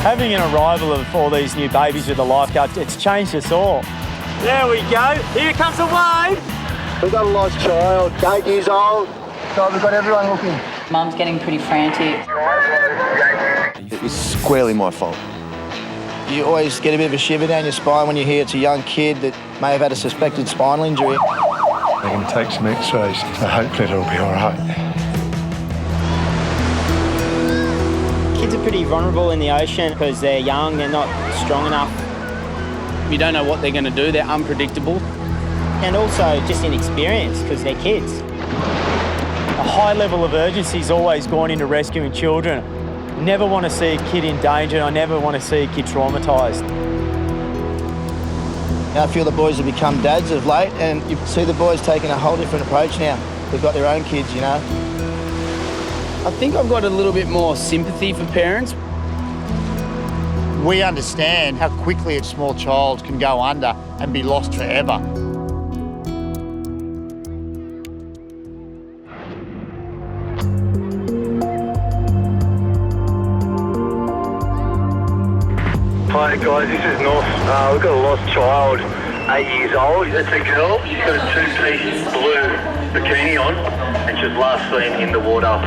Having an arrival of all these new babies with the lifeguards, it's changed us all. There we go. Here comes the wave. We've got a lost child, 8 years old. So we've got everyone looking. Mum's getting pretty frantic. It was squarely my fault. You always get a bit of a shiver down your spine when you hear it's a young kid that may have had a suspected spinal injury. They're going to take some x-rays, so hopefully it'll be all right. Kids are pretty vulnerable in the ocean because they're young, they're not strong enough. You don't know what they're going to do, they're unpredictable. And also just inexperienced because they're kids. A high level of urgency is always gone into rescuing children. Never want to see a kid in danger, I never want to see a kid traumatised. I feel the boys have become dads of late, and you see the boys taking a whole different approach now. They've got their own kids, you know. I think I've got a little bit more sympathy for parents. We understand how quickly a small child can go under and be lost forever. Hi guys, this is North. We've got a lost child, 8 years old. It's a girl. She's got a two-piece blue bikini on and she was last seen in the water.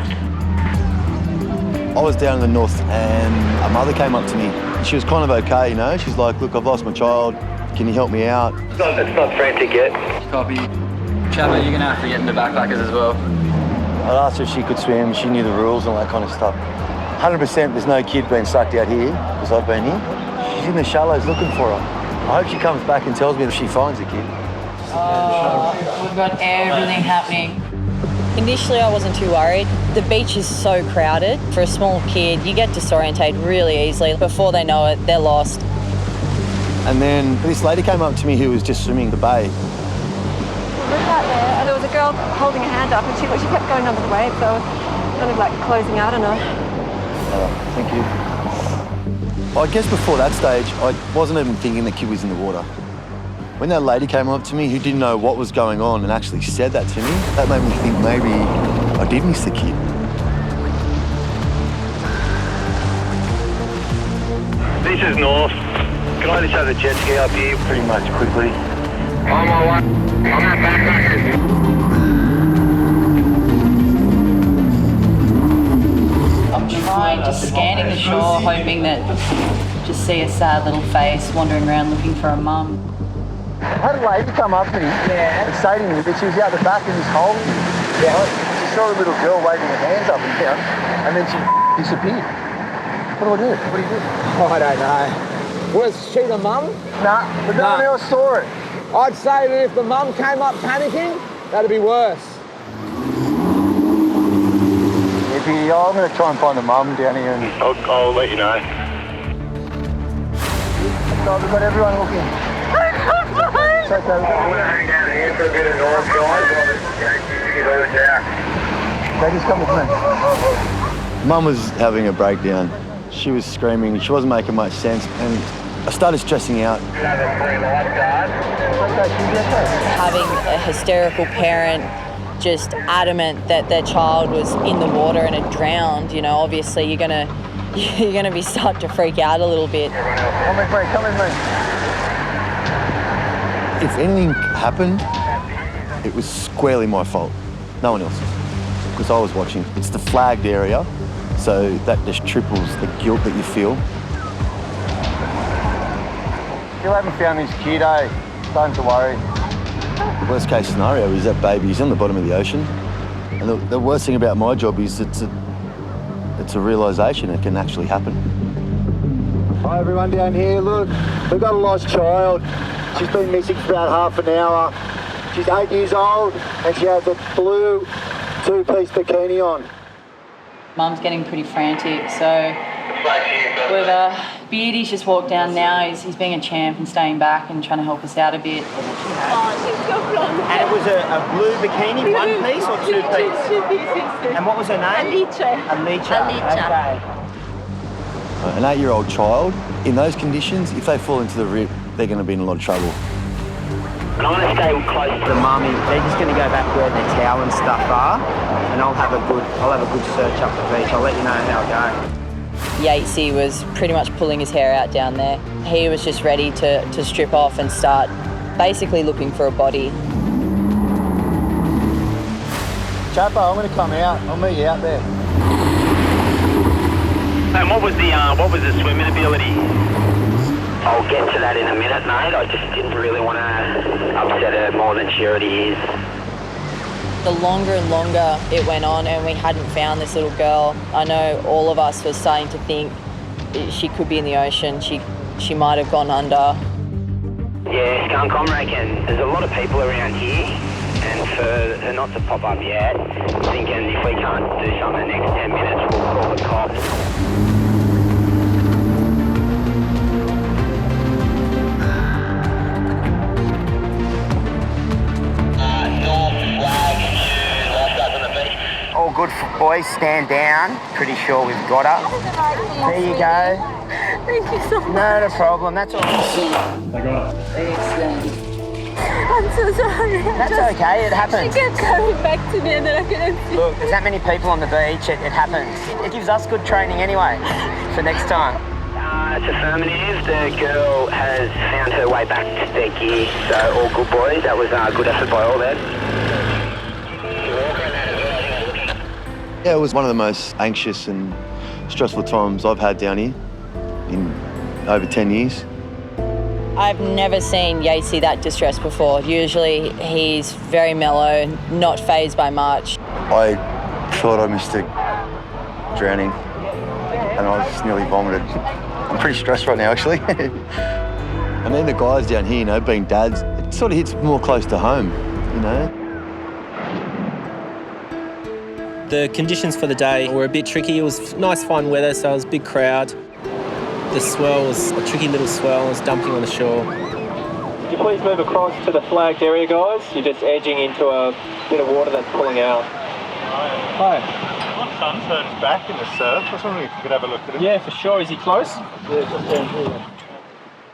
I was down in the north and a mother came up to me. She was kind of okay, you know. She's like, look, I've lost my child. Can you help me out? It's not frantic yet. Copy. Chava, you're going to have to get into backpackers as well. I asked her if she could swim. She knew the rules and all that kind of stuff. 100% there's no kid being sucked out here because I've been here. She's in the shallows looking for her. I hope she comes back and tells me if she finds the kid. We've got everything happening. Initially, I wasn't too worried. The beach is so crowded. For a small kid, you get disorientated really easily. Before they know it, they're lost. And then this lady came up to me who was just swimming the bay. Look out there, and there was a girl holding a hand up, and she kept going under the wave, so I was kind of like closing out on her. Thank you. I guess before that stage, I wasn't even thinking the kid was in the water. When that lady came up to me who didn't know what was going on and actually said that to me, that made me think maybe I did miss the kid. This is North. Can I just have the jet ski up here pretty much quickly? On my way. I'm at backpackers. I'm trying, just scanning the shore, hoping that just see a sad little face wandering around looking for a mum. I had a lady come up to me and say to me that she was out the back in this hole. She saw a little girl waving her hands up and down, and then she disappeared. What do I do? What do you do? Oh, I don't know. Was she the mum? Nah, but no one else saw it. I'd say that if the mum came up panicking, that'd be worse. I'm going to try and find the mum down here. And I'll let you know. So we've got everyone looking. It's okay. I'm going to hang down here for a bit of noise, guys. They just come with me. Mum was having a breakdown. She was screaming. She wasn't making much sense. And I started stressing out. Having a hysterical parent just adamant that their child was in the water and had drowned, you know, obviously you're gonna be start to freak out a little bit. Come with me, come with me. If anything happened, it was squarely my fault. No one else's. Because I was watching. It's the flagged area, so that just triples the guilt that you feel. Still haven't found this kid, eh? Starting to worry. The worst case scenario is that baby's on the bottom of the ocean. And the worst thing about my job is it's a realisation it can actually happen. Hi everyone down here, look, we've got a lost child. She's been missing for about half an hour. She's 8 years old and she has a blue two-piece bikini on. Mum's getting pretty frantic, so with Beardy's just walked down now. He's being a champ and staying back and trying to help us out a bit. And it was a blue bikini, one piece or two pieces? 2 pieces. And what was her name? Alicia. Okay. An 8-year-old child, in those conditions, if they fall into the rip, they're going to be in a lot of trouble. And I'm going to stay close to The mummy, they're just going to go back where their towel and stuff are, and I'll have a good search up the beach. I'll let you know how it goes. Yatesy was pretty much pulling his hair out down there. He was just ready to strip off and start basically looking for a body. Chapo, I'm going to come out. I'll meet you out there. And what was the swimming ability? I'll get to that in a minute, mate. I just didn't really want to upset her more than she already is. The longer and longer it went on and we hadn't found this little girl, I know all of us were starting to think she could be in the ocean. She might have gone under. Yeah, Skunk, I reckon there's a lot of people around here, and for her not to pop up yet, I'm thinking if we can't do something in the next 10 minutes, we'll call the cops. All good, boys. Stand down. Pretty sure we've got her. There you go. Thank you so much. Not a problem. That's all. I got it. I'm so sorry. That's okay. It happens. She kept coming back to me and then I couldn't see. Look, there's that many people on the beach. It happens. It gives us good training anyway for next time. It's affirmative. The girl has found her way back to their gear, so all good, boys. That was a good effort by all them. Yeah, it was one of the most anxious and stressful times I've had down here in over 10 years. I've never seen Yatesy that distressed before. Usually he's very mellow, not fazed by much. I thought I missed a drowning and I just nearly vomited. I'm pretty stressed right now, actually. And then the guys down here, you know, being dads, it sort of hits more close to home, you know. The conditions for the day were a bit tricky. It was nice, fine weather, so it was a big crowd. The swell was a tricky little swell. It was dumping on the shore. Could you please move across to the flagged area, guys? You're just edging into a bit of water that's pulling out. Hi. My son's hurt his back in the surf. I was wondering if you could have a look at him. Yeah, for sure. Is he close? Yeah, just down here.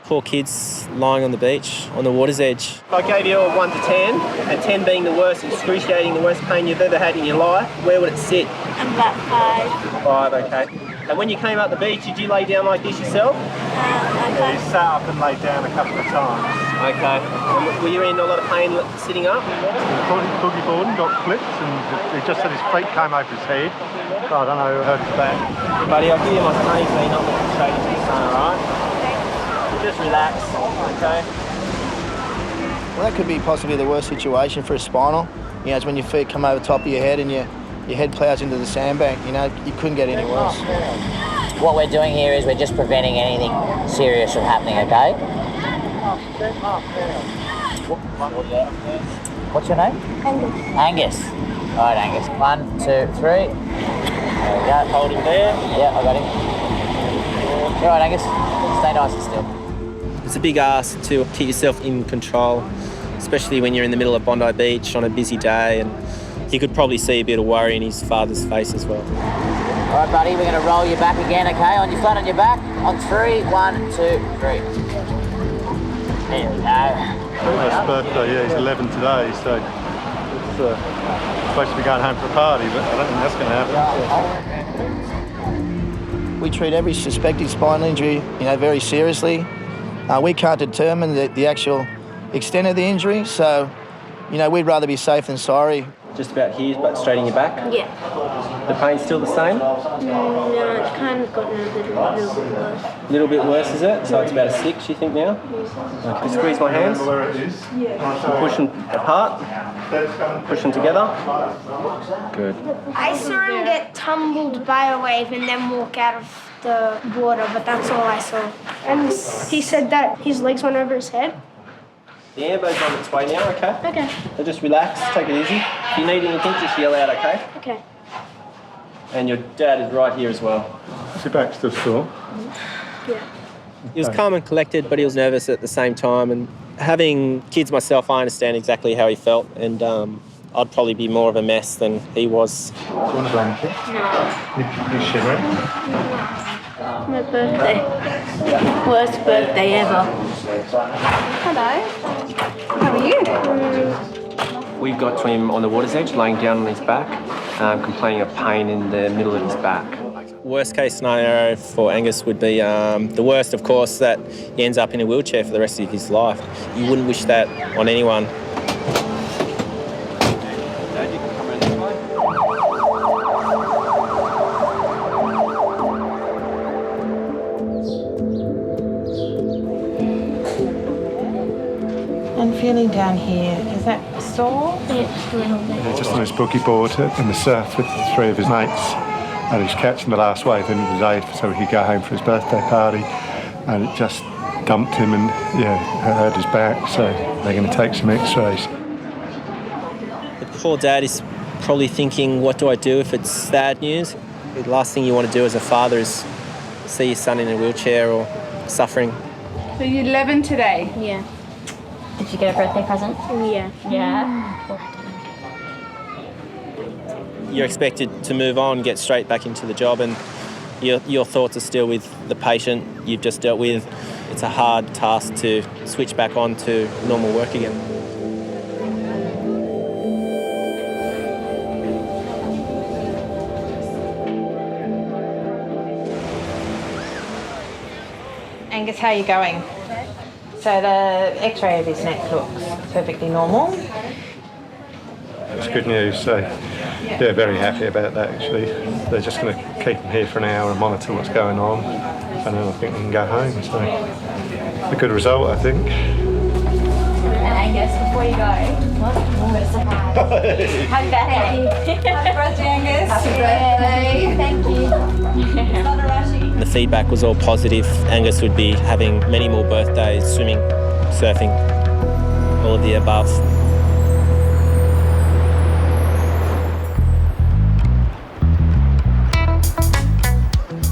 Poor kids lying on the beach, on the water's edge. I gave you a 1 to 10, and 10 being the worst, excruciating, the worst pain you've ever had in your life. Where would it sit? About 5. 5, okay. And when you came up the beach, did you lay down like this yourself? Yeah, he sat up and laid down a couple of times. Okay. And were you in a lot of pain sitting up? Boogie board and got flipped, and he just said his feet came over his head. So I don't know, it hurt his back. Buddy, I'll give you my sunny so you're not looking straight into the sun, alright? Just relax, okay? Well, that could be possibly the worst situation for a spinal. You know, it's when your feet come over top of your head and your head ploughs into the sandbank. You know, you couldn't get any worse. What we're doing here is we're just preventing anything serious from happening, okay? What's your name? Angus. Angus. All right, Angus. 1, 2, 3. There we go. Hold him there. Yeah, I got him. All right, Angus. Stay nice and still. It's a big ask to keep yourself in control, especially when you're in the middle of Bondi Beach on a busy day, and you could probably see a bit of worry in his father's face as well. All right, buddy, we're going to roll you back again, okay? On your flat on your back. On 3, 1, 2, 3. There we go. His birthday, yeah, he's 11 today, so it's supposed to be going home for a party, but I don't think that's going to happen. We treat every suspected spinal injury, you know, very seriously. We can't determine the actual extent of the injury, so, you know, we'd rather be safe than sorry. Just about here, but straight in your back? Yeah. The pain's still the same? No, it's kind of gotten a little bit worse. A little bit worse, is it? So it's about a 6, you think, now? Okay. Squeeze my hands. Where it is. Push them apart. Push them together. Good. I saw him get tumbled by a wave and then walk out of the water, but that's all I saw. And he said that his legs went over his head. The airboat's on its way now, okay? Okay. So just relax, take it easy. If you need anything, just yell out, okay? Okay. And your dad is right here as well. Is your back still sore? Yeah. He was calm and collected, but he was nervous at the same time. And having kids myself, I understand exactly how he felt, and I'd probably be more of a mess than he was. Do you want a blanket? No. You shivering? My birthday. Worst birthday ever. Hello. How are you? We got to him on the water's edge, laying down on his back, complaining of pain in the middle of his back. Worst case scenario for Angus would be the worst, of course, that he ends up in a wheelchair for the rest of his life. You wouldn't wish that on anyone. And feeling down here, is that sore? It's a little bit. Just on his boogie board in the surf with 3 of his mates, and he was catching the last wave in his aid so he could go home for his birthday party, and it just dumped him and hurt his back, so they're going to take some x-rays. The poor dad is probably thinking, what do I do if it's sad news? The last thing you want to do as a father is see your son in a wheelchair or suffering. So you're 11 today? Yeah. Did you get a birthday present? Yeah. Yeah. You're expected to move on, get straight back into the job, and your thoughts are still with the patient you've just dealt with. It's a hard task to switch back on to normal work again. Angus, how are you going? So the x-ray of his neck looks perfectly normal. It's good news, so they're very happy about that actually. They're just going to keep him here for an hour and monitor what's going on, and then I think we can go home, so a good result I think. And Angus, before you go, what? Happy birthday. Happy birthday, Angus. Happy birthday. Thank you. It's not a rushing. The feedback was all positive. Angus would be having many more birthdays, swimming, surfing, all of the above.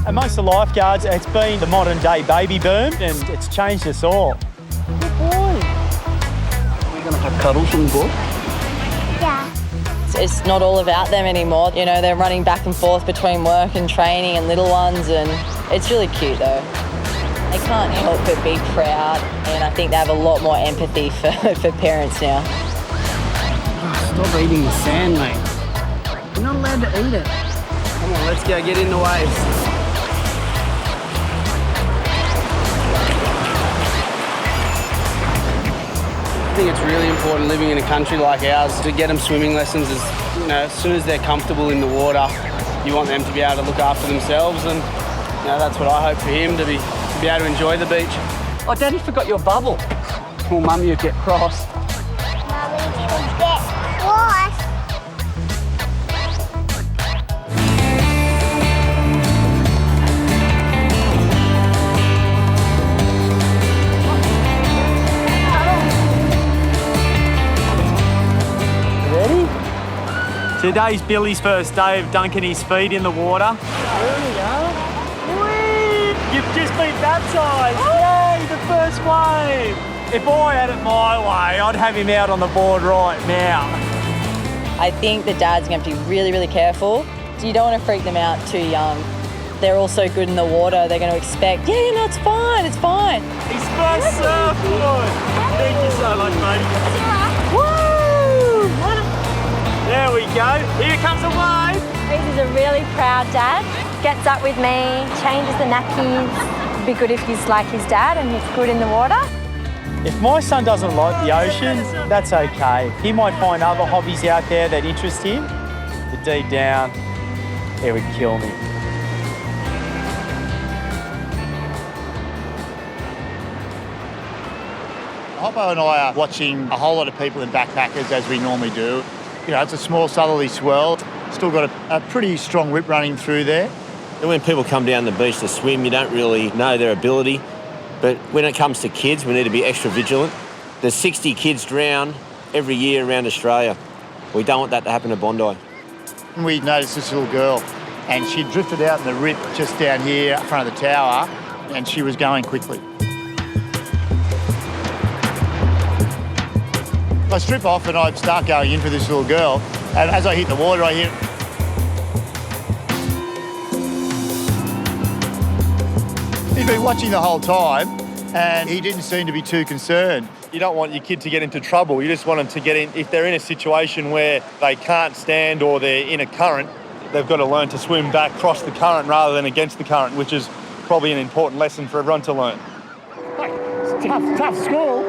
Amongst the lifeguards, it's been the modern day baby boom and it's changed us all. Good boy. We're going to have cuddles on board? Yeah. It's not all about them anymore. You know, they're running back and forth between work and training and little ones, and it's really cute though. They can't help but be proud, and I think they have a lot more empathy for parents now. Stop eating the sand, mate. You're not allowed to eat it. Come on, let's go get in the waves. I think it's really important living in a country like ours to get them swimming lessons as soon as they're comfortable in the water. You want them to be able to look after themselves, and that's what I hope for him, to be able to enjoy the beach. Oh, Daddy forgot your bubble. Oh, Mum, you'd get cross. Mummy should get cross. Today's Billy's first day of dunking his feet in the water. There we go. Whee! You've just been baptised. Yay, the first wave. If I had it my way, I'd have him out on the board right now. I think the dad's going to have to be really, really careful. You don't want to freak them out too young. They're all so good in the water, they're going to expect, no, it's fine, it's fine. His first surfboard. Thank you so much, mate. Woo! There we go. Here comes a wave. Reidy's a really proud dad. Gets up with me, changes the nappies. It'd be good if he's like his dad and he's good in the water. If my son doesn't like the ocean, that's okay. He might find other hobbies out there that interest him, but deep down, it would kill me. Hoppo and I are watching a whole lot of people in backpackers as we normally do. It's a small southerly swell. Still got a pretty strong whip running through there. And when people come down the beach to swim, you don't really know their ability. But when it comes to kids, we need to be extra vigilant. There's 60 kids drown every year around Australia. We don't want that to happen to Bondi. We noticed this little girl, and she drifted out in the rip just down here in front of the tower, and she was going quickly. I strip off and I'd start going in for this little girl, and as I hit the water, I hear... He'd been watching the whole time, and he didn't seem to be too concerned. You don't want your kid to get into trouble. You just want them to get in, if they're in a situation where they can't stand or they're in a current, They've got to learn to swim back across the current rather than against the current, which is probably an important lesson for everyone to learn. It's tough school.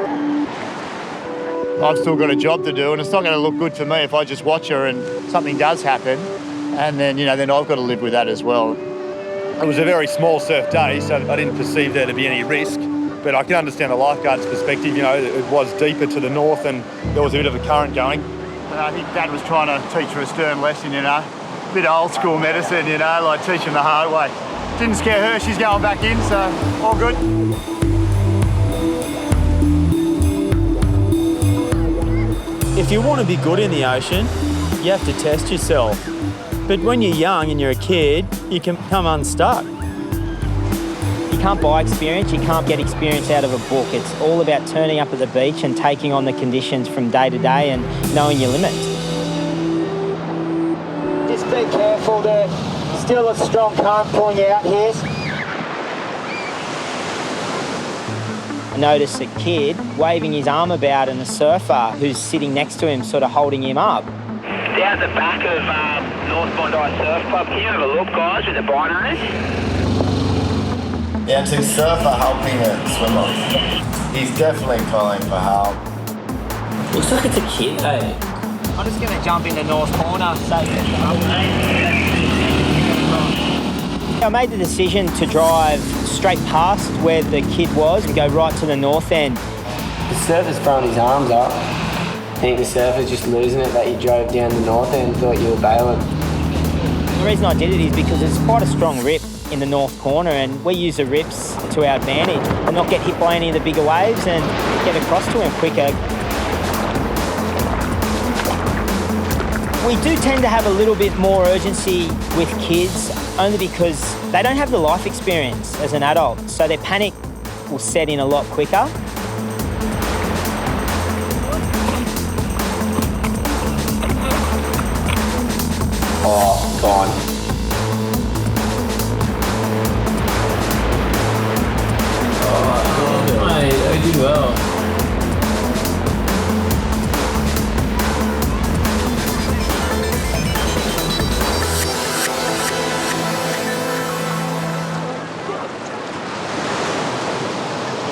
I've still got a job to do, and it's not going to look good for me if I just watch her and something does happen, and then, you know, then I've got to live with that as well. It was a very small surf day, so I didn't perceive there to be any risk, but I can understand the lifeguard's perspective. You know, it was deeper to the north and there was a bit of a current going. And I think Dad was trying to teach her a stern lesson, you know, a bit of old school medicine, you know, like teaching the hard way. Didn't scare her, she's going back in, so all good. If you want to be good in the ocean, you have to test yourself. But when you're young and you're a kid, you can come unstuck. You can't buy experience, you can't get experience out of a book. It's all about turning up at the beach and taking on the conditions from day to day and knowing your limits. Just be careful, there's still a strong current pulling out here. I noticed a kid waving his arm about and a surfer who's sitting next to him sort of holding him up. Down the back of North Bondi Surf Club here, have a look guys with the binos. Yeah, it's a surfer helping a swimmer. He's definitely calling for help. Looks like it's a kid, eh? I'm just going to jump in the north corner. I made the decision to drive straight past where the kid was and go right to the north end. The surfer's throwing his arms up. I think the surfer's just losing it that you drove down the north end and thought you were bailing. The reason I did it is because it's quite a strong rip in the north corner and we use the rips to our advantage and not get hit by any of the bigger waves and get across to him quicker. We do tend to have a little bit more urgency with kids only because they don't have the life experience as an adult, so their panic will set in a lot quicker. Oh, gone. Oh, mate, I did well.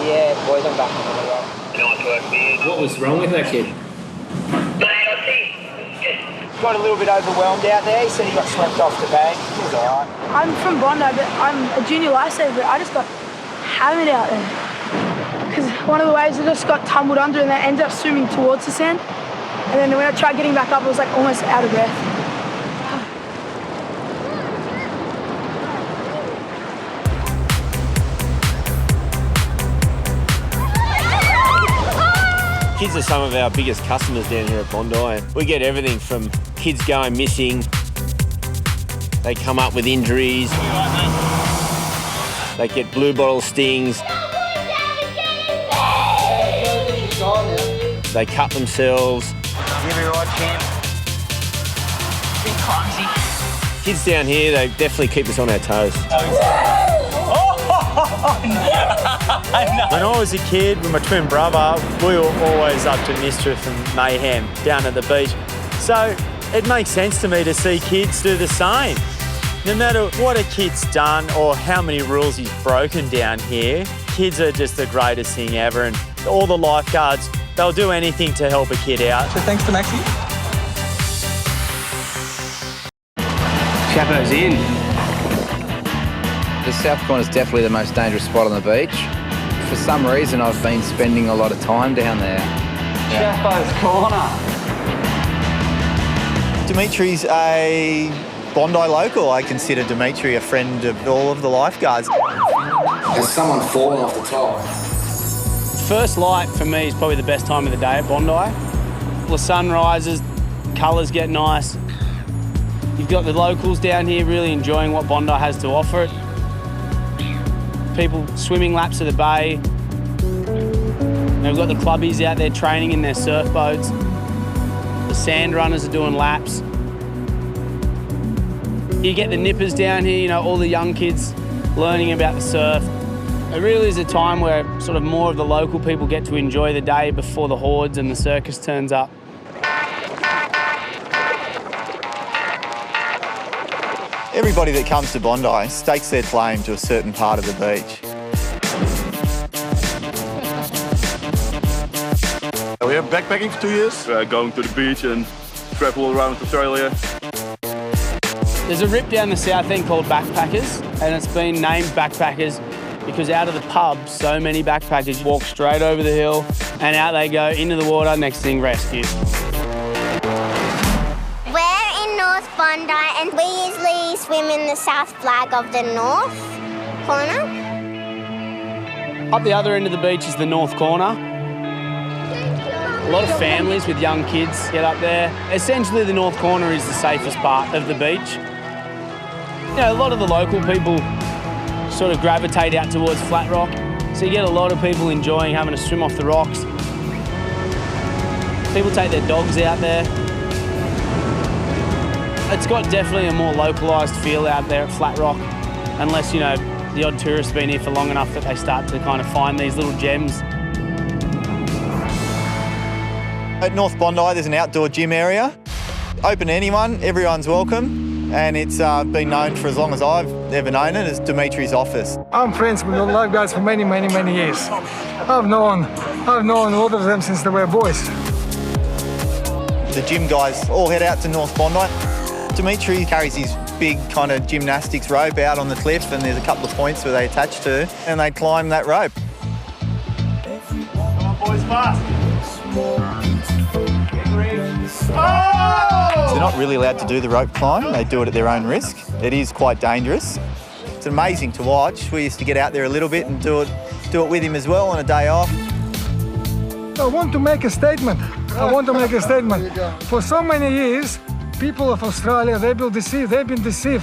Yeah, boys, I'm back on the rock. What was wrong with that kid? Got a little bit overwhelmed out there. He said he got swept off the bank. He was all right. I'm from Bondi, but I'm a junior lifesaver, but I just got hammered out there. Because one of the waves, I just got tumbled under and I ended up swimming towards the sand. And then when I tried getting back up, I was like almost out of breath. Kids are some of our biggest customers down here at Bondi. We get everything from kids going missing, they come up with injuries, they get blue bottle stings, they cut themselves. Give me a right champ. Bit clumsy. Kids down here, they definitely keep us on our toes. When I was a kid with my twin brother, we were always up to mischief and mayhem down at the beach. So it makes sense to me to see kids do the same. No matter what a kid's done or how many rules he's broken down here, kids are just the greatest thing ever, and all the lifeguards, they'll do anything to help a kid out. So thanks to Maxi. Chapo's in. The south corner is definitely the most dangerous spot on the beach. For some reason, I've been spending a lot of time down there. Chapo's corner. Dimitri's a Bondi local. I consider Dimitri a friend of all of the lifeguards. Has someone fallen off the top? First light for me is probably the best time of the day at Bondi. The sun rises, colours get nice. You've got the locals down here really enjoying what Bondi has to offer. People swimming laps of the bay. And we've got the clubbies out there training in their surf boats. The sand runners are doing laps. You get the nippers down here, you know, all the young kids learning about the surf. It really is a time where sort of more of the local people get to enjoy the day before the hordes and the circus turns up. Everybody that comes to Bondi stakes their claim to a certain part of the beach. We have backpacking for 2 years. Going to the beach and travel around Australia. There's a rip down the south end called Backpackers, and it's been named Backpackers because out of the pub, so many backpackers walk straight over the hill and out they go into the water, next thing rescue. We're in North Bondi and we usually swim in the south flag of the north corner. Up the other end of the beach is the north corner. A lot of families with young kids get up there. Essentially, the north corner is the safest part of the beach. You know, a lot of the local people sort of gravitate out towards Flat Rock, so you get a lot of people enjoying having a swim off the rocks. People take their dogs out there. It's got definitely a more localised feel out there at Flat Rock, unless, you know, the odd tourist's been here for long enough that they start to kind of find these little gems. At North Bondi, there's an outdoor gym area. Open to anyone, everyone's welcome, and it's been known for as long as I've ever known it as Dimitri's office. I'm friends with the lifeguards for many years. I've known a lot of them since they were boys. The gym guys all head out to North Bondi. Dimitri carries his big kind of gymnastics rope out on the cliff, and there's a couple of points where they attach to, and they climb that rope. Come on, boys, fast. They're not really allowed to do the rope climb. They do it at their own risk. It is quite dangerous. It's amazing to watch. We used to get out there a little bit and do it with him as well on a day off. I want to make a statement. For so many years, people of Australia, they've been deceived.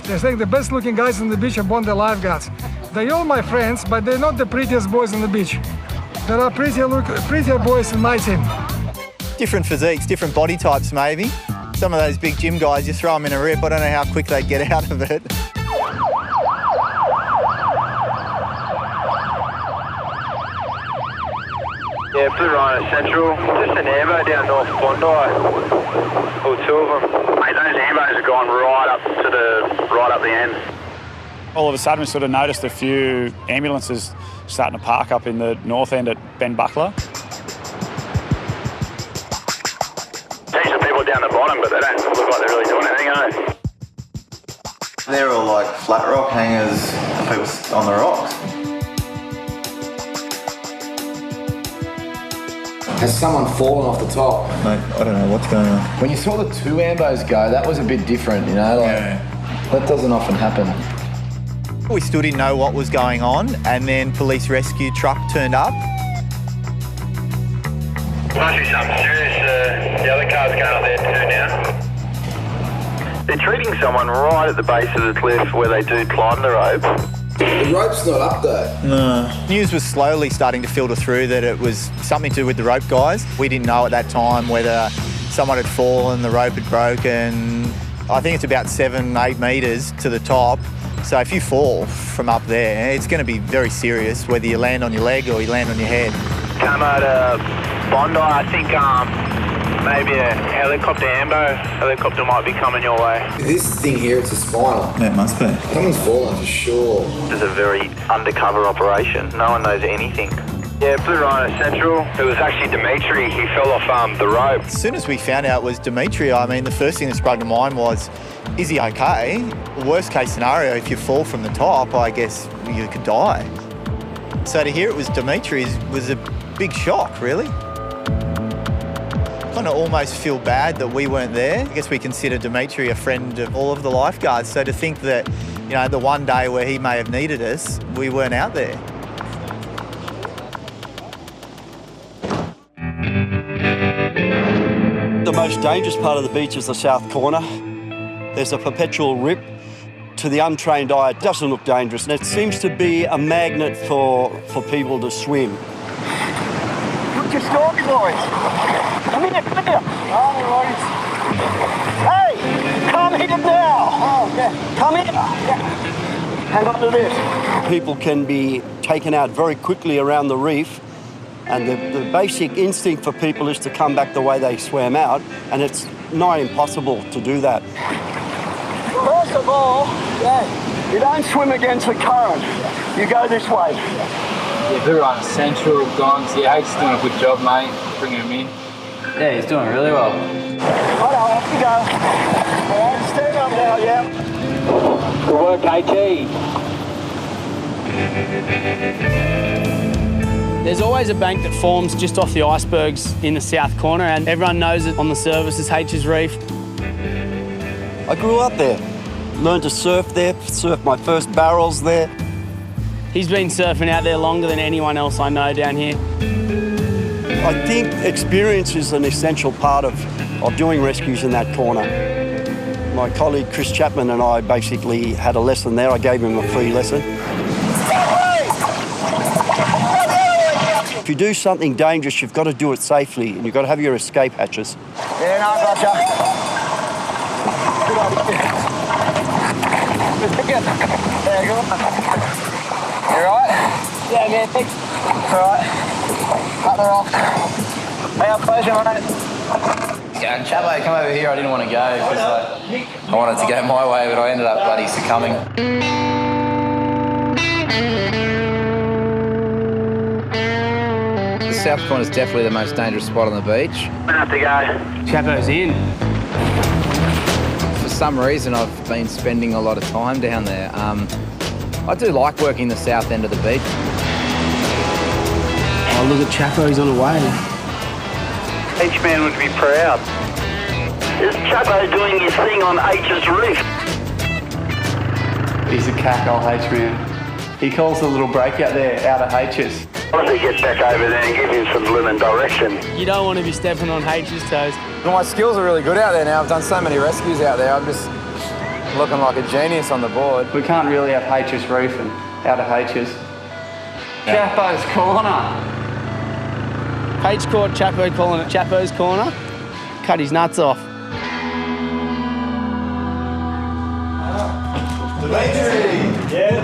They think the best looking guys on the beach are Bondi lifeguards. They're all my friends, but they're not the prettiest boys on the beach. There are prettier boys in my team. Different physiques, different body types maybe. Some of those big gym guys, you throw them in a rip, I don't know how quick they get out of it. Yeah, Blue Rhino Central. Just an ambo down North Bondi. Or two of them. Mate, those ambos have gone right up the end. All of a sudden we sort of noticed a few ambulances starting to park up in the north end at Ben Buckler. Heaps of people down the bottom, but they don't look like they're really doing anything, eh? They're all like flat rock hangers, people on the rocks. Has someone fallen off the top? Mate, I don't know what's going on. When you saw the two ambos go, that was a bit different, you know? That doesn't often happen. We still didn't know what was going on, and then police rescue truck turned up. Must be something serious. The other car's going up there too now. They're treating someone right at the base of the cliff where they do climb the rope. The rope's not up though. No. News was slowly starting to filter through that it was something to do with the rope guys. We didn't know at that time whether someone had fallen, the rope had broken. I think it's about 7-8 metres to the top. So if you fall from up there, it's going to be very serious, whether you land on your leg or you land on your head. Come out of Bondi, I think maybe a helicopter might be coming your way. This thing here, it's a spinal. Yeah, it must be. Someone's fallen for sure. It's a very undercover operation. No one knows anything. Yeah, Blue Rhino Central. It was actually Dimitri. He fell off the rope. As soon as we found out it was Dimitri, I mean, the first thing that sprung to mind was, is he okay? Worst case scenario, if you fall from the top, I guess you could die. So to hear it was Dimitri was a big shock, really. Kind of almost feel bad that we weren't there. I guess we consider Dimitri a friend of all of the lifeguards. So to think that, you know, the one day where he may have needed us, we weren't out there. The most dangerous part of the beach is the south corner. There's a perpetual rip. To the untrained eye, it doesn't look dangerous, and it seems to be a magnet for people to swim. Look your story, boys. Come here. All right. Hey, come here now. Oh, yeah. Come here. Yeah. Hang on to this. People can be taken out very quickly around the reef, and the basic instinct for people is to come back the way they swam out, and it's nigh impossible to do that. First of all, you don't swim against the current. You go this way. Yeah, they're on Central, Gons. Yeah, Hate's doing a good job, mate, bringing him in. Yeah, he's doing really well. Right, off you go. All right, stand up now, yeah. Good work, HE. There's always a bank that forms just off the icebergs in the south corner, and everyone knows it on the service as H's Reef. I grew up there. Learned to surf there, surfed my first barrels there. He's been surfing out there longer than anyone else I know down here. I think experience is an essential part of doing rescues in that corner. My colleague Chris Chapman and I basically had a lesson there. I gave him a free lesson. If you do something dangerous, you've got to do it safely, and you've got to have your escape hatches. Yeah, no, gotcha. Good idea. There you go. You alright? Yeah, man, thanks. Alright. Cut her off. Hey, our pleasure, mate. Yeah, Chappo, come over here. I didn't want to go because I wanted to go my way, but I ended up bloody succumbing. The south corner is definitely the most dangerous spot on the beach. We have to go. Chappo's in. For some reason, I've been spending a lot of time down there. I do like working the south end of the beach. Oh, look at Chappo, he's on the way. Each man would be proud. Is Chappo doing his thing on H's Reef? He's a cack old H man. He calls the little break out there out of H's. I'll have to get back over there and give him some blooming direction. You don't want to be stepping on H's toes. Well, my skills are really good out there now. I've done so many rescues out there. I'm just looking like a genius on the board. We can't really have H's Reef and out of H's. Chappo's corner. H caught Chappo calling it Chappo's corner. Cut his nuts off. Yeah,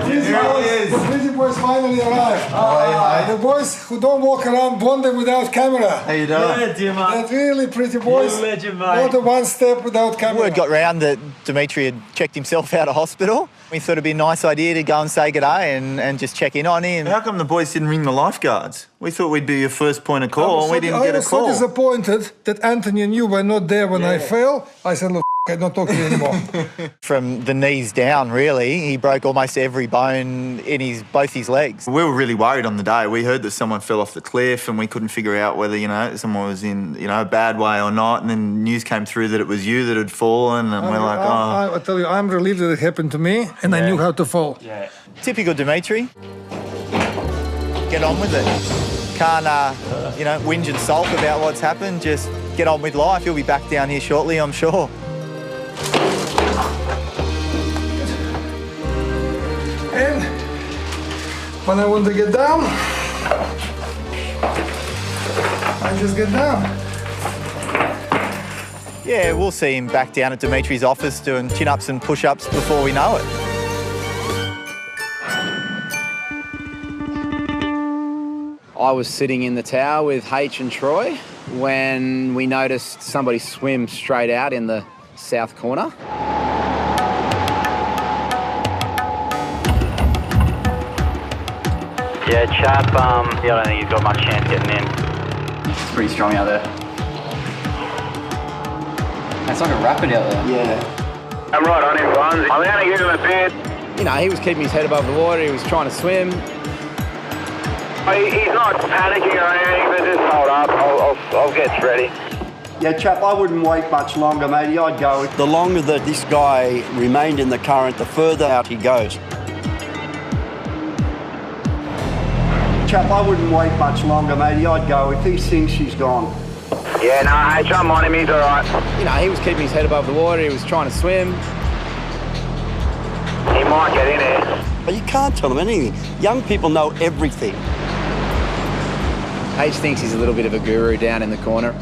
the busy boys finally arrived. The boys who don't walk around Bondi without camera. How you doing? Yeah, dear man. They're really pretty boys. You're a legend, mate. Not a one step without camera. Word got round that Dimitri had checked himself out of hospital. We thought it'd be a nice idea to go and say g'day and just check in on him. How come the boys didn't ring the lifeguards? We thought we'd be your first point of call and we didn't get a I was so call. disappointed that Anthony and you were not there when I fell. I said, look, I don't talk to you anymore. From the knees down, really, he broke almost every bone in both his legs. We were really worried on the day. We heard that someone fell off the cliff and we couldn't figure out whether, someone was in, a bad way or not. And then news came through that it was you that had fallen and we're like, I tell you, I'm relieved that it happened to me and I knew how to fall. Yeah. Typical Dimitri. Get on with it. Can't, whinge and sulk about what's happened. Just get on with life. He'll be back down here shortly, I'm sure. And when I want to get down, I just get down. Yeah, we'll see him back down at Dimitri's office doing chin-ups and push-ups before we know it. I was sitting in the tower with H and Troy when we noticed somebody swim straight out in the south corner. Yeah, Chap, I don't think he's got much chance getting in. It's pretty strong out there. It's like a rapid out there. Yeah. I'm right on him, Bonds. I'm going to give him a bit. He was keeping his head above the water. He was trying to swim. He's not panicking or anything, but just hold up. I'll get ready. Yeah, Chap, I wouldn't wait much longer, matey. I'd go. The longer that this guy remained in the current, the further out he goes. Chap, I wouldn't wait much longer, matey. I'd go. If he sinks, he's gone. Yeah, no, H, I'm on him. He's all right. He was keeping his head above the water. He was trying to swim. He might get in there. But you can't tell them anything. Young people know everything. H thinks he's a little bit of a guru down in the corner.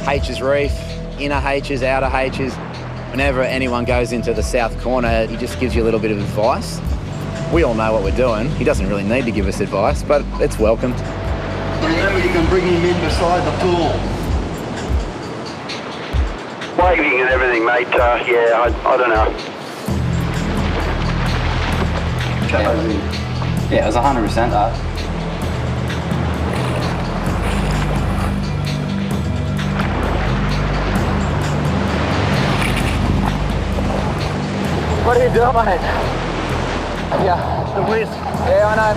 H's Reef, inner H's, outer H's. Whenever anyone goes into the south corner, he just gives you a little bit of advice. We all know what we're doing. He doesn't really need to give us advice, but it's welcomed. Remember, you can bring him in beside the pool. Waving and everything, mate. I don't know. Chapo's in. Yeah, it was 100% that. What are you doing, mate? Yeah. The whisk. Yeah, I know.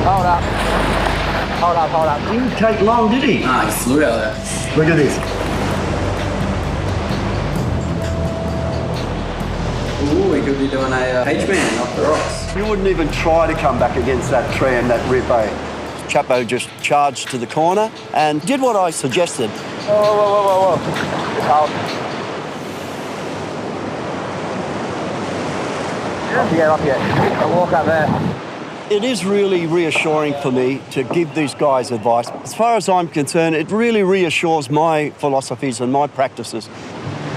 Hold up. Hold up, hold up. Didn't take long, did he? Nah, he flew out there. Look at this. Ooh, he could be doing a H-man off the rocks. You wouldn't even try to come back against that tree and that rip, eh? Chapo just charged to the corner and did what I suggested. Whoa, whoa, whoa, whoa, whoa. Just hold. Up here. I'll walk up there. It is really reassuring for me to give these guys advice. As far as I'm concerned, it really reassures my philosophies and my practices.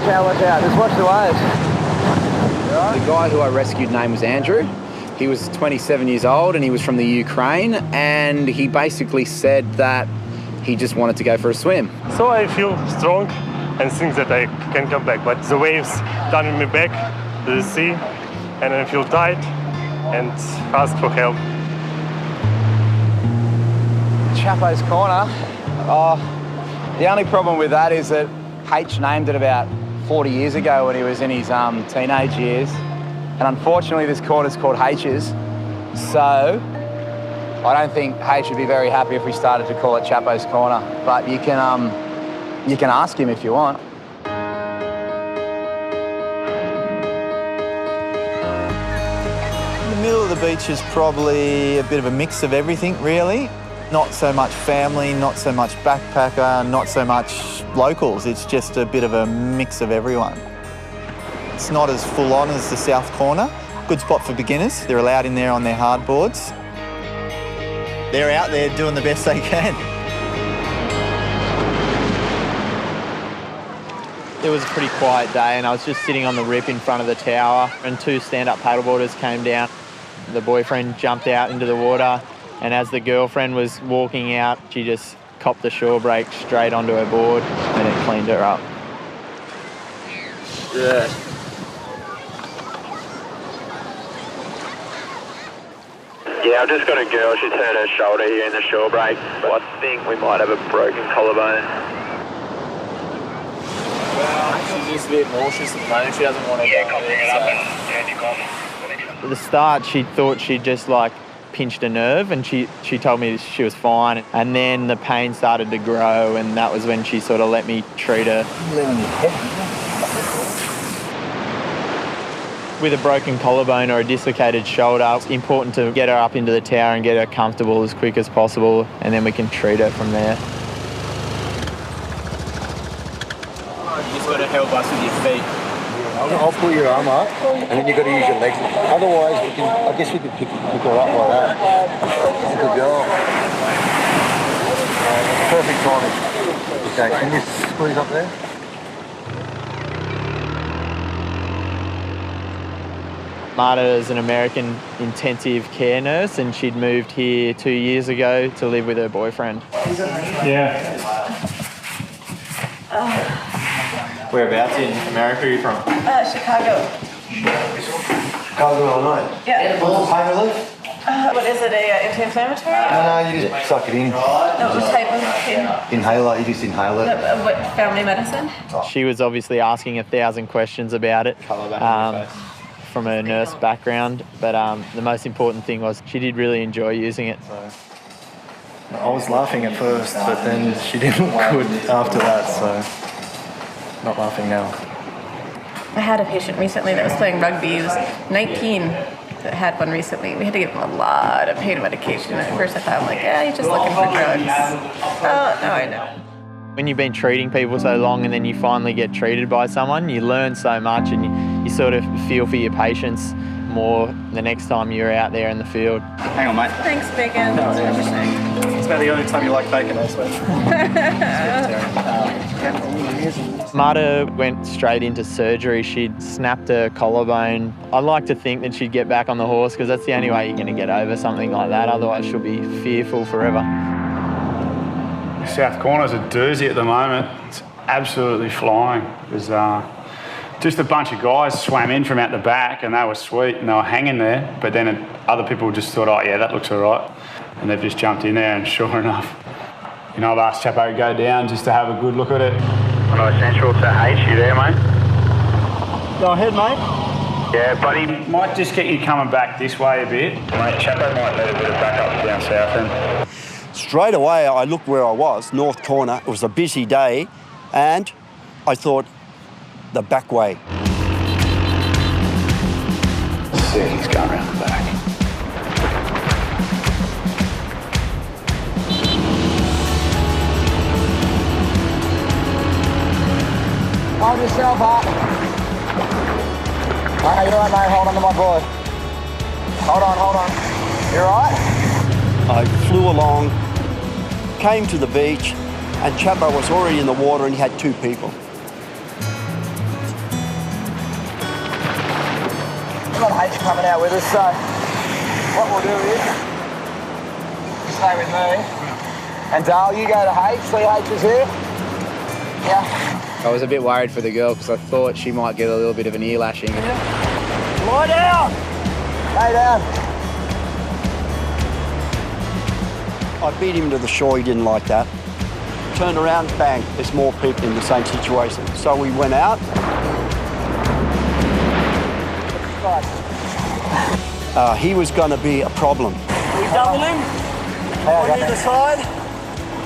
Yeah, watch out. Just watch the waves. The guy who I rescued name was Andrew. He was 27 years old and he was from the Ukraine, and he basically said that he just wanted to go for a swim. So I feel strong and think that I can come back, but the waves turning me back to the sea, and I feel tired and ask for help. Chapo's Corner. The only problem with that is that H named it about 40 years ago when he was in his teenage years. And unfortunately, this corner's called H's. So I don't think H would be very happy if we started to call it Chapo's Corner. But you can ask him if you want. The middle of the beach is probably a bit of a mix of everything, really. Not so much family, not so much backpacker, not so much locals. It's just a bit of a mix of everyone. It's not as full on as the south corner. Good spot for beginners. They're allowed in there on their hardboards. They're out there doing the best they can. It was a pretty quiet day and I was just sitting on the rip in front of the tower and two stand-up paddleboarders came down. The boyfriend jumped out into the water and as the girlfriend was walking out, she just copped the shore brake straight onto her board and it cleaned her up. Yeah. Yeah, I've just got a girl, she's hurt her shoulder here in the shore brake, but I think we might have a broken collarbone. Well, she's just a bit nauseous at the moment, she doesn't want to go. At the start, she thought she'd just pinched a nerve and she told me she was fine. And then the pain started to grow and that was when she sort of let me treat her. With a broken collarbone or a dislocated shoulder, it's important to get her up into the tower and get her comfortable as quick as possible and then we can treat her from there. You just got to help us with your feet. I'll pull your arm up, and then you've got to use your legs. Otherwise, I guess we could pick her up like that. Good girl. Perfect timing. Okay, can you squeeze up there? Marta is an American intensive care nurse and she'd moved here 2 years ago to live with her boyfriend. Yeah. Whereabouts in America are you from? Chicago. Chicago, Illinois. Yeah. Pain relief? What is it, anti-inflammatory? No, you just suck it in. No, what type of Inhaler, you just inhale it. What family medicine? She was obviously asking 1,000 questions about it from her nurse background, but the most important thing was she did really enjoy using it. I was laughing at first, but then she didn't look good after that, so not laughing now. I had a patient recently that was playing rugby. He was 19 that had one recently. We had to give him a lot of pain medication. At first I thought, he's just looking for drugs. Oh, no, I know. When you've been treating people so long and then you finally get treated by someone, you learn so much and you sort of feel for your patients more the next time you're out there in the field. Hang on, mate. Thanks, bacon. That was interesting. It's about the only time you like bacon, I swear. Marta went straight into surgery. She'd snapped her collarbone. I'd like to think that she'd get back on the horse because that's the only way you're going to get over something like that. Otherwise, she'll be fearful forever. South Corner's a doozy at the moment. It's absolutely flying. There's Just a bunch of guys swam in from out the back and they were sweet and they were hanging there, but then other people just thought, oh yeah, that looks all right. And they've just jumped in there and sure enough, you know, I've asked Chappo to go down just to have a good look at it. Hello, Central to H, you there, mate? Go ahead, mate. Yeah, buddy. Might just get you coming back this way a bit. Mate, Chappo might need a bit of backup down south end. Straight away, I looked where I was, north corner. It was a busy day, and I thought, the back way. See, he's going around the back. Hold yourself up. How you doing, mate? Hold on to my boy. Hold on. You all right? I flew along, came to the beach, and Chappo was already in the water and he had 2 people. We've got H coming out with us, so what we'll do is stay with me. And Dale, you go to H, see H is here. Yeah. I was a bit worried for the girl because I thought she might get a little bit of an ear lashing. Lie down! Lay down. I beat him to the shore, he didn't like that. Turned around, bang, there's more people in the same situation. So we went out. He was going to be a problem. We done with him? On either side.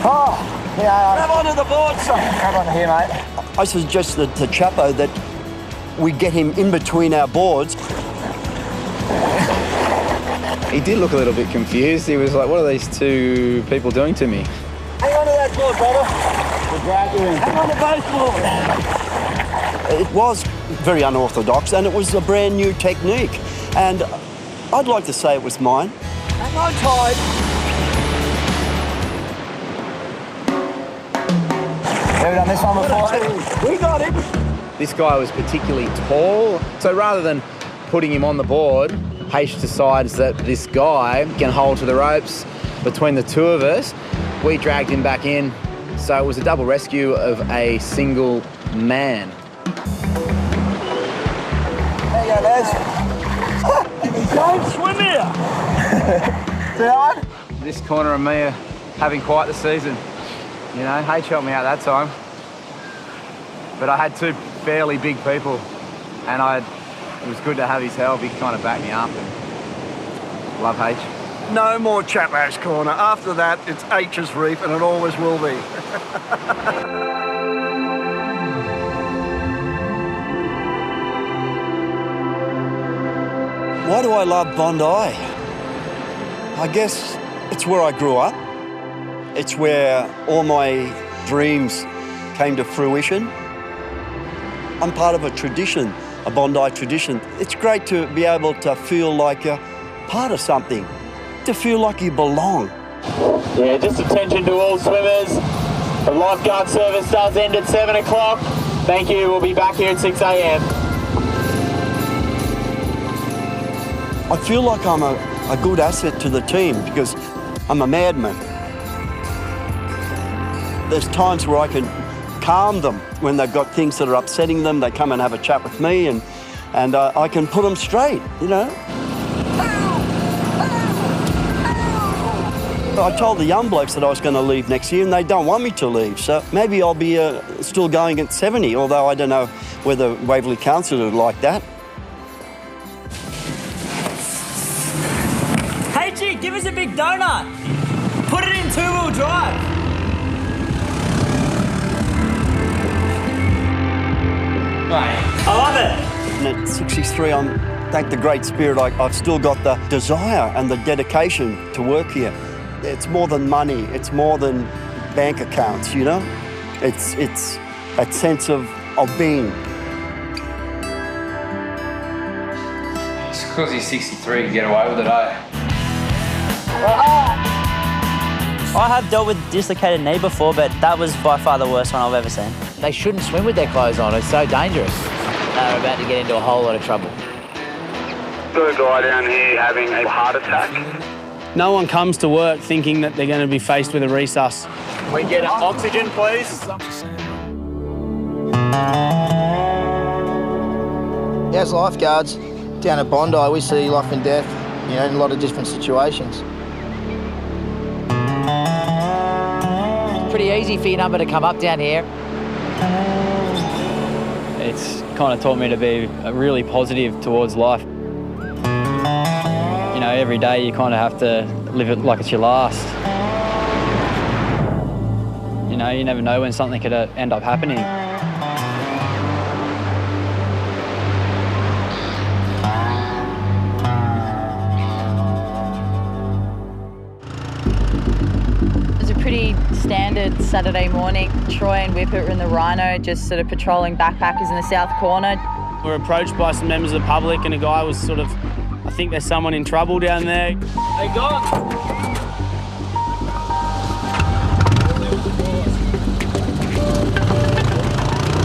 Oh, yeah. Grab onto the board, son. Grab onto here, mate. I suggested to Chappo that we get him in between our boards. He did look a little bit confused. He was like, what are these 2 people doing to me? Hang on to that board, brother. We'll drag you in. Hang on to both boards. It was very unorthodox and it was a brand new technique. And I'd like to say it was mine. Hang on tight. Ever done this one before? We got him. This guy was particularly tall, so rather than putting him on the board, H decides that this guy can hold to the ropes between the 2 of us. We dragged him back in, so it was a double rescue of a single man. There you go, lads. Don't swim here! See that one? This corner and me are having quite the season. You know, H helped me out that time. But I had 2 fairly big people, and it was good to have his help. He kind of backed me up. And love H. No more Chappo's corner. After that, it's H's reef, and it always will be. Why do I love Bondi? I guess it's where I grew up. It's where all my dreams came to fruition. I'm part of a tradition, a Bondi tradition. It's great to be able to feel like you're part of something, to feel like you belong. Yeah, just attention to all swimmers. The lifeguard service does end at 7 o'clock. Thank you, we'll be back here at 6 a.m. I feel like I'm a good asset to the team because I'm a madman. There's times where I can calm them when they've got things that are upsetting them. They come and have a chat with me and I can put them straight, you know. I told the young blokes that I was going to leave next year and they don't want me to leave. So maybe I'll be still going at 70, although I don't know whether Waverley Council would like that. Hey, G, give us a big donut. Put it in 2-wheel drive. Right. I love it. And at 63, thank the Great Spirit, I've still got the desire and the dedication to work here. It's more than money. It's more than bank accounts, you know? It's that sense of being. It's because he's 63 to get away with it, eh? I have dealt with dislocated knee before, but that was by far the worst one I've ever seen. They shouldn't swim with their clothes on. It's so dangerous. They're about to get into a whole lot of trouble. Got a guy down here having a heart attack. No one comes to work thinking that they're going to be faced with a resus. We get oxygen, please. As lifeguards down at Bondi, we see life and death, you know, in a lot of different situations. It's pretty easy for your number to come up down here. It's kind of taught me to be really positive towards life. You know, every day you kind of have to live it like it's your last. You know, you never know when something could end up happening. It was a pretty standard Saturday morning. Troy and Whippet were in the Rhino, just sort of patrolling backpackers in the south corner. We were approached by some members of the public and a guy was sort of, I think there's someone in trouble down there. Hey, God!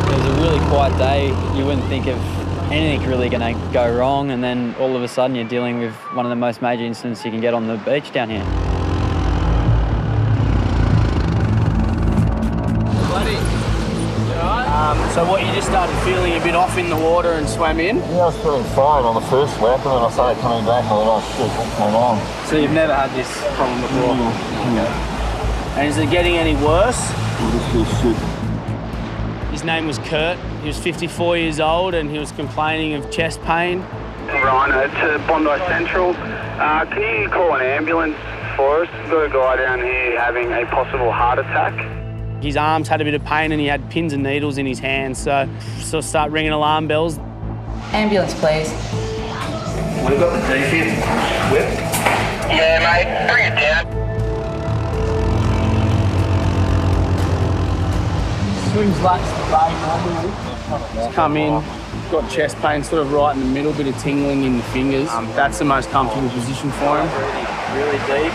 It was a really quiet day. You wouldn't think of anything really going to go wrong, and then all of a sudden you're dealing with one of the most major incidents you can get on the beach down here. So what, you just started feeling a bit off in the water and swam in? Yeah, I was feeling fine on the first lap, and then I started coming back and I thought, oh shit, what's going on? So you've never had this problem before? Yeah. And is it getting any worse? I just feel sick. His name was Kurt. He was 54 years old and he was complaining of chest pain. Rhino to Bondi Central. Can you call an ambulance for us? We've got a guy down here having a possible heart attack. His arms had a bit of pain and he had pins and needles in his hands, so start ringing alarm bells. Ambulance, please. We've got the defib whip. Yeah, mate, bring it down. Swings laps to the He's come in, got chest pain sort of right in the middle, bit of tingling in the fingers. That's the most comfortable position for him. Really deep,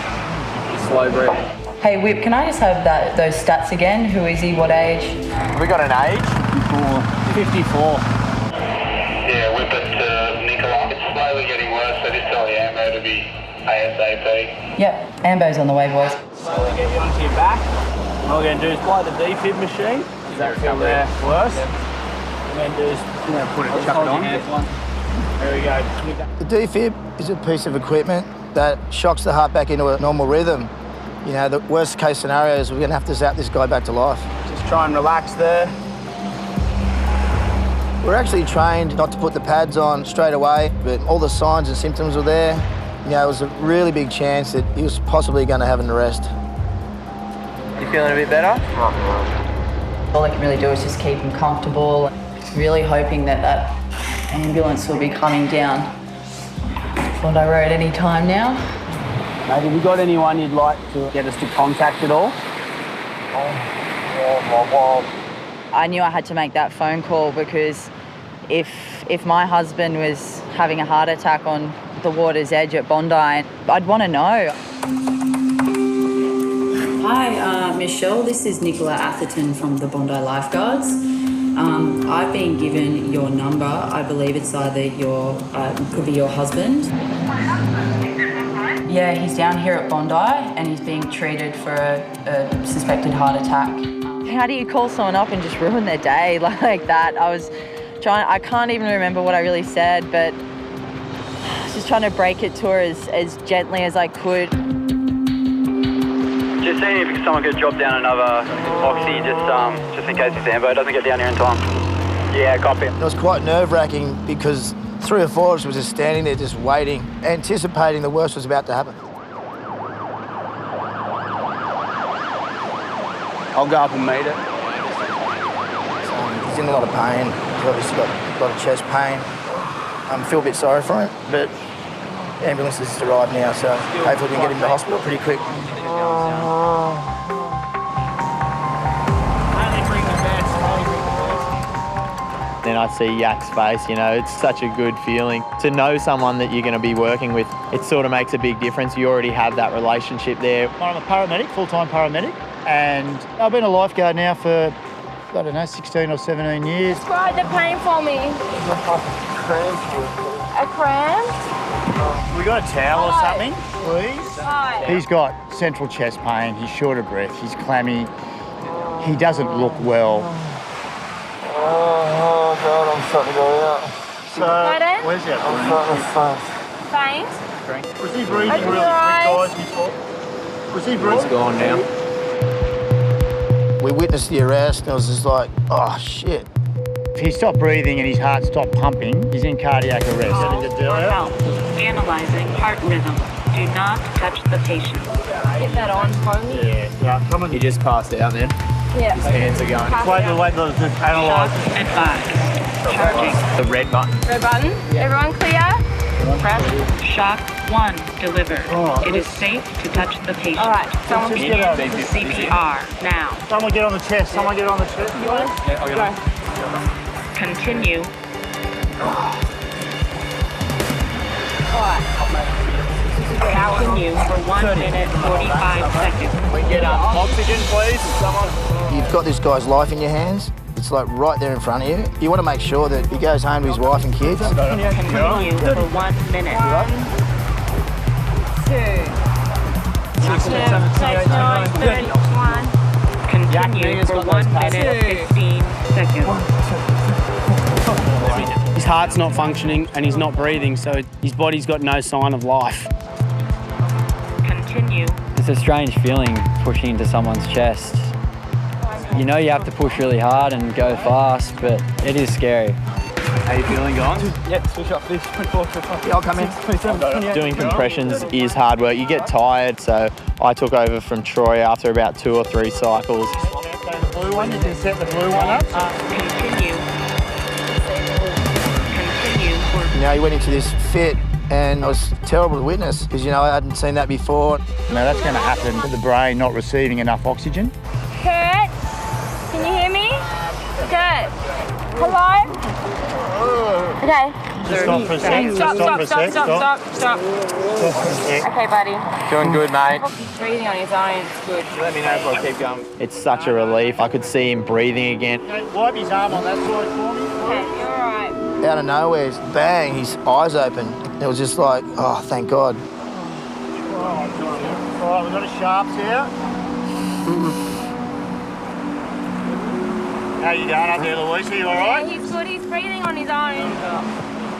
slow breathing. Hey, Whip, can I just have those stats again? Who is he, what age? Have we got an age? 54. Yeah, Whippet to Nicola. It's slowly getting worse, so just tell the ambo to be ASAP. Yep, Ambo's on the way, boys. Slowly get you onto your back. All we're going to do is apply the defib machine. Does that feel there worse? And then do is put it, chuck it on. There we go. The defib is a piece of equipment that shocks the heart back into a normal rhythm. You know, the worst case scenario is we're going to have to zap this guy back to life. Just try and relax there. We're actually trained not to put the pads on straight away, but all the signs and symptoms were there. You know, it was a really big chance that he was possibly going to have an arrest. You feeling a bit better? All I can really do is just keep him comfortable. Really hoping that ambulance will be coming down Bondi Road any time now. Mate, have you got anyone you'd like to get us to contact at all? I knew I had to make that phone call because if my husband was having a heart attack on the water's edge at Bondi, I'd want to know. Hi, Michelle. This is Nicola Atherton from the Bondi Lifeguards. I've been given your number. I believe it's either could be your husband. Yeah, he's down here at Bondi and he's being treated for a suspected heart attack. How do you call someone up and just ruin their day like that? I can't even remember what I really said, but I was just trying to break it to her as gently as I could. Just seeing if someone could drop down another oxy just in case this ambo doesn't get down here in time. Yeah, copy. It was quite nerve-wracking because 3 or 4 of us were just standing there just waiting, anticipating the worst was about to happen. I'll go up and meet it. He's in a lot of pain. He's obviously got a lot of chest pain. I feel a bit sorry for him, but the ambulance has just arrived now, so hopefully we can get him to hospital pretty quick. Then I see Yak's face, you know, it's such a good feeling. To know someone that you're going to be working with, it sort of makes a big difference. You already have that relationship there. I'm a paramedic, full-time paramedic, and I've been a lifeguard now for, I don't know, 16 or 17 years. Describe the pain for me. A cramp? We got a towel or something, please? Hi. He's got central chest pain, he's short of breath, he's clammy, he doesn't look well. Oh God, I'm starting to go out. Pardon? Where's that? Faint? Was he breathing Open really your quick, eyes. guys, before? Was he breathing? It's gone now. We witnessed the arrest and it was just like, oh shit. If he stopped breathing and his heart stopped pumping, he's in cardiac arrest. Help. Analyzing heart rhythm. Do not touch the patient. Get that on for me. Yeah, come on. He just passed out then. Yeah. His hands are going. Wait, let's analyse. Advise. Charging. The red button. Red button. Everyone clear? Press shock 1 delivered. It is safe to touch the patient. All right. Someone Begin CPR now. Someone get on the chest. Someone get on the chest. Yeah, I'll get on. Continue. Continue for 1 minute 45 seconds. We get oxygen, please. Someone. You've got this guy's life in your hands. It's like right there in front of you. You want to make sure that he goes home to his wife and kids. Continue for 1 minute. 1, 2, 6, 7, 8, 9, 30, 1. Continue for 1 minute 15 seconds. His heart's not functioning and he's not breathing, so his body's got no sign of life. Continue. It's a strange feeling pushing into someone's chest. You know you have to push really hard and go fast, but it is scary. How you feeling, guys? Yeah, switch up, please. 24, 25. Yeah, I'll come in. 27, Doing compressions is hard work. You get tired, so I took over from Troy after about 2 or 3 cycles. The blue one, you can set the blue one up. Continue. Continue for You know, he went into this fit and it was terrible to witness because, you know, I hadn't seen that before. Now that's going to happen with the brain not receiving enough oxygen. Kurt, can you hear me? Kurt, hello? Okay. Just stop for a sec. Stop. Okay, buddy. Doing good, mate. He's breathing on his own. It's good. Let me know if I keep going. It's such a relief. I could see him breathing again. Wipe his arm on that side for me. Okay, you're all right. Out of nowhere, bang, his eyes open. It was just like, oh, thank God. All right, we've got a sharps here. How you going up there, Louise? Are you all right? Yeah, he's good. He's breathing on his own.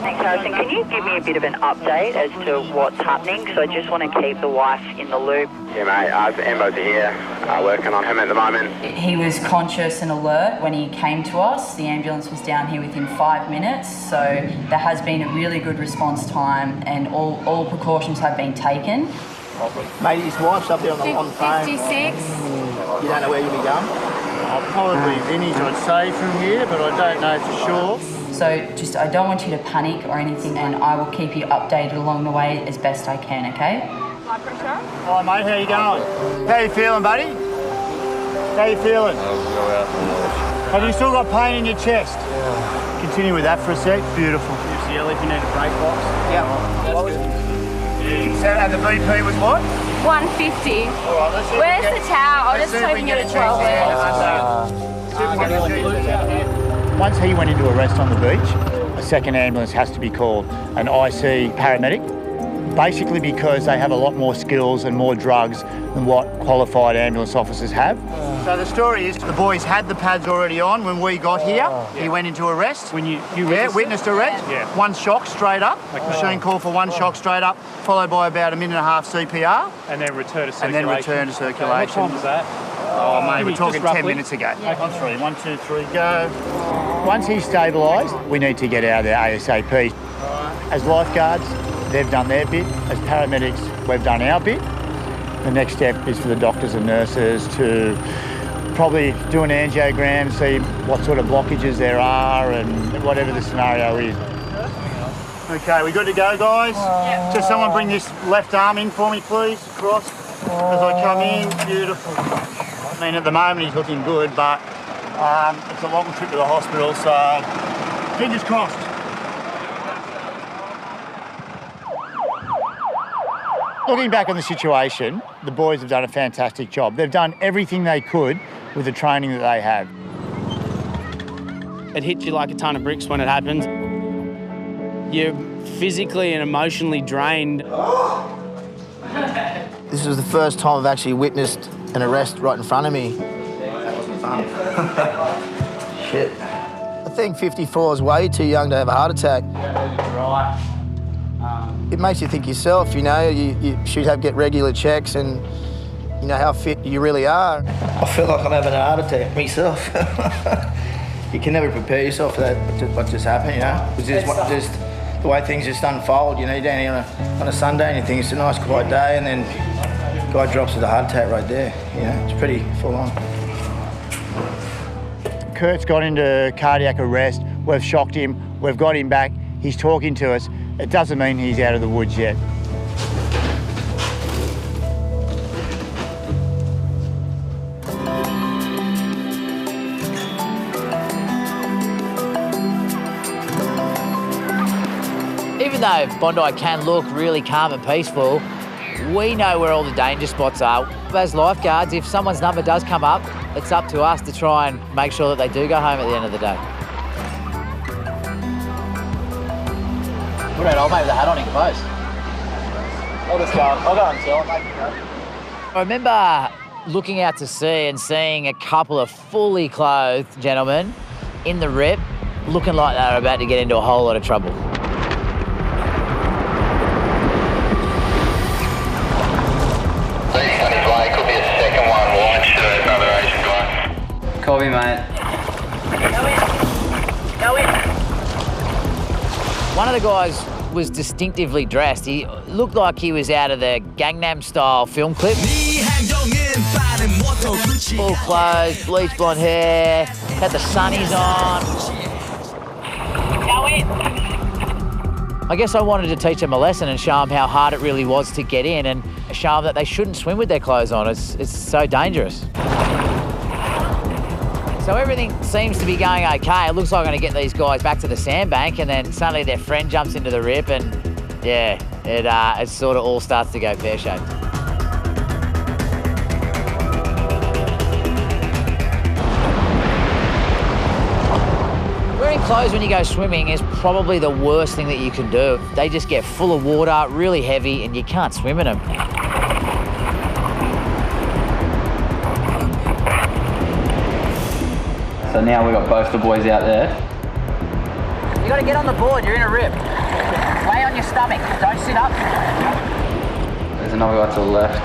Thanks, Harrison. Can you give me a bit of an update as to what's happening? So I just want to keep the wife in the loop. Yeah, mate. Ambo's here, working on him at the moment. He was conscious and alert when he came to us. The ambulance was down here within 5 minutes, so there has been a really good response time and all precautions have been taken. Mate, his wife's up there on the phone. 56. You don't know where you'll be going? Probably Vinny's, I'd say, from here, but I don't know for sure. So just, I don't want you to panic or anything, and I will keep you updated along the way as best I can, okay? Blood pressure? Hi, mate, how you going? How you feeling, buddy? How you feeling? Have you still got pain in your chest? Yeah. Continue with that for a sec. Beautiful. UCL if you need a brake box. Yeah. And the BP was what? 150. All right, let's see. Where's the towel? I'll just hope you get a 12 there. Once he went into arrest on the beach, a second ambulance has to be called, an IC paramedic, basically because they have a lot more skills and more drugs than what qualified ambulance officers have. So the story is the boys had the pads already on when we got here. He went into arrest. When you witnessed arrest. Yeah. 1 shock straight up. Machine call for 1 shock straight up, followed by about a minute and a half CPR. And then return to And then return to circulation. What time was that? Oh, mate, we're talking 10 minutes ago. On 3, 1, 2, 3, go. Once he's stabilised, we need to get out of there ASAP. As lifeguards, they've done their bit. As paramedics, we've done our bit. The next step is for the doctors and nurses to probably do an angiogram, see what sort of blockages there are and whatever the scenario is. Okay, we good to go, guys? Just someone bring this left arm in for me, please, across. As I come in, beautiful. I mean, at the moment he's looking good, but it's a long trip to the hospital, so fingers crossed. Looking back on the situation, the boys have done a fantastic job. They've done everything they could with the training that they have. It hits you like a ton of bricks when it happens. You're physically and emotionally drained. This was the first time I've actually witnessed an arrest right in front of me. That wasn't fun. Shit. I think 54 is way too young to have a heart attack. It makes you think yourself, you know, you should get regular checks and you know how fit you really are. I feel like I'm having a heart attack myself. You can never prepare yourself for that, what just happened, you know? It's just the way things just unfold, you know, you're down here on a Sunday and you think it's a nice quiet day and then the guy drops with a heart attack right there, you know, it's pretty full on. Kurt's got into cardiac arrest, we've shocked him, we've got him back, he's talking to us. It doesn't mean he's out of the woods yet. Even though Bondi can look really calm and peaceful, we know where all the danger spots are. As lifeguards, if someone's number does come up, it's up to us to try and make sure that they do go home at the end of the day. Right, I'll make the hat on in close. I'll just go. I'll go until I'll make it go. I remember looking out to sea and seeing a couple of fully clothed gentlemen in the rip, looking like they were about to get into a whole lot of trouble. Could be a second one, white shirt, another Asian guy. Copy, mate. Go in. One of the guys was distinctively dressed. He looked like he was out of the Gangnam Style film clip. Full clothes, bleach blonde hair, had the sunnies on. Go in. I guess I wanted to teach them a lesson and show them how hard it really was to get in and show them that they shouldn't swim with their clothes on. It's so dangerous. So everything seems to be going okay. It looks like I'm going to get these guys back to the sandbank and then suddenly their friend jumps into the rip and yeah, it sort of all starts to go pear-shaped. Wearing clothes when you go swimming is probably the worst thing that you can do. They just get full of water, really heavy, and you can't swim in them. So now we've got both the boys out there. You got to get on the board, you're in a rip. Lay on your stomach, don't sit up. There's another guy to the left.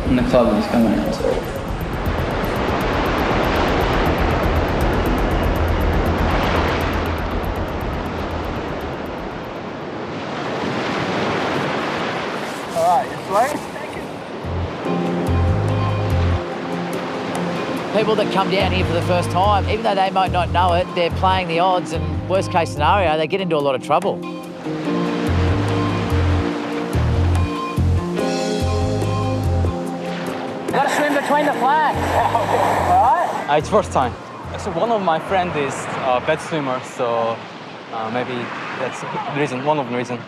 And the club is coming out. All right, you're slow. People that come down here for the first time, even though they might not know it, they're playing the odds and worst case scenario, they get into a lot of trouble. Got to swim between the flags. All right? It's first time. So one of my friends is a bad swimmer, so maybe that's the reason, one of the reasons.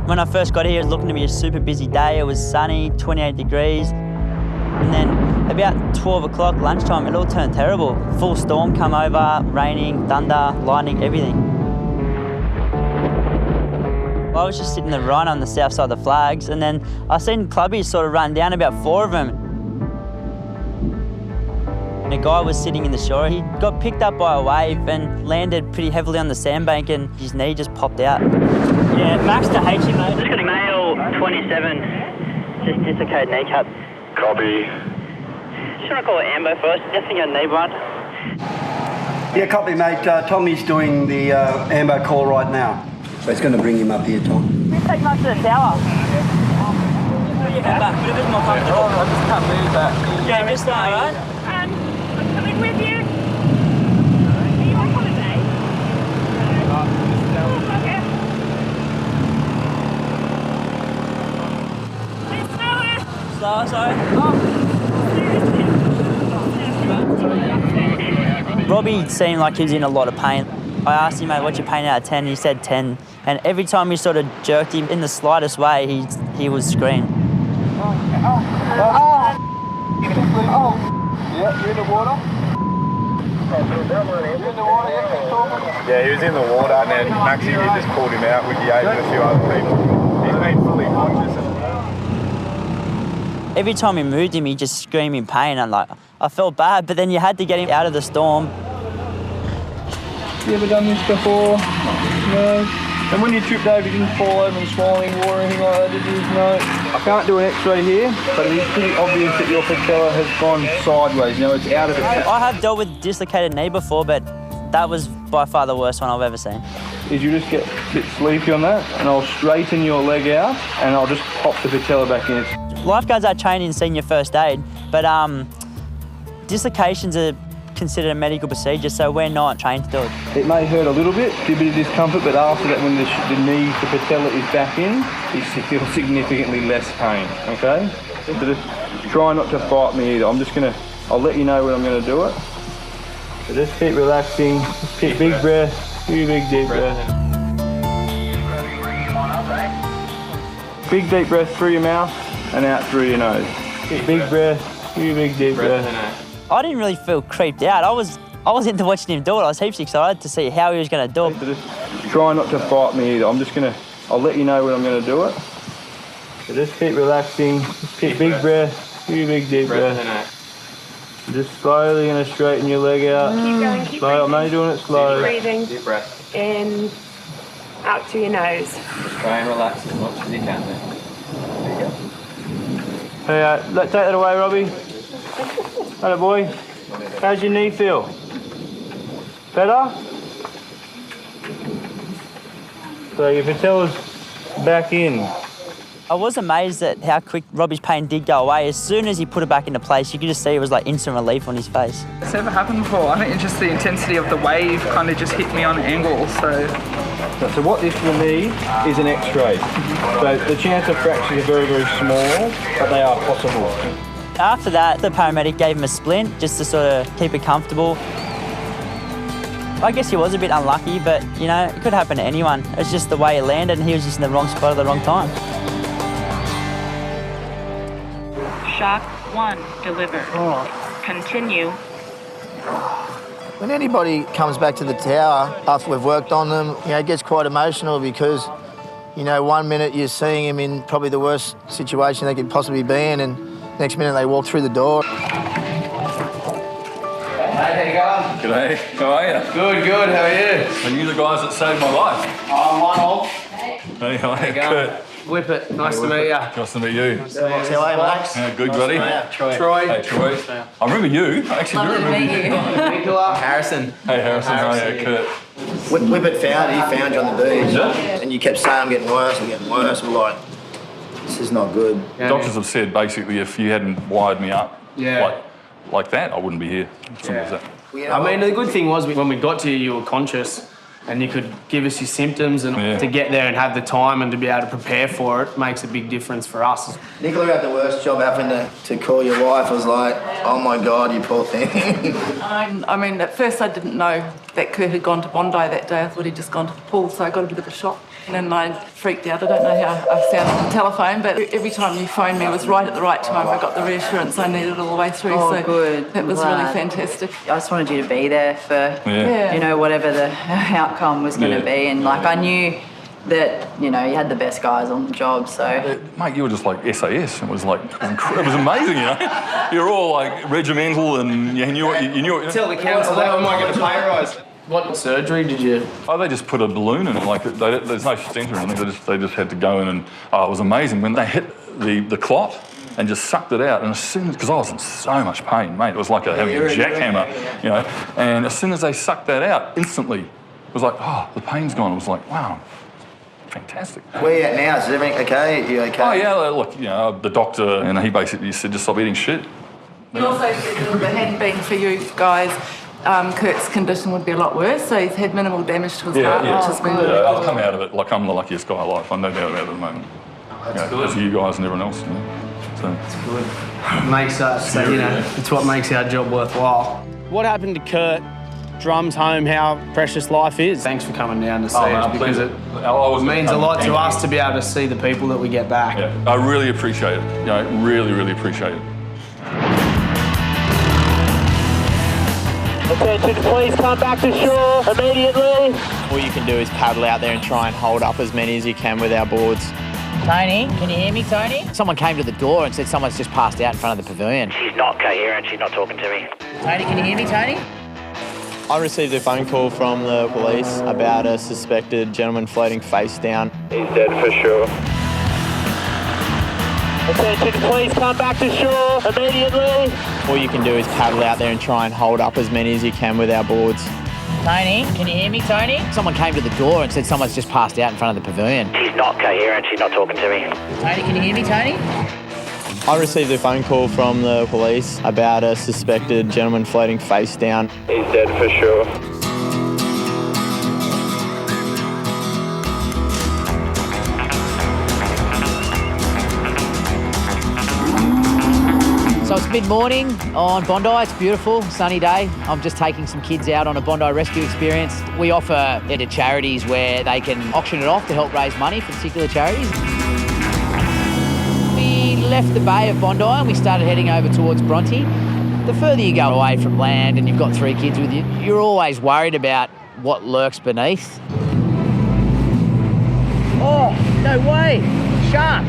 When I first got here, it was looking to be a super busy day. It was sunny, 28 degrees. And then about 12 o'clock lunchtime, it all turned terrible. Full storm come over, raining, thunder, lightning, everything. I was just sitting right on the south side of the flags, and then I seen clubbies sort of run down, about 4 of them. And a guy was sitting in the shore. He got picked up by a wave and landed pretty heavily on the sandbank, and his knee just popped out. Yeah, Max to H, mate. Just got a male 27, just dislocated kneecap. Copy. Just want to call Amber first, just think I need one. Yeah, copy, mate. Tommy's doing the amber call right now. So he's going to bring him up here, Tom. Let's take him up to the tower. Put your head back, put a bit more comfortable. I just can't move that. Yeah, miss that, all right? I'm coming with you. Are you on holiday? Okay. Slower, sorry. Robbie seemed like he was in a lot of pain. I asked him, mate, what's your pain out of 10? And he said 10. And every time we sort of jerked him in the slightest way, he would scream. Yeah, you're in the water. Yeah, he was in the water, and then Maxi just pulled him out with the aid of a few other people. He's been fully conscious. Every time we moved him, he'd just scream in pain, and like, I felt bad, but then you had to get him out of the storm. You ever done this before? No. And when you tripped over, you didn't fall over and swallow water or anything like that, did you? No. I can't do an X-ray here, but it is pretty obvious that your patella has gone sideways. You know, it's out of its... I have dealt with dislocated knee before, but that was by far the worst one I've ever seen. Is you just get a bit sleepy on that, and I'll straighten your leg out, and I'll just pop the patella back in. Lifeguards are trained in senior first aid, but dislocations are considered a medical procedure, so we're not trained to do it. It may hurt a little bit, give a bit of discomfort, but after that, when the knee, the patella is back in, you feel significantly less pain, okay? So just try not to fight me either. I'll let you know when I'm gonna do it. So just keep relaxing, just keep big breath, few big deep breath. Big deep breath through your mouth and out through your nose. Big breath, few big deep breath. I didn't really feel creeped out. I was into watching him do it. I was heaps excited to see how he was going to do it. So just try not to fight me either. I'll let you know when I'm going to do it. So just keep relaxing, just keep big breath, few big deep breath. Just slowly going to straighten your leg out. Keep going, keep breathing. I'm only doing it slow. Keep breathing. Deep breath. In, out through your nose. Just try and relax as much as you can there. There you go. Hey, take that away, Robbie. Hello, boy. How's your knee feel? Better? So your patella's back in. I was amazed at how quick Robbie's pain did go away. As soon as he put it back into place, you could just see it was like instant relief on his face. It's never happened before. I think it's just the intensity of the wave kind of just hit me on an angle, so... So what this will need is an X-ray. So the chance of fractures are very, very small, but they are possible. After that, the paramedic gave him a splint just to sort of keep it comfortable. I guess he was a bit unlucky, but, you know, it could happen to anyone. It's just the way it landed, and he was just in the wrong spot at the wrong time. Shock 1 delivered. Continue. When anybody comes back to the tower after we've worked on them, you know, it gets quite emotional because, you know, 1 minute you're seeing him in probably the worst situation they could possibly be in, and next minute they walk through the door. Hey, how you going? G'day, how are you? Good, how are you? Are you the guys that saved my life? I'm one of. Hey, how are you? Kurt. Whippet, nice to meet you. Nice to meet you. How are you, Max? Yeah, good, buddy. Troy. Hey, Troy. I remember you. I actually do remember you. Nicola. Harrison. Hey, Harrison. How are you? Kurt. Whippet found you on the beach. And you kept saying I'm getting worse, I'm getting worse. We're like, this is not good. Doctors have said basically if you hadn't wired me up like that, I wouldn't be here. Simple as that. I mean, the good thing was when we got to you, you were conscious and you could give us your symptoms, and to get there and have the time and to be able to prepare for it makes a big difference for us. Nicola had the worst job having to call your wife. I was like, oh my God, you poor thing. I mean, at first I didn't know that Kurt had gone to Bondi that day. I thought he'd just gone to the pool, so I got a bit of a shock. And then I freaked out. I don't know how I sounded on the telephone, but every time you phoned me, it was right at the right time. I got the reassurance I needed all the way through. Oh, so good. It was really fantastic. I just wanted you to be there for, you know, whatever the outcome was going to be. And, like, I knew that, you know, you had the best guys on the job, so... Mate, you were just like SAS. It was like, it was amazing, you know? You're all like regimental and you knew what you knew. Tell the council that I might get a pay rise. What surgery did you... Oh, they just put a balloon in it, like, there's no stent or anything, they just had to go in and, it was amazing. When they hit the clot and just sucked it out, and as soon as, because I was in so much pain, mate, it was like having a jackhammer, you know, and as soon as they sucked that out, instantly, it was like, oh, the pain's gone. It was like, wow, fantastic. Where are you at now? Is everything okay? Are you okay? Oh, yeah, look, you know, the doctor, and he basically said, just stop eating shit. You also said that if it hadn't been for you guys, Kurt's condition would be a lot worse, so he's had minimal damage to his heart, which has been really good. I've come out of it like I'm the luckiest guy alive. I'm no doubt about it at the moment. That's good. As you guys and everyone else. You know. So. It's good. It makes us, you know, it's what makes our job worthwhile. What happened to Kurt drums home how precious life is. Thanks for coming down to see us because it means a lot to us to be able to see the people that we get back. Yeah. I really appreciate it. You know, really, really appreciate it. Attention, please come back to shore immediately. All you can do is paddle out there and try and hold up as many as you can with our boards. Tony, can you hear me, Tony? Someone came to the door and said someone's just passed out in front of the pavilion. She's not coherent, she's not talking to me. Tony, can you hear me, Tony? I received a phone call from the police about a suspected gentleman floating face down. He's dead for sure. Attention, please come back to shore immediately. All you can do is paddle out there and try and hold up as many as you can with our boards. Tony, can you hear me, Tony? Someone came to the door and said someone's just passed out in front of the pavilion. She's not coherent, she's not talking to me. Tony, can you hear me, Tony? I received a phone call from the police about a suspected gentleman floating face down. He's dead for sure. So it's mid-morning on Bondi. It's a beautiful, sunny day. I'm just taking some kids out on a Bondi Rescue experience. We offer it to charities where they can auction it off to help raise money for particular charities. We left the bay of Bondi and we started heading over towards Bronte. The further you go away from land and you've got 3 kids with you, you're always worried about what lurks beneath. Oh, no way! Shark!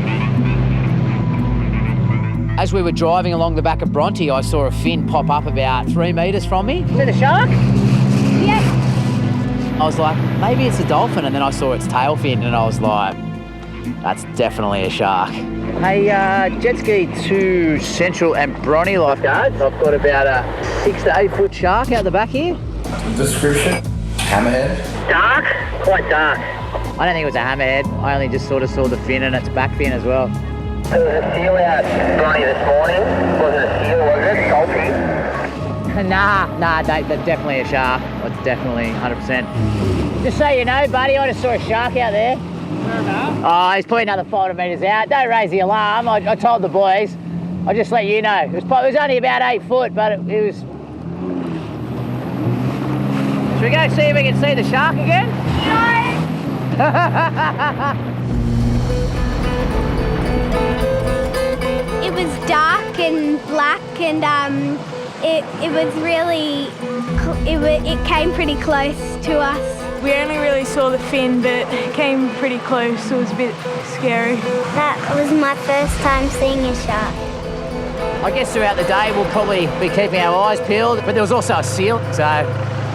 As we were driving along the back of Bronte, I saw a fin pop up about 3 metres from me. Is it a shark? Yes. I was like, maybe it's a dolphin, and then I saw its tail fin, and I was like, that's definitely a shark. Hey, jet ski to Central and Bronte Lifeguards. I've got about a 6 to 8 foot shark out the back here. Description? Hammerhead? Dark? Quite dark. I don't think it was a hammerhead. I only just sort of saw the fin and its back fin as well. There was a seal out Bronte this morning. Wasn't a seal, was it? Salty? Nah, they're definitely a shark. It's definitely 100%. Just so you know, buddy, I just saw a shark out there. Oh, he's probably another 500 metres out. Don't raise the alarm. I told the boys. I'll just let you know. It was only about 8 foot, but it was... Should we go see if we can see the shark again? No! It was dark and black, and it was really, it came pretty close to us. We only really saw the fin, but it came pretty close, so it was a bit scary. That was my first time seeing a shark. I guess throughout the day we'll probably be keeping our eyes peeled, but there was also a seal, so,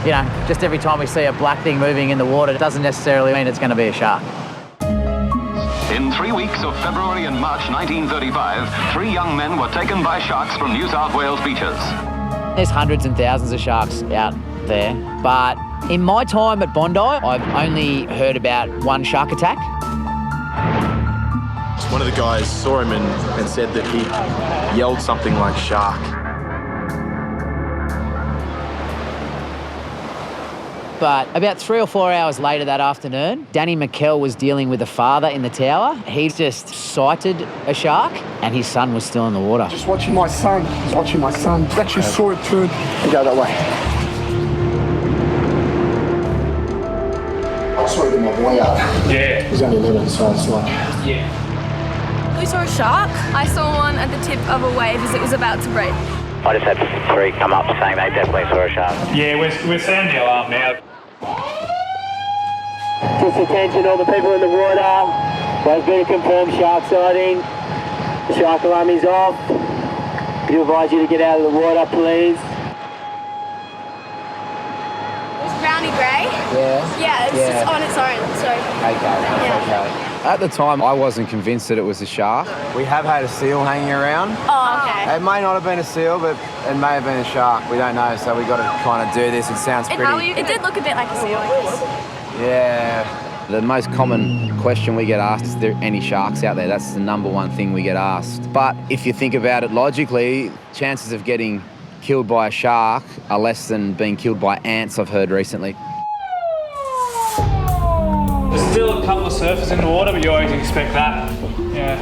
you know, just every time we see a black thing moving in the water, it doesn't necessarily mean it's going to be a shark. In 3 weeks of February and March 1935, 3 young men were taken by sharks from New South Wales beaches. There's hundreds and thousands of sharks out there, but in my time at Bondi, I've only heard about 1 shark attack. One of the guys saw him and said that he yelled something like shark. But about 3 or 4 hours later that afternoon, Danny McKell was dealing with a father in the tower. He just sighted a shark and his son was still in the water. Just watching my son. He's watching my son. He actually saw it turn and go that way. I saw it in my boy out. Yeah. He's only 11, so it's like... Yeah. We saw a shark. I saw one at the tip of a wave as it was about to break. I just had 3 come up saying they definitely saw a shark. Yeah, we're sounding the alarm now. Just attention all the people in the water. There's been a confirmed shark sighting. The shark alarm is off. We advise you to get out of the water, please. It's browny grey. Yeah? Yeah, it's just on its own, so... Okay. At the time, I wasn't convinced that it was a shark. We have had a seal hanging around. Oh, okay. It may not have been a seal, but it may have been a shark. We don't know, so we got to kind of do this. It sounds pretty... It did look a bit like a seal, I guess. Yeah. The most common question we get asked is there any sharks out there? That's the number one thing we get asked. But if you think about it logically, chances of getting killed by a shark are less than being killed by ants, I've heard recently. There's still a couple of surfers in the water, but you always expect that. Yeah,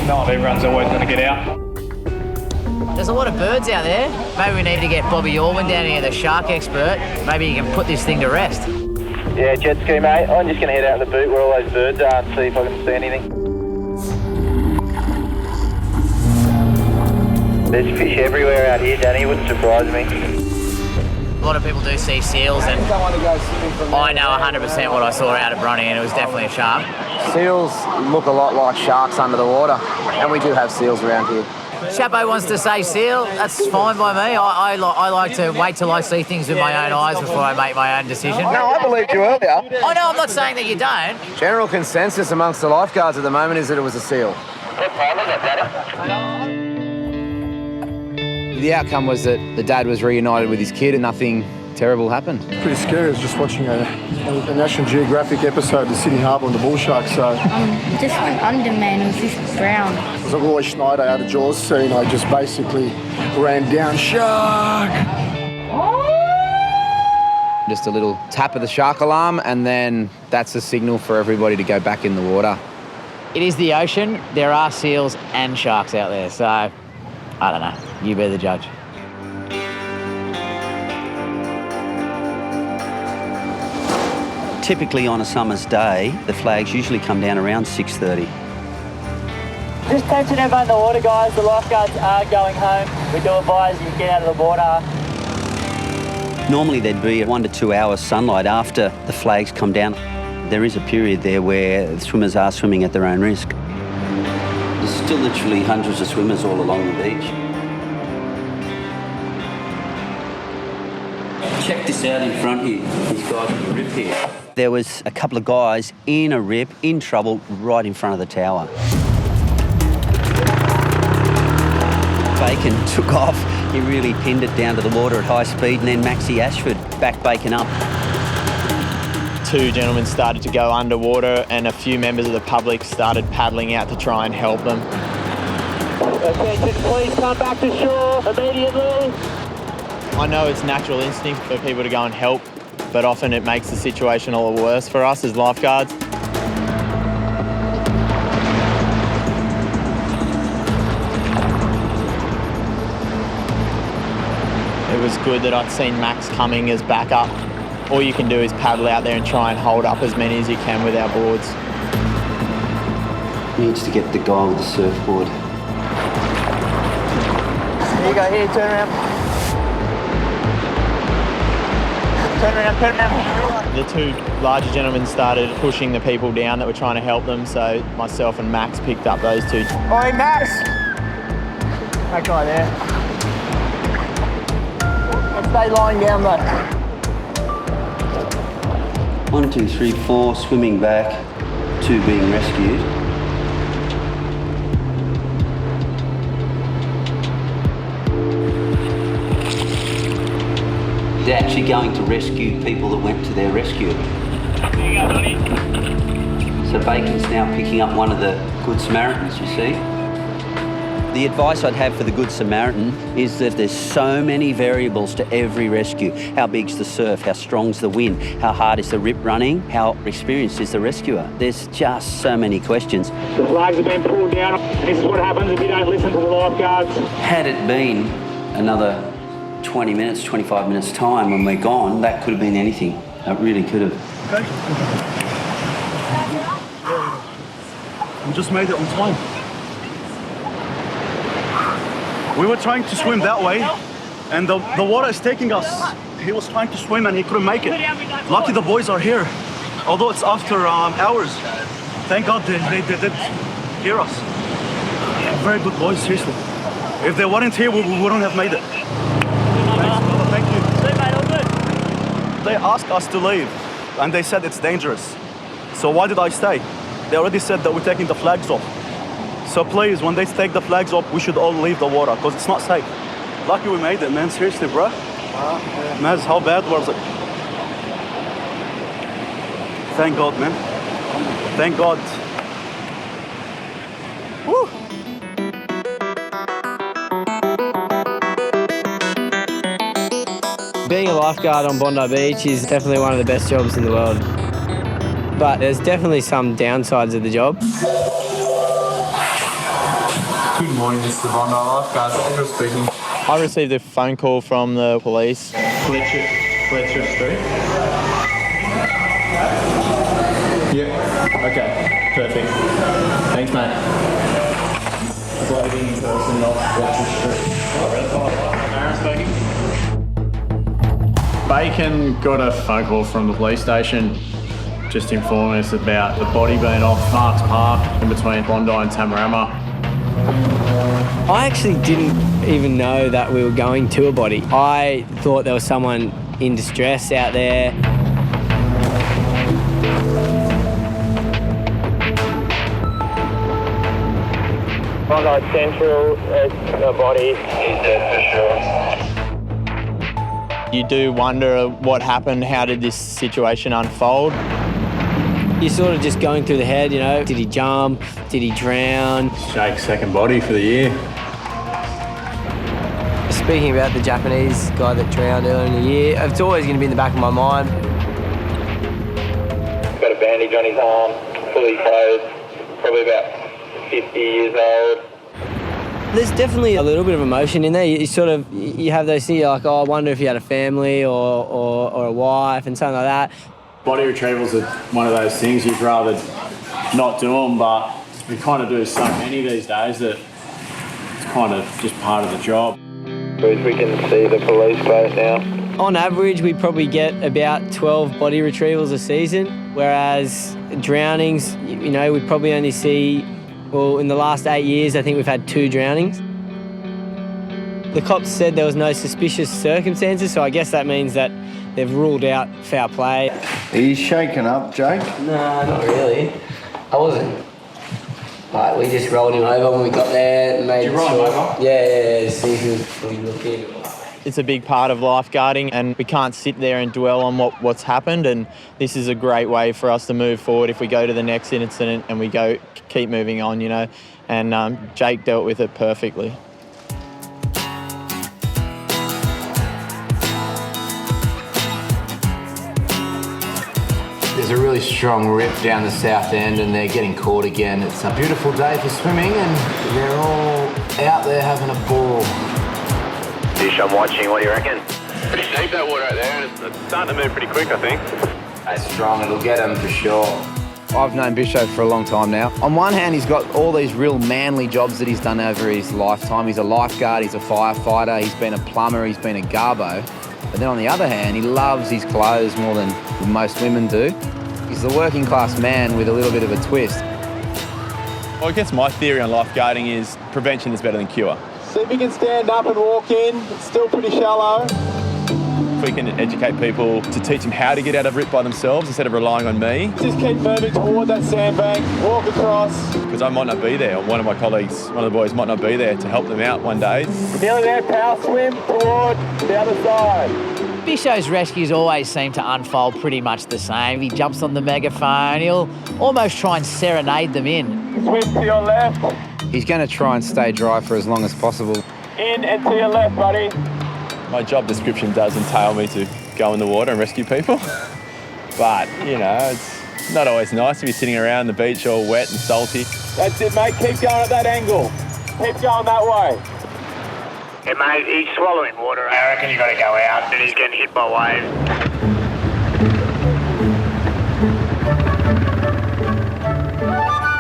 not everyone's always going to get out. There's a lot of birds out there. Maybe we need to get Bobby Orwin down here, the shark expert. Maybe he can put this thing to rest. Yeah, jet ski, mate. I'm just going to head out the boot where all those birds are and see if I can see anything. There's fish everywhere out here, Danny. Wouldn't surprise me. A lot of people do see seals, and I know 100% what I saw out at Bronny, and it was definitely a shark. Seals look a lot like sharks under the water, and we do have seals around here. Chapo wants to say seal, that's fine by me. I like to wait till I see things with my own eyes before I make my own decision. No, I believed you earlier. I know, I'm not saying that you don't. General consensus amongst the lifeguards at the moment is that it was a seal. The outcome was that the dad was reunited with his kid and nothing terrible happened. Pretty scary. I was just watching a National Geographic episode of the Sydney Harbour and the bull shark, so... Just went under, man. It was just brown. It was a Roy Schneider out of Jaws scene. I just basically ran down, shark! Just a little tap of the shark alarm, and then that's a signal for everybody to go back in the water. It is the ocean. There are seals and sharks out there, so I don't know. You be the judge. Typically on a summer's day, the flags usually come down around 6:30. Just tension everyone in the water, guys. The lifeguards are going home. We do advise you get out of the water. Normally there'd be 1 to 2 hours sunlight after the flags come down. There is a period there where the swimmers are swimming at their own risk. There's still literally hundreds of swimmers all along the beach. Check this out in front here, these guys with a rip here. There was a couple of guys in a rip, in trouble, right in front of the tower. Bacon took off. He really pinned it down to the water at high speed, and then Maxi Ashford backed Bacon up. 2 gentlemen started to go underwater, and a few members of the public started paddling out to try and help them. Attention, please come back to shore immediately. I know it's natural instinct for people to go and help, but often it makes the situation all the worse for us as lifeguards. It was good that I'd seen Max coming as backup. All you can do is paddle out there and try and hold up as many as you can with our boards. Needs to get the guy with the surfboard. Here you go, here, turn around. Turn around. The 2 larger gentlemen started pushing the people down that were trying to help them, so myself and Max picked up those 2. Oi, Max! That guy there. Let's stay lying down though. 1, 2, 3, 4, swimming back, 2 being rescued. They're actually going to rescue people that went to their rescue. So Bacon's now picking up one of the Good Samaritans, you see. The advice I'd have for the Good Samaritan is that there's so many variables to every rescue. How big's the surf? How strong's the wind? How hard is the rip running? How experienced is the rescuer? There's just so many questions. The flags have been pulled down. This is what happens if you don't listen to the lifeguards. Had it been another 20 minutes, 25 minutes time when we're gone, that could have been anything. It really could have. Okay. We just made it on time. We were trying to swim that way, and the water is taking us. He was trying to swim and he couldn't make it. Lucky the boys are here, although it's after hours. Thank God they did hear us. Very good boys, seriously. If they weren't here, we wouldn't have made it. Thank you. They asked us to leave, and they said it's dangerous. So why did I stay? They already said that we're taking the flags off. So please, when they take the flags off, we should all leave the water, because it's not safe. Lucky we made it, man. Seriously, bro. Maz, how bad was it? Thank God, man. Thank God. Woo! Being a lifeguard on Bondi Beach is definitely one of the best jobs in the world. But there's definitely some downsides of the job. Good morning, Mr. Bondi Lifeguards. Andrew speaking. I received a phone call from the police. Fletcher Street. Yeah. Okay. Perfect. Thanks, mate. Floating person off Fletcher Street. Aaron speaking. Bacon got a phone call from the police station just informing us about the body being off Marks Park in between Bondi and Tamarama. I actually didn't even know that we were going to a body. I thought there was someone in distress out there. Bondi Central, there's a body. He's dead for sure. You do wonder what happened, how did this situation unfold? You're sort of just going through the head, you know, did he jump, did he drown? Jake's second body for the year. Speaking about the Japanese guy that drowned earlier in the year, it's always going to be in the back of my mind. Got a bandage on his arm, fully clothed, probably about 50 years old. There's definitely a little bit of emotion in there. You have those things, you're like, oh, I wonder if he had a family or a wife and something like that. Body retrievals are one of those things you'd rather not do them, but we kind of do so many these days that it's kind of just part of the job. We can see the police boat now. On average, we probably get about 12 body retrievals a season, whereas drownings, you know, we probably only see, well, in the last 8 years, I think we've had 2 drownings. The cops said there was no suspicious circumstances, so I guess that means that they've ruled out foul play. Are you shaken up, Jake? No, not really. I wasn't. Like, we just rolled him over when we got there. And made Did you roll him over? Yeah, see if we look in. It's a big part of lifeguarding, and we can't sit there and dwell on what's happened, and this is a great way for us to move forward if we go to the next incident and we keep moving on, you know, and Jake dealt with it perfectly. There's a really strong rip down the south end and they're getting caught again. It's a beautiful day for swimming and they're all out there having a ball. Fish, I'm watching. What do you reckon? Pretty deep, that water out there, and it's starting to move pretty quick, I think. It's strong, it'll get him for sure. I've known Bisho for a long time now. On one hand, he's got all these real manly jobs that he's done over his lifetime. He's a lifeguard, he's a firefighter, he's been a plumber, he's been a garbo. But then on the other hand, he loves his clothes more than most women do. He's the working class man with a little bit of a twist. Well, I guess my theory on lifeguarding is prevention is better than cure. See if you can stand up and walk in. It's still pretty shallow. If we can educate people to teach them how to get out of rip by themselves instead of relying on me. Just keep moving toward that sandbank, walk across. Because I might not be there, or one of my colleagues, one of the boys might not be there to help them out one day. Nearly there, pal. Swim toward the other side. Bisho's rescues always seem to unfold pretty much the same. He jumps on the megaphone, he'll almost try and serenade them in. Swim to your left. He's going to try and stay dry for as long as possible. In and to your left, buddy. My job description does entail me to go in the water and rescue people. But, you know, it's not always nice to be sitting around the beach all wet and salty. That's it, mate. Keep going at that angle. Keep going that way. Hey, mate, he's swallowing water. I reckon you got to go out, and he's getting hit by waves.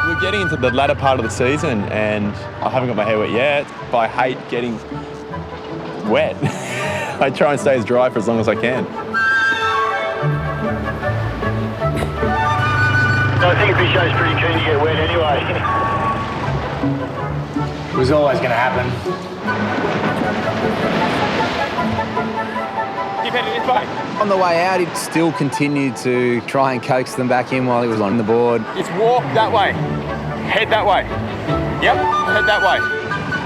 We're getting into the latter part of the season, and I haven't got my hair wet yet, but I hate getting wet. I try and stay as dry for as long as I can. I think Bisho's pretty keen to get wet anyway. It was always going to happen. Keep heading this way. On the way out, he still continued to try and coax them back in while he was on the board. Just walk that way. Head that way. Yep, head that way.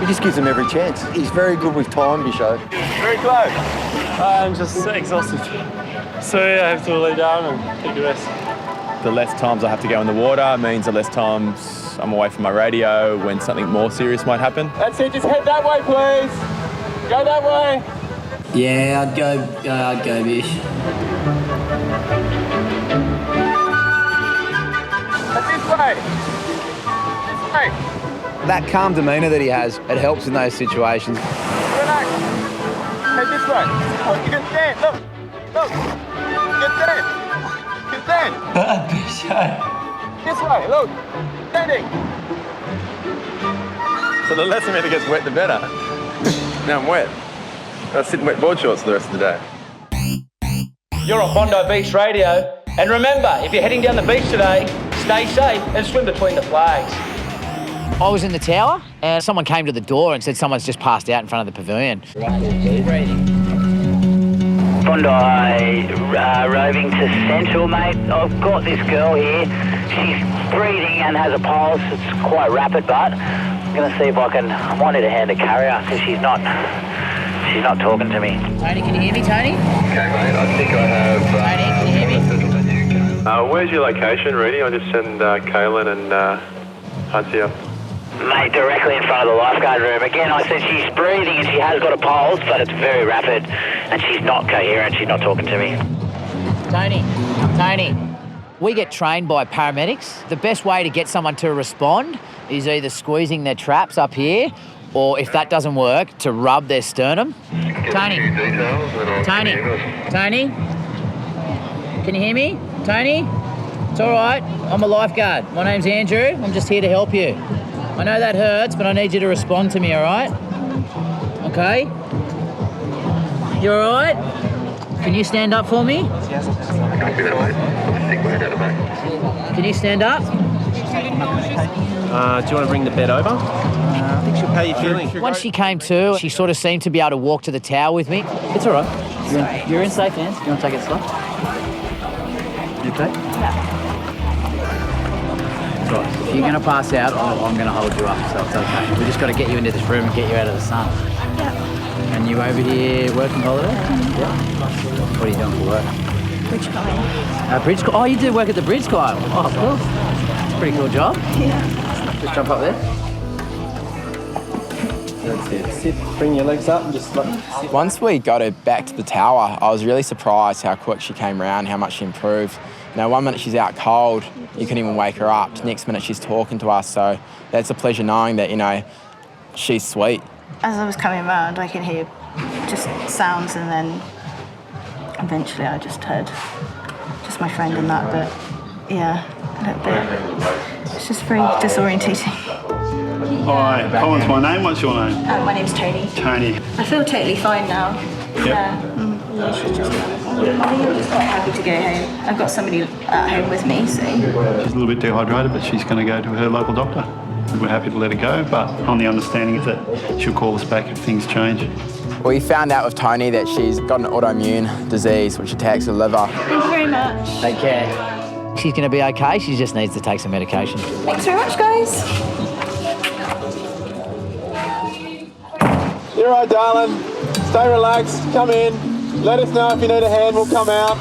He just gives them every chance. He's very good with time, Bisho. Very close. I'm just exhausted. So yeah, I have to lay down and take a rest. The less times I have to go in the water means the less times I'm away from my radio when something more serious might happen. That's it, just head that way, please. Go that way. Yeah, I'd go, Bish. That's this way. This way. That calm demeanour that he has, it helps in those situations. Relax. Head this way. Oh, you can stand. Look. Look. You can stand. You can stand. This way. Look. Standing. So the less it gets wet, the better. Now I'm wet. I sit in wet board shorts for the rest of the day. You're on Bondi Beach Radio. And remember, if you're heading down the beach today, stay safe and swim between the flags. I was in the tower and someone came to the door and said someone's just passed out in front of the pavilion. Bondi roving to Central, mate. I've got this girl here. She's breathing and has a pulse. It's quite rapid, but I'm going to see if I might need a hand to carry her because she's not talking to me. Tony, can you hear me, Tony? Okay, mate, I think I have... Tony, can you hear me? where's your location, Reidy? I'll just send Kaylin and Hudsie up. Mate, directly in front of the lifeguard room. Again, I said she's breathing and she has got a pulse, but it's very rapid and she's not coherent. She's not talking to me. Tony, we get trained by paramedics. The best way to get someone to respond is either squeezing their traps up here or, if that doesn't work, to rub their sternum. Tony, can you hear me? Tony? It's all right. I'm a lifeguard. My name's Andrew. I'm just here to help you. I know that hurts, but I need you to respond to me, all right? Okay? You all right? Can you stand up for me? Can you stand up? Do you want to bring the bed over? I think she'll pay your feeling. Once she came to, she sort of seemed to be able to walk to the tower with me. It's all right. You're in safe hands. You want to take it slow? You okay? Yeah. Right. If you're going to pass out, I'm going to hold you up, so it's okay. We just got to get you into this room and get you out of the sun. Yeah. And you over here working holiday? Mm-hmm. Yeah. What are you doing for work? Bridge guy. Bridge guy? Oh, you do work at the bridge guy? Oh, cool. It's a pretty cool job. Yeah. Just jump up there. That's it. Sit, bring your legs up and just sit. Once we got her back to the tower, I was really surprised how quick she came around, how much she improved. You know, 1 minute she's out cold, you couldn't even wake her up. Next minute she's talking to us, so that's a pleasure knowing that, you know, she's sweet. As I was coming around, I could hear just sounds, and then eventually I just heard just my friend and that, but yeah, a little bit. It's just very disorientating. Hi, Colin's my name. What's your name? My name's Tony. Tony. I feel totally fine now. Yep. Yeah. She's just, I think I'm just quite happy to go home. I've got somebody at home with me, so. She's a little bit dehydrated, but she's going to go to her local doctor. We're happy to let her go, but on the understanding is that she'll call us back if things change. We found out with Tony that she's got an autoimmune disease which attacks her liver. Thank you very much. Take care. She's going to be okay. She just needs to take some medication. Thanks very much, guys. You're right, darling. Stay relaxed. Come in. Let us know if you need a hand. We'll come out.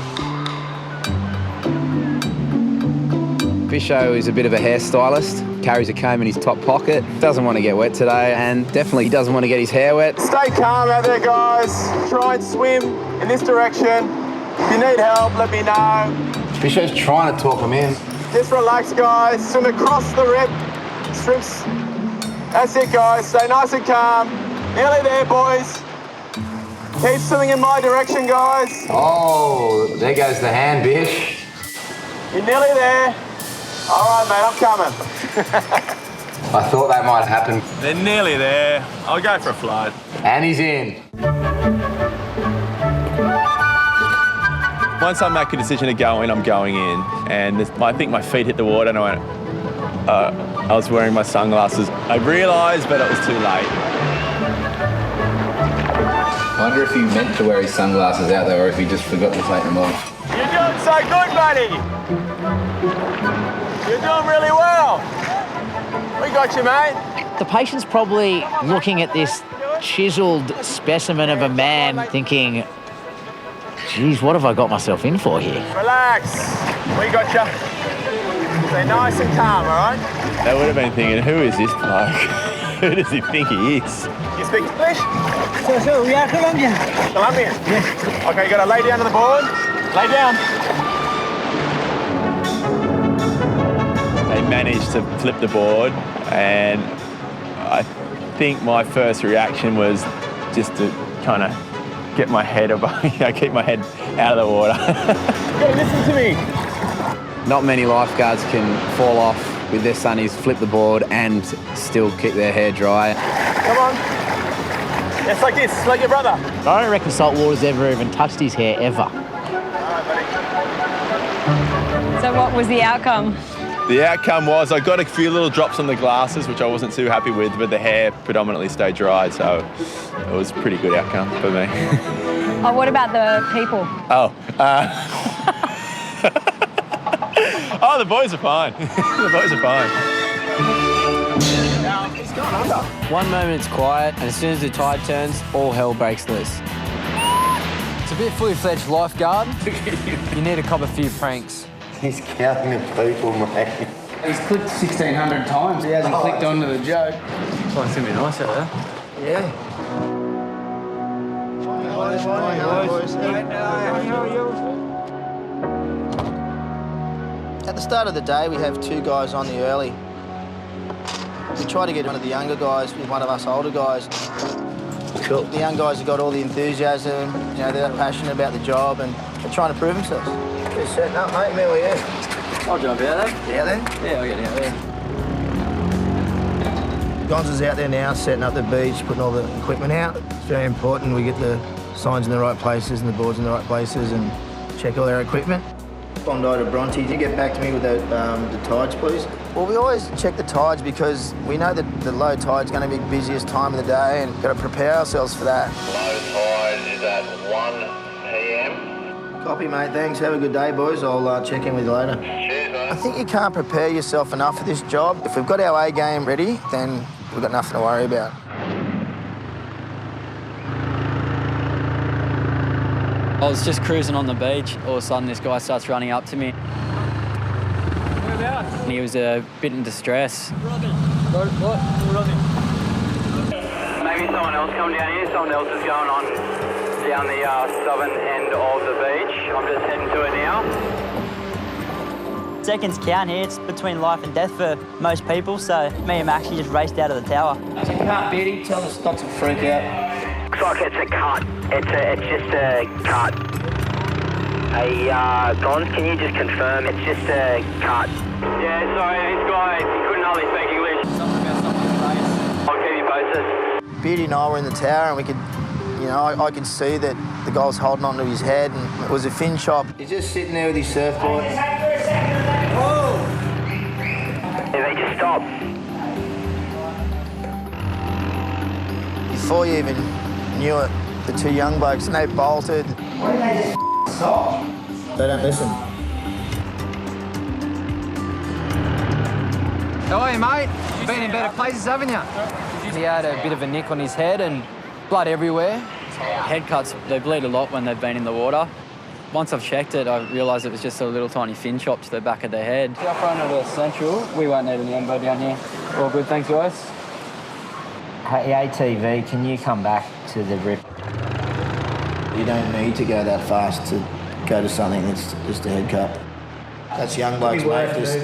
Bisho is a bit of a hairstylist. Carries a comb in his top pocket. Doesn't want to get wet today, and definitely doesn't want to get his hair wet. Stay calm out there, guys. Try and swim in this direction. If you need help, let me know. Bisho's trying to talk him in. Just relax, guys. Swim across the rip. Strips. That's it, guys. Stay nice and calm. Nearly there, boys. Keep swimming in my direction, guys. Oh, there goes the hand, Bish. You're nearly there. All right, mate, I'm coming. I thought that might happen. They're nearly there. I'll go for a float. And he's in. Once I make a decision to go in, I'm going in. And I think my feet hit the water and I went, I was wearing my sunglasses. I realised, but it was too late. I wonder if he meant to wear his sunglasses out there or if he just forgot to take them off. You're doing so good, buddy. You're doing really well. We got you, mate. The patient's probably looking at this chiselled specimen of a man thinking, geez, what have I got myself in for here? Relax. We got you. Stay nice and calm, all right? They would have been thinking, who is this bloke? Who does he think he is? You speak English? So, yeah, Colombian. Colombian? Yes. Okay, you got to lay down on the board. Lay down. They managed to flip the board, and I think my first reaction was just to kind of get my head above, keep my head out of the water. You got to listen to me. Not many lifeguards can fall off with their sunnies, flip the board, and still keep their hair dry. Come on. Yes, like this, like your brother. I don't reckon salt water's ever even touched his hair, ever. So what was the outcome? The outcome was I got a few little drops on the glasses, which I wasn't too happy with, but the hair predominantly stayed dry, so it was a pretty good outcome for me. Oh, what about the people? Oh, oh, the boys are fine. The boys are fine. One moment it's quiet, and as soon as the tide turns, all hell breaks loose. It's a bit fully fledged lifeguard. You need to cop a few pranks. He's counting the people, mate. He's clicked 1,600 times. He hasn't clicked onto the joke. Oh, it's gonna be nice out there. Yeah. At the start of the day, we have 2 guys on the early. We try to get one of the younger guys with one of us older guys. Cool. The young guys have got all the enthusiasm, you know, they're passionate about the job and they're trying to prove themselves. Just setting up, mate. Where are you? I'll jump out there. Yeah, then? Yeah, I'll get out there. Gonza's out there now, setting up the beach, putting all the equipment out. It's very important we get the signs in the right places and the boards in the right places and check all our equipment. Bondi to Bronte, can you get back to me with the tides, please? Well, we always check the tides because we know that the low tide's going to be the busiest time of the day and got to prepare ourselves for that. Low tide is at 1 p.m. Copy, mate. Thanks. Have a good day, boys. I'll check in with you later. Cheers, mate. I think you can't prepare yourself enough for this job. If we've got our A game ready, then we've got nothing to worry about. I was just cruising on the beach. All of a sudden, this guy starts running up to me. And he was a bit in distress. Maybe someone else come down here. Something else is going on down the southern end of the beach. I'm just heading to it now. Seconds count here. It's between life and death for most people, so me and Maxi just raced out of the tower. If you can't beat him, tell us not to freak out. Looks like it's a cut. It's just a cut. Hey, Gons, can you just confirm it's just a cut? Yeah, sorry, this guy, he couldn't hardly speak English. I'll keep you posted. Beardy and I were in the tower and we could, you know, I could see that the guy was holding onto his head and it was a fin chop. He's just sitting there with his surfboard. Whoa! Yeah, they just stopped. Before you even knew it, the 2 young blokes, and they bolted. Why did they just stop? They don't listen. How are you, mate? You've been in better places, haven't you? He had a bit of a nick on his head and blood everywhere. Head cuts, they bleed a lot when they've been in the water. Once I've checked it, I realised it was just a little tiny fin chop to the back of their head. Up front of the Central, we won't need any ambo down here. All good, thanks, guys. Hey, ATV, can you come back to the rip? You don't need to go that fast to go to something that's just a head cut. That's young blokes, mate, just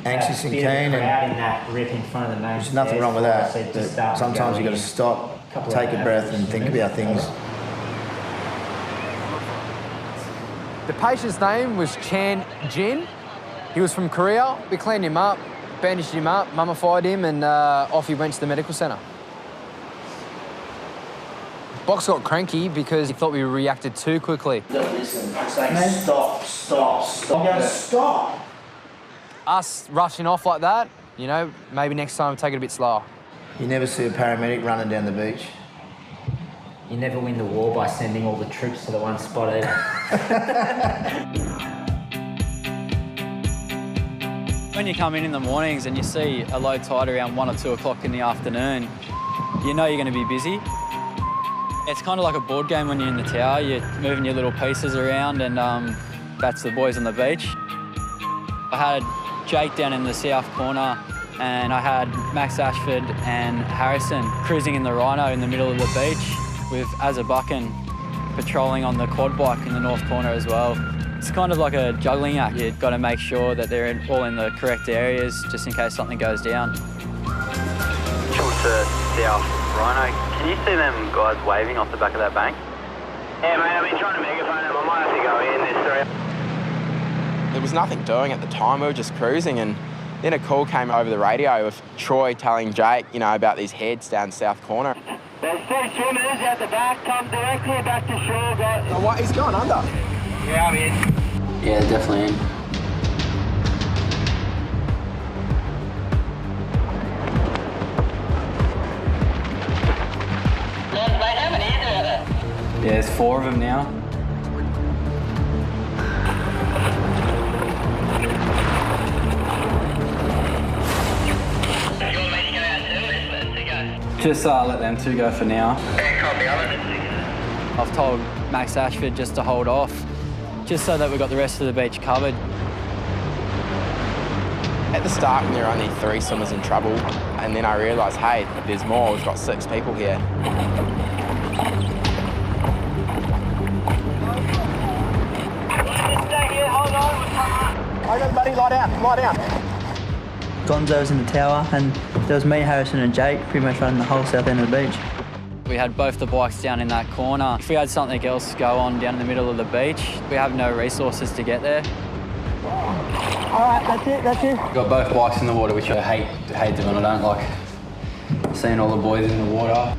anxious and keen. And in that rip in front of the main there's nothing wrong with that. But sometimes you've got to stop, take a breath and think about things. The patient's name was Chan Jin. He was from Korea. We cleaned him up, bandaged him up, mummified him, and off he went to the medical centre. Box got cranky because he thought we reacted too quickly. Listen, saying stop. Stop. Us rushing off like that, you know, maybe next time take it a bit slower. You never see a paramedic running down the beach. You never win the war by sending all the troops to the one spot either. When you come in the mornings and you see a low tide around 1 or 2 o'clock in the afternoon, you know you're going to be busy. It's kind of like a board game when you're in the tower. You're moving your little pieces around and that's the boys on the beach. I had Jake down in the south corner and I had Max Ashford and Harrison cruising in the Rhino in the middle of the beach with Azabuckin patrolling on the quad bike in the north corner as well. It's kind of like a juggling act. You've got to make sure that they're all in the correct areas just in case something goes down. Towards the south Rhino, can you see them guys waving off the back of that bank? Yeah, mate, I've been trying to megaphone them. I might have to go in this area. There was nothing doing at the time. We were just cruising, and then a call came over the radio with Troy telling Jake, you know, about these heads down south corner. There's 2 swimmers out the back. Come directly back to shore, guys. Oh, what? He's going under. Yeah, I'm in. Yeah, definitely in. Yeah, there's 4 of them now. Just let them 2 go for now. I've told Max Ashford just to hold off, just so that we've got the rest of the beach covered. At the start, when there were only 3 swimmers in trouble, and then I realised, hey, there's more. We've got 6 people here. Okay, buddy, lie down, lie down. Gonzo was in the tower, and there was me, Harrison and Jake pretty much running the whole south end of the beach. We had both the bikes down in that corner. If we had something else go on down in the middle of the beach, we have no resources to get there. All right, that's it. We've got both bikes in the water, which I hate doing. I don't like seeing all the boys in the water.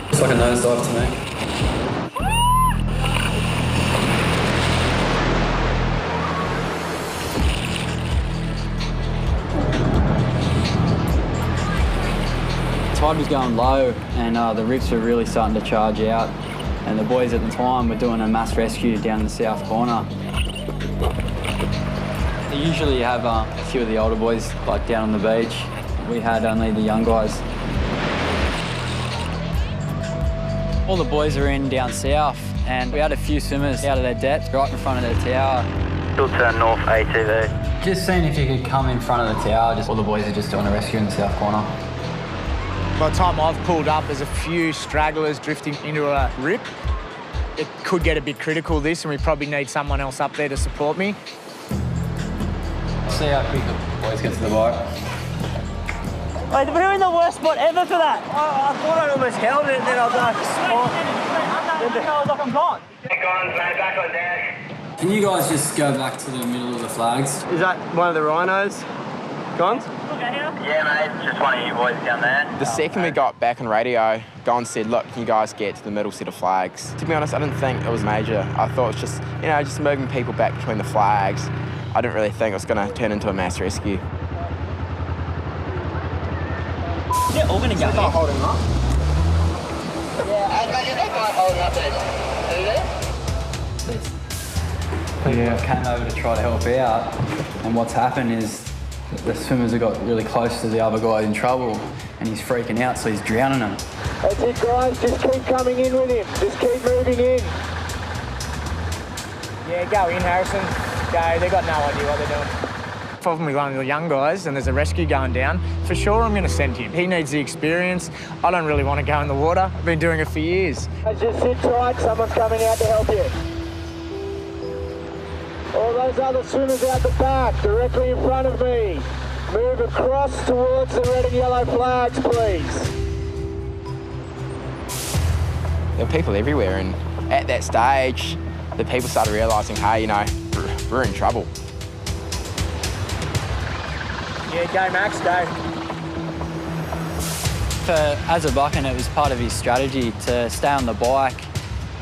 It's like a nosedive to me. The tide was going low and the rips were really starting to charge out, and the boys at the time were doing a mass rescue down the south corner. Usually you have a few of the older boys like down on the beach. We had only the young guys. All the boys are in down south, and we had a few swimmers out of their depth right in front of their tower. Still turn north ATV. Just seeing if you could come in front of the tower. All the boys are just doing a rescue in the south corner. By the time I've pulled up, there's a few stragglers drifting into a rip. It could get a bit critical, this, and we probably need someone else up there to support me. See how quick the boys get to the bike. Wait, we're in the worst spot ever for that. I thought I almost held it, and then I was like, I was like, I'm gone. Back on dash. Can you guys just go back to the middle of the flags? Is that one of the rhinos gone? Yeah, mate, just one of you boys down there. The second we got back on radio, Gon said, look, can you guys get to the middle set of flags? To be honest, I didn't think it was major. I thought it was just, just moving people back between the flags. I didn't really think it was going to turn into a mass rescue. They're all going to go. They're not holding up. Yeah, imagine they might hold up there. People came over to try to help out, and what's happened is the swimmers have got really close to the other guy in trouble, and he's freaking out, so he's drowning them. That's it, guys. Just keep coming in with him. Just keep moving in. Yeah, go in, Harrison. Go. They've got no idea what they're doing. If I'm with one of the young guys and there's a rescue going down, for sure I'm going to send him. He needs the experience. I don't really want to go in the water. I've been doing it for years. Just sit tight. Someone's coming out to help you. All those other swimmers out the back, directly in front of me. Move across towards the red and yellow flags, please. There were people everywhere, and at that stage, the people started realising, hey, we're in trouble. Yeah, go Max, go. As a bucking, it was part of his strategy to stay on the bike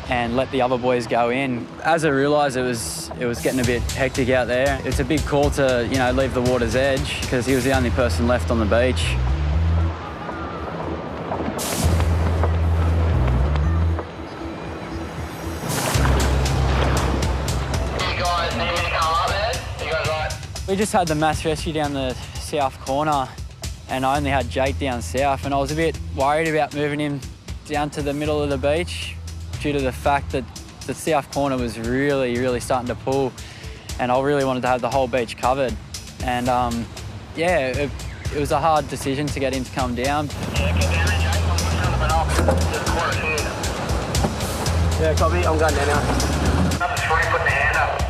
and let the other boys go in. As I realised it was getting a bit hectic out there, it's a big call to, leave the water's edge because he was the only person left on the beach. You guys need me to come up there? You guys right? We just had the mass rescue down the south corner, and I only had Jake down south, and I was a bit worried about moving him down to the middle of the beach due to the fact that the south corner was really, really starting to pull, and I really wanted to have the whole beach covered. And it was a hard decision to get him to come down. Yeah, get down there, Jake. I'm coming off to the corner here. Yeah, copy. I'm going down now. Number 3, put the hand up.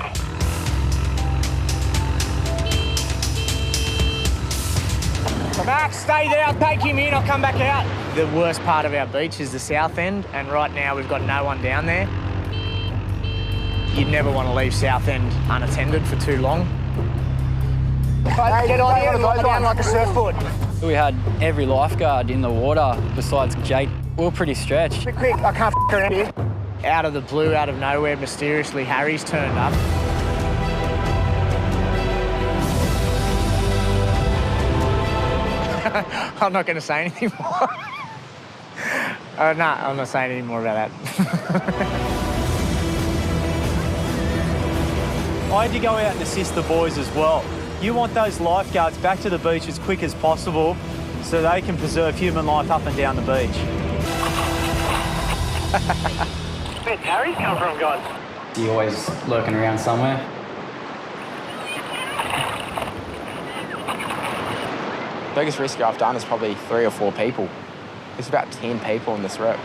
Max, stay there. I'll take him in. I'll come back out. The worst part of our beach is the south end, and right now we've got no one down there. You'd never want to leave south end unattended for too long. Hey, get on here and lie down like a surfboard. We had every lifeguard in the water besides Jake. We were pretty stretched. Quick, I can't around here. Out of the blue, out of nowhere, mysteriously, Harry's turned up. I'm not going to say anything more. No, I'm not saying any more about that. I had to go out and assist the boys as well. You want those lifeguards back to the beach as quick as possible so they can preserve human life up and down the beach. Where'd Harry come from, guys? You always lurking around somewhere? Biggest rescue I've done is probably 3 or 4 people. There's about 10 people in this rip.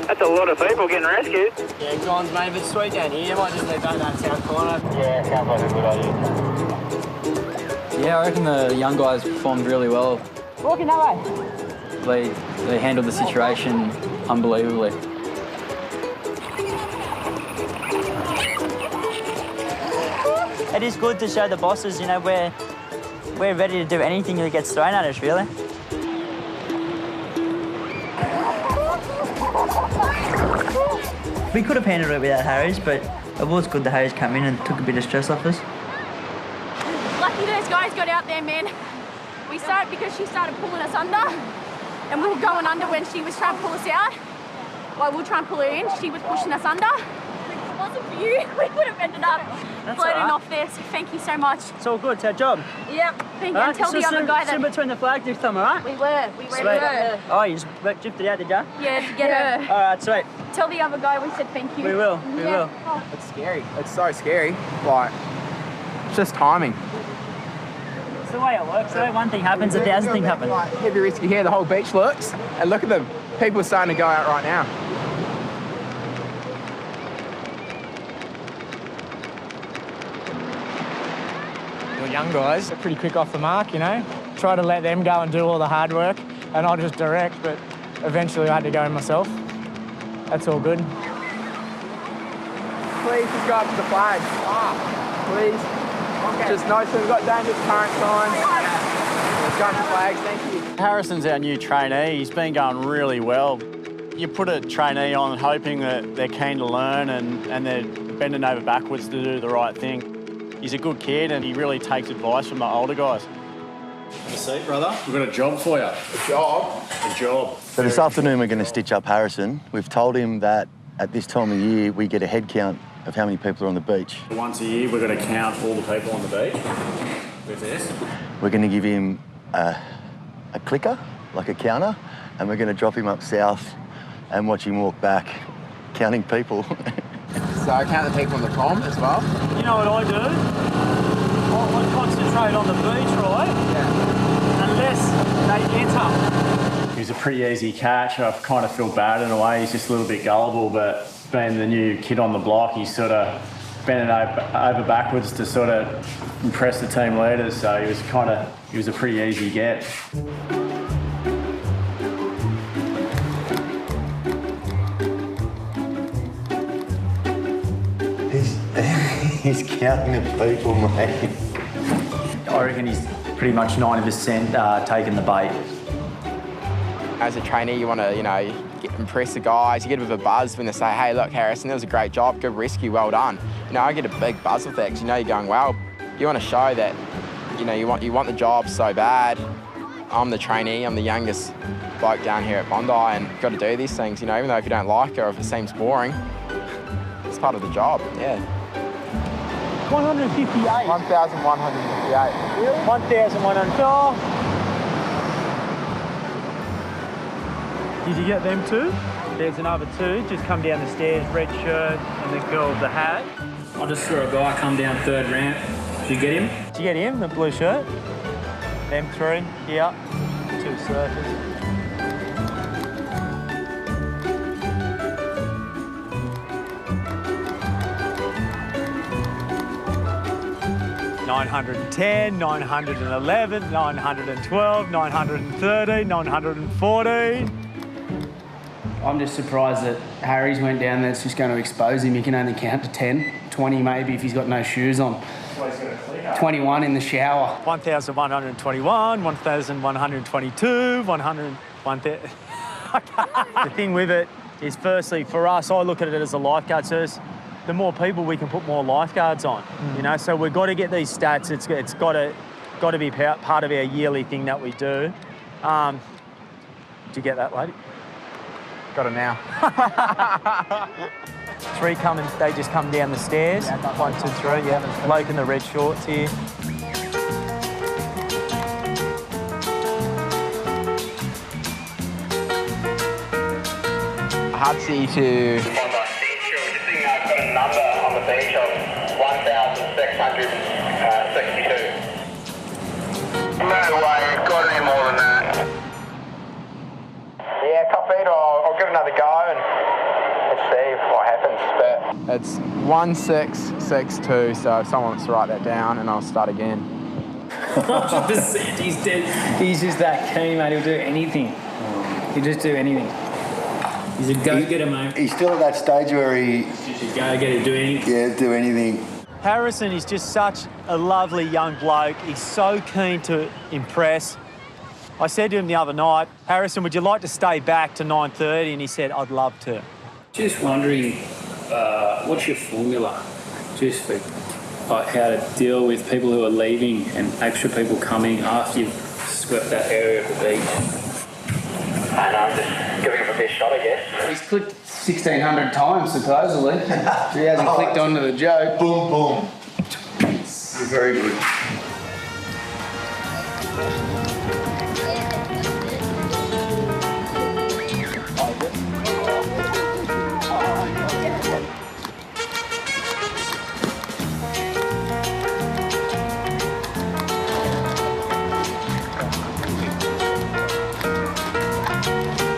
That's a lot of people getting rescued. Yeah, John's mate, if it's sweet down here, you might just leave that south corner. Yeah, sounds like a good idea. Yeah, I reckon the young guys performed really well. Walking that way. They handled the situation unbelievably. It is good to show the bosses, you know, we're ready to do anything that gets thrown at us, really. We could have handled it without Harries, but it was good that Harries came in and took a bit of stress off us. Lucky those guys got out there, man. We started because she started pulling us under, and we were going under when she was trying to pull us out. While we were trying to pull her in, she was pushing us under. If it wasn't for you, we would have ended up floating off there, so thank you so much. It's all good, it's our job. Yep, thank you. And tell the other guy that... Swim between the flags this time, all right? We were. Sweet. Oh, you just drifted out, did you? Yeah, to get her. All right, sweet. Tell the other guy we said thank you. We will. Oh. It's scary. It's so scary. Like, it's just timing. It's the way it works. The way one thing happens, 1,000 things happen. Like, heavy rescue here, the whole beach looks, and look at them. People are starting to go out right now. The young guys are pretty quick off the mark, you know. Try to let them go and do all the hard work, and I'll just direct, but eventually I had to go myself. That's all good. Please just go up to the flag. Please. Okay. Just note that we've got dangerous current signs. Let's go up to the flags, thank you. Harrison's our new trainee. He's been going really well. You put a trainee on hoping that they're keen to learn and they're bending over backwards to do the right thing. He's a good kid and he really takes advice from the older guys. Have a seat, brother. We've got a job for you. A job? A job. So this afternoon we're going to stitch up Harrison. We've told him that at this time of year we get a head count of how many people are on the beach. Once a year we're going to count all the people on the beach with this. We're going to give him a clicker, like a counter, and we're going to drop him up south and watch him walk back, counting people. So I count the people on the prom as well? You know what I do? I concentrate on the beach, right? Yeah. Unless they enter. He was a pretty easy catch. I kind of feel bad in a way. He's just a little bit gullible, but being the new kid on the block, he's sort of bending over backwards to sort of impress the team leaders. So he was a pretty easy get. He's counting the people, mate. I reckon he's pretty much 90% taking the bait. As a trainee, you want to, impress the guys. You get a bit of a buzz when they say, hey, look, Harrison, that was a great job, good rescue, well done. I get a big buzz with that because you're going well. You want to show that, you want the job so bad. I'm the trainee, I'm the youngest bloke down here at Bondi and got to do these things, even though if you don't like it or if it seems boring, it's part of the job, yeah. 158. 1,158. Really? 1,100. Did you get them too? There's another 2. Just come down the stairs, red shirt and the girl with the hat. I just saw a guy come down 3rd ramp. Did you get him? Did you get him, the blue shirt? Them 3, here, 2 surfers. $910, $911, $912, $913, $914. I'm just surprised that Harry's went down there. It's just going to expose him. He can only count to 10, 20 maybe if he's got no shoes on. 21 in the shower. 1,121, 1,122, 100. The thing with it is, firstly, for us, I look at it as a lifeguard service. the more people we can put more lifeguards on, you know. So we've got to get these stats. It's got to be part of our yearly thing that we do. Did you get that, lady? Got it now. 3 coming. They just come down the stairs. 1, 2, 3. Yeah, bloke in the red shorts here. Hudsie to... I've got a number on the beach of 1,662. No way, you've got any more than that. Yeah, copy it. I'll give it another go and let's see what happens. But it's 1662, so if someone wants to write that down, and I'll start again. 100%. He's dead. He's just that keen, mate. He'll do anything. He'll just do anything. He's a go-getter, mate. He's still at that stage where he... He's a go-getter, do anything. Yeah, do anything. Harrison is just such a lovely young bloke. He's so keen to impress. I said to him the other night, Harrison, would you like to stay back to 9:30? And he said, I'd love to. Just wondering, what's your formula just for how to deal with people who are leaving and extra people coming after you've swept that area of the beach? And I'm just giving him a best shot, I guess. He's clicked 1,600 times, supposedly. He hasn't clicked onto the joke. Boom, boom. Very good.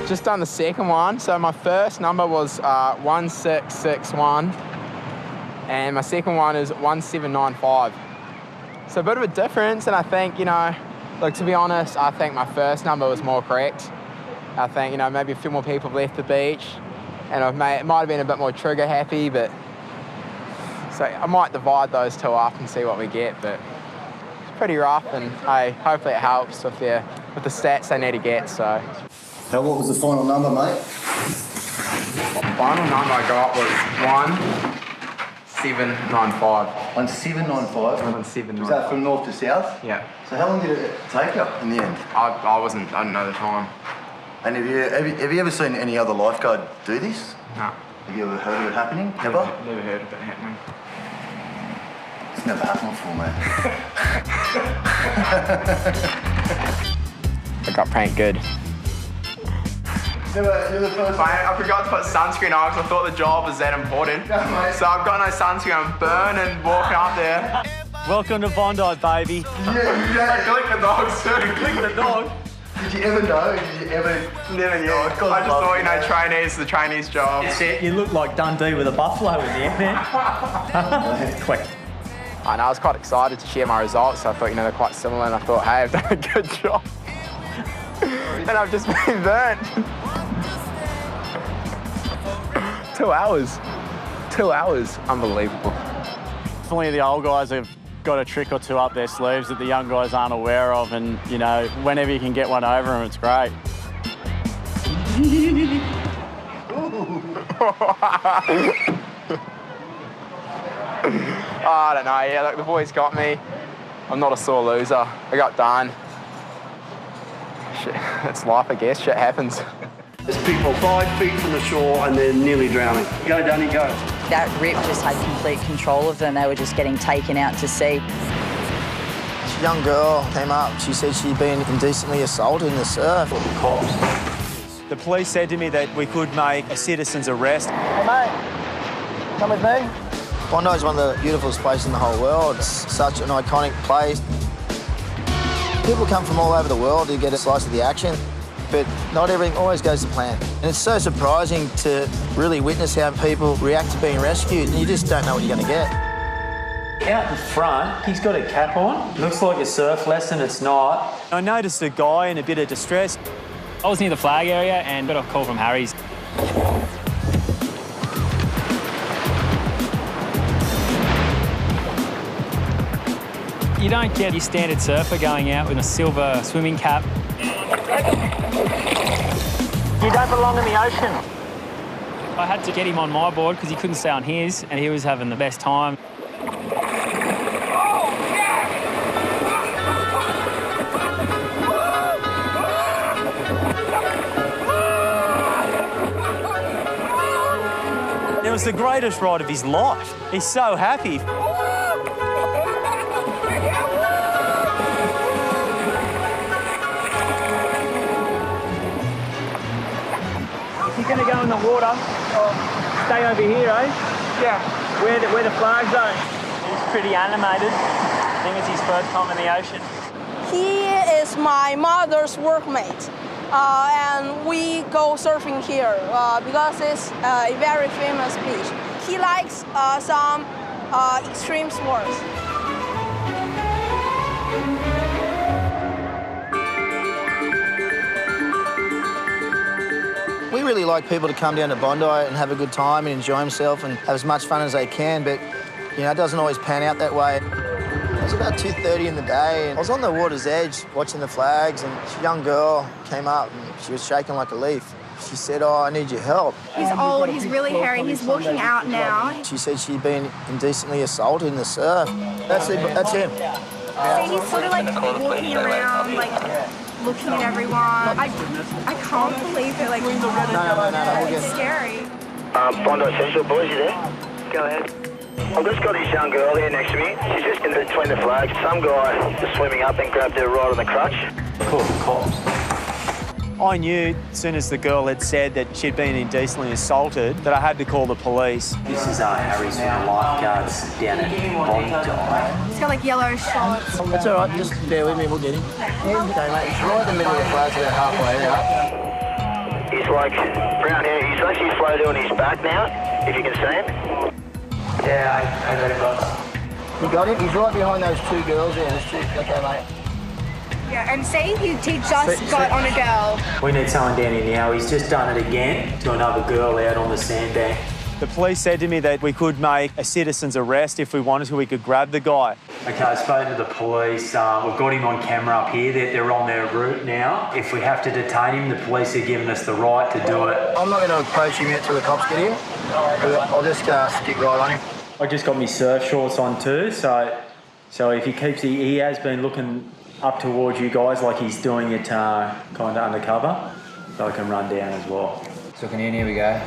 Just done the second one. So my first number was 1661 and my second one is 1795. So a bit of a difference, and I think, you know, look, to be honest, I think my first number was more correct. I think, you know, maybe a few more people left the beach and it might have been a bit more trigger happy, but so I might divide those two up and see what we get, but it's pretty rough, and hey, hopefully it helps with the stats they need to get, so. Now, what was the final number, mate? The final number I got was 1795. 1795? 1795. Was that from north to south? Yeah. So how long did it take you in the end? I didn't know the time. And have you ever seen any other lifeguard do this? No. Have you ever heard of it happening? Never? Never heard of it happening. It's never happened before, mate. I got pranked good. You're the first I forgot to put sunscreen on because I thought the job was that important. So I've got no sunscreen, I'm burning and walking up there. Welcome to Bondi, baby. Yeah. Click the dog, sir. Click the dog. Did you ever know? Did you ever? Never knew. I just thought, you know, trainees, the trainees' job. You look like Dundee with a buffalo in the air, man. Quick. I know, I was quite excited to share my results. So I thought, you know, they're quite similar, and I thought, hey, I've done a good job. And I've just been burnt. 2 hours. 2 hours. Unbelievable. Definitely the old guys have got a trick or two up their sleeves that the young guys aren't aware of, and, you know, whenever you can get one over them, it's great. I don't know, yeah, look, the boys got me. I'm not a sore loser. I got done. Shit, it's life, I guess. Shit happens. There's people 5 feet from the shore and they're nearly drowning. Go, Danny, go. That rip just had complete control of them. They were just getting taken out to sea. A young girl came up. She said she'd been indecently assaulted in the surf. The police said to me that we could make a citizen's arrest. Hey, mate, come with me. Bondi is one of the beautifulest places in the whole world. It's such an iconic place. People come from all over the world to get a slice of the action, but not everything always goes to plan. And it's so surprising to really witness how people react to being rescued, and you just don't know what you're going to get. Out in front, he's got a cap on. Looks like a surf lesson, it's not. I noticed a guy in a bit of distress. I was near the flag area and got a call from Harries. You don't get your standard surfer going out with a silver swimming cap. You don't belong in the ocean. I had to get him on my board because he couldn't stay on his, and he was having the best time. It was the greatest ride of his life. He's so happy. If you're going to go in the water, stay over here, eh? Yeah. Where the flags are. He's pretty animated. I think it's his first time in the ocean. He is my mother's workmate. And we go surfing here because it's a very famous beach. He likes some extreme sports. We really like people to come down to Bondi and have a good time and enjoy themselves and have as much fun as they can, but you know, it doesn't always pan out that way. It was about 2:30 in the day, and I was on the water's edge watching the flags, and a young girl came up and she was shaking like a leaf. She said, "Oh, I need your help." He's old, he's really hairy, he's walking out now. She said she'd been indecently assaulted in the surf. That's him. See, he's sort of like walking around, like looking at everyone. I can't believe it, like, it's scary. Bondi Central, boys, you there? Go ahead. I've just got this young girl here next to me. She's just in between the flags. Some guy just swimming up and grabbed her right on the crutch. Called the cops. I knew as soon as the girl had said that she'd been indecently assaulted that I had to call the police. This is Harry's from the Lifeguards down at Bondi. He's got like yellow shorts. That's all right, just bear with me, we'll get him. Okay, mate, he's right in the middle of the flags, about halfway there. He's like brown hair. He's actually floated on his back now, if you can see him. Yeah, I got him. You got him? He's right behind those two girls there. Okay, mate. Yeah, and see, he just got on a girl. We need someone down here now. He's just done it again to another girl out on the sandbank. The police said to me that we could make a citizen's arrest if we wanted to. We could grab the guy. Okay, I spoke to the police. We've got him on camera up here. They're on their route now. If we have to detain him, the police are giving us the right to do it. I'm not going to approach him yet till the cops get here. I'll just stick right on him. I just got my surf shorts on too, so if he keeps, he has been looking up towards you guys like he's doing it kind of undercover, so I can run down as well. So here we go.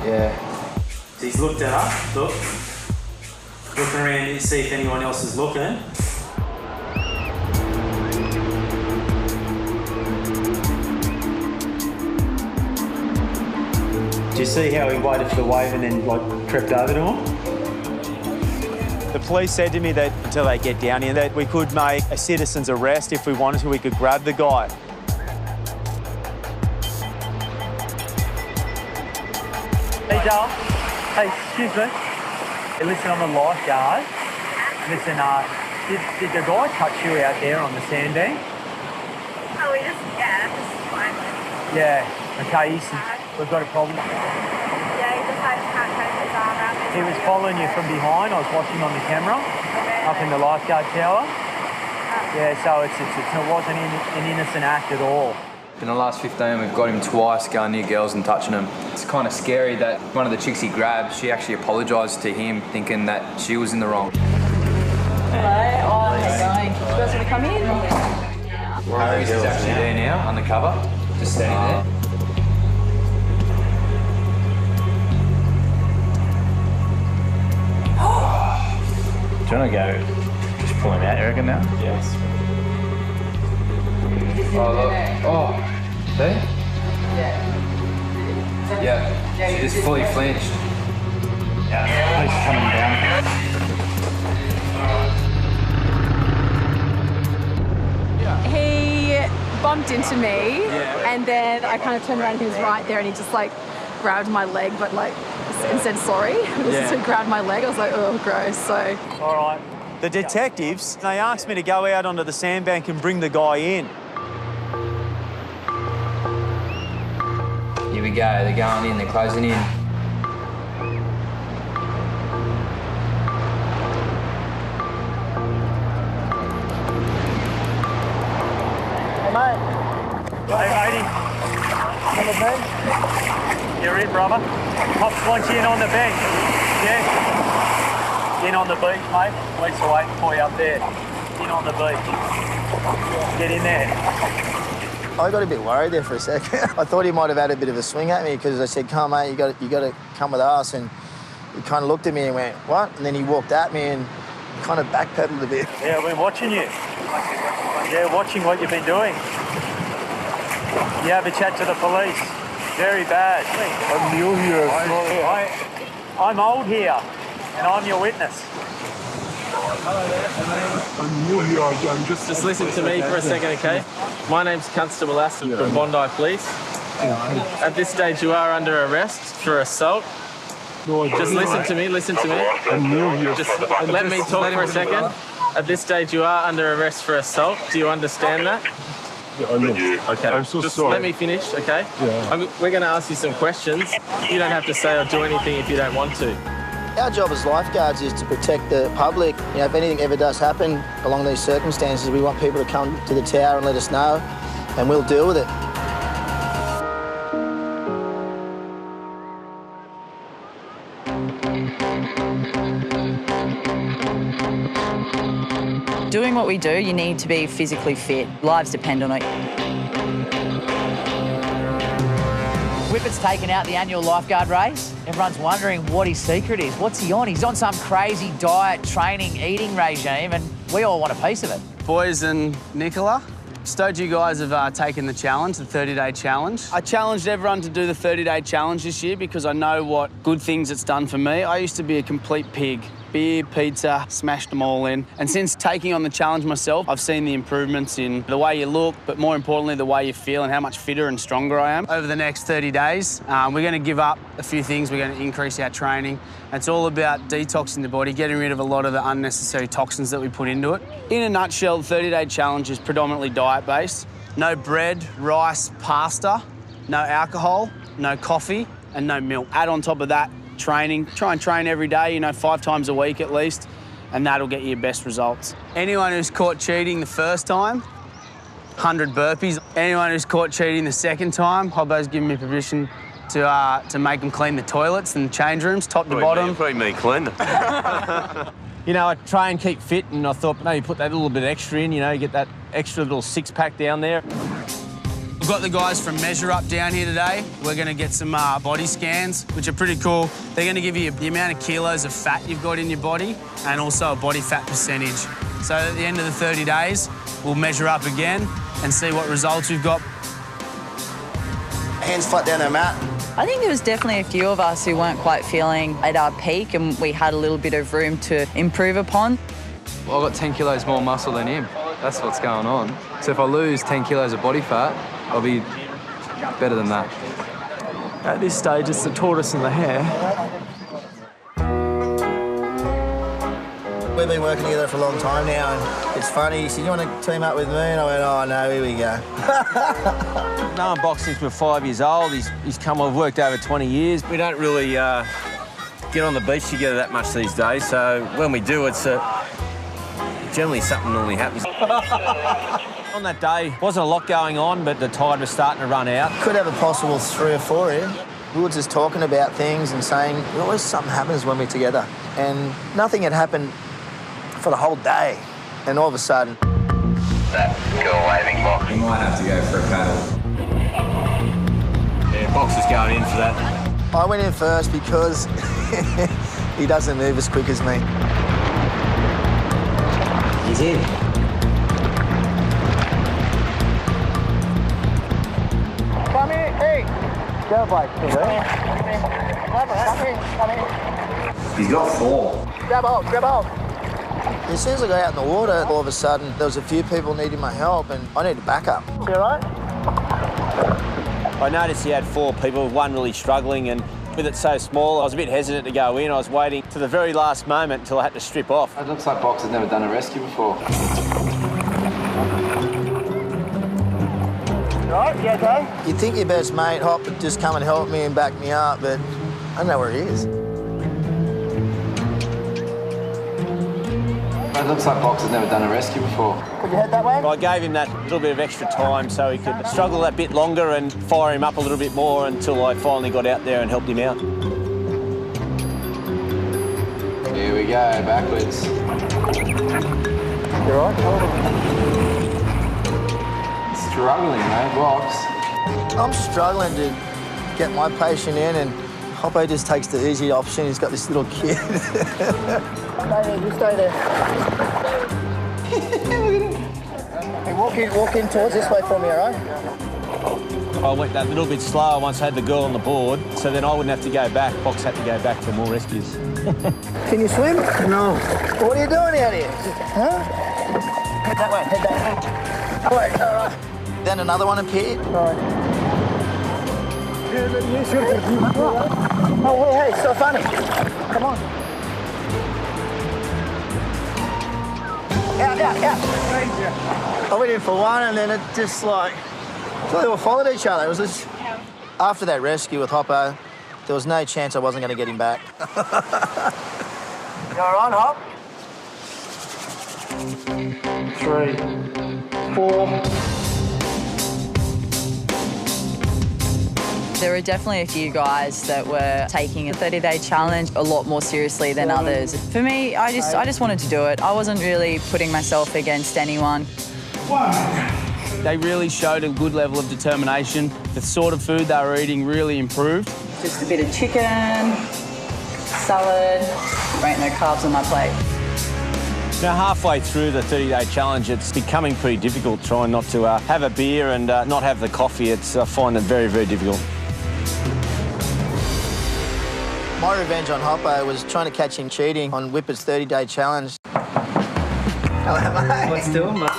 Yeah. So he's looked at us, looking around to see if anyone else is looking. Do you see how he waited for the wave and then like crept over to him? The police said to me that until they get down here that we could make a citizen's arrest if we wanted to. We could grab the guy. Hey, Joel. Hey, excuse me. Hey, listen, I'm a lifeguard. Listen, did the guy touch you out there on the sandbank? Oh, just fine. Yeah, okay, we've got a problem. Yeah, he just had his cat take his arm out. He was following you from behind. I was watching on the camera up in the lifeguard tower. Yeah, so it wasn't an innocent act at all. In the last 15, we've got him twice going near girls and touching them. It's kind of scary that one of the chicks he grabbed, she actually apologised to him, thinking that she was in the wrong. Hello, how's it going? You guys want to come in? Harry's is actually there now, undercover, just standing there. Do you want to go just pull him out, you reckon, now? Yes. Oh, look. See? Yeah. She just fully flinched. Yeah, police coming down. He bumped into me, and then I kind of turned around and he was right there, and he just like grabbed my leg, but like and said sorry. So he grabbed my leg. I was like, oh, gross. So. All right. The detectives, they asked me to go out onto the sandbank and bring the guy in. Here we go, they're going in, they're closing in. Hey, mate. Hey, Reidy. with me? You're in, brother. Hops wants you in on the bench. Yeah? In on the beach, mate. Police are waiting for you up there. In on the beach. Get in there. I got a bit worried there for a second. I thought he might have had a bit of a swing at me because I said, come on, mate, you got to come with us. And he kind of looked at me and went, what? And then he walked at me and kind of backpedaled a bit. Yeah, I've been watching you. Yeah, watching what you've been doing. You have a chat to the police. Very bad. I'm new here. I'm old here, and I'm your witness. I'm new here. I'm Just listen to me for a second, okay? My name's Constable Aston from Bondi Police. At this stage, you are under arrest for assault. Just listen to me, I'm new here. Just let me talk for a second. At this stage, you are under arrest for assault. Do you understand that? Yeah, I know. Okay. I'm so Just sorry. let me finish, okay? Yeah. We're going to ask you some questions. You don't have to say or do anything if you don't want to. Our job as lifeguards is to protect the public. You know, if anything ever does happen along these circumstances, we want people to come to the tower and let us know, and we'll deal with it. Doing what we do, you need to be physically fit. Lives depend on it. Whippet's taken out the annual lifeguard race. Everyone's wondering what his secret is. What's he on? He's on some crazy diet, training, eating regime, and we all want a piece of it. Boys and Nicola, stoked you guys have taken the challenge, the 30-day challenge. I challenged everyone to do the 30-day challenge this year because I know what good things it's done for me. I used to be a complete pig. Beer, pizza, smashed them all in. And since taking on the challenge myself, I've seen the improvements in the way you look, but more importantly, the way you feel and how much fitter and stronger I am. Over the next 30 days, we're going to give up a few things. We're going to increase our training. It's all about detoxing the body, getting rid of a lot of the unnecessary toxins that we put into it. In a nutshell, the 30-day challenge is predominantly diet-based. No bread, rice, pasta, no alcohol, no coffee, and no milk. Add on top of that, training. Try and train every day, 5 times a week at least, and that'll get you your best results. Anyone who's caught cheating the first time, 100 burpees. Anyone who's caught cheating the second time, Hoppo's given me permission to make them clean the toilets and the change rooms, top to bottom. Probably me clean them. I try and keep fit, and I thought maybe put that little bit extra in, you get that extra little six-pack down there. We've got the guys from Measure Up down here today. We're going to get some body scans, which are pretty cool. They're going to give you the amount of kilos of fat you've got in your body and also a body fat percentage. So at the end of the 30 days, we'll measure up again and see what results we've got. Hands flat down our mat. I think there was definitely a few of us who weren't quite feeling at our peak, and we had a little bit of room to improve upon. Well, I've got 10 kilos more muscle than him. That's what's going on. So if I lose 10 kilos of body fat, I'll be better than that. At this stage, it's the tortoise and the hare. We've been working together for a long time now, and it's funny. He said, you want to team up with me? And I went, oh, no, here we go. No one boxed since we're 5 years old. He's come on, worked over 20 years. We don't really get on the beach together that much these days, so when we do, it's generally something normally happens. On that day, wasn't a lot going on, but the tide was starting to run out. Could have a possible 3 or 4 here. We were just talking about things and saying, always something happens when we're together. And nothing had happened for the whole day. And all of a sudden... That girl waving box. You might have to go for a paddle. Yeah, Box is going in for that. I went in first because he doesn't move as quick as me. He's in. Come in, hey! Go bike, come in. He's got 4. Grab hold, grab hold. As soon as I got out in the water, all of a sudden, there was a few people needing my help, and I needed backup. You all right? I noticed he had 4 people, one really struggling, and with it so small, I was a bit hesitant to go in. I was waiting to the very last moment until I had to strip off. It looks like Box has never done a rescue before. Right, you okay? You'd think your best mate, Hop, would just come and help me and back me up, but I don't know where he is. It looks like Box has never done a rescue before. Put your head that way. I gave him that little bit of extra time so he could struggle that bit longer and fire him up a little bit more until I finally got out there and helped him out. Here we go, backwards. You all right? Struggling, mate, Box. I'm struggling to get my patient in, and Hoppo just takes the easy option. He's got this little kid. Baby, you stay there. Hey, walk in towards this way for me, all right? I went that little bit slower once I had the girl on the board, so then I wouldn't have to go back. Box had to go back for more rescues. Can you swim? No. What are you doing out here? Huh? Head that way, head that way. All right, all right. Then another one appeared. All right. Oh, hey, so funny. Come on. Out. I went in for one, and then it just like, so they all followed each other. It was just, after that rescue with Hoppo, there was no chance I wasn't going to get him back. You all right, Hop? 3, 4. There were definitely a few guys that were taking a 30-day challenge a lot more seriously than others. For me, I just wanted to do it. I wasn't really putting myself against anyone. They really showed a good level of determination. The sort of food they were eating really improved. Just a bit of chicken, salad, ain't no carbs on my plate. Now, halfway through the 30-day challenge, it's becoming pretty difficult trying not to have a beer and not have the coffee. I find it very, very difficult. My revenge on Hoppo was trying to catch him cheating on Whippet's 30-day challenge. Hello, mate. What's doing, mate?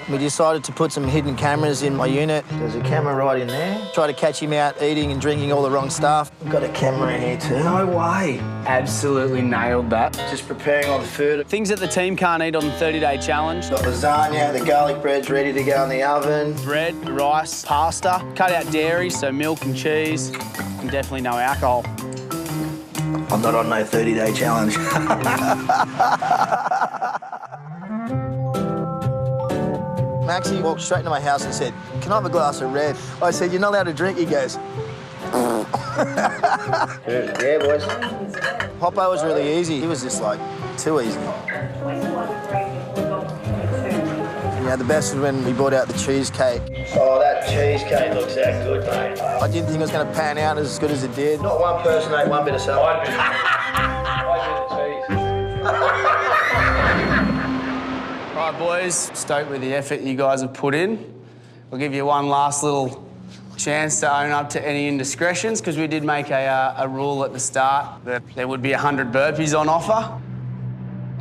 We decided to put some hidden cameras in my unit. There's a camera right in there. Try to catch him out eating and drinking all the wrong stuff. We've got a camera in here too. No way. Absolutely nailed that. Just preparing all the food. Things that the team can't eat on the 30-day challenge. Got lasagna, the garlic bread's ready to go in the oven. Bread, rice, pasta. Cut out dairy, so milk and cheese, and definitely no alcohol. I'm not on no 30-day challenge. Maxi walked straight into my house and said, "Can I have a glass of red?" I said, "You're not allowed to drink." He goes, "Yeah, boys." Hoppo was really easy. He was just like too easy. Yeah, the best was when we brought out the cheesecake. Oh, that cheesecake looks that good, mate. I didn't think it was going to pan out as good as it did. Not one person ate one bit of salad. Right, boys, stoked with the effort you guys have put in. We'll give you one last little chance to own up to any indiscretions, because we did make a rule at the start that there would be 100 burpees on offer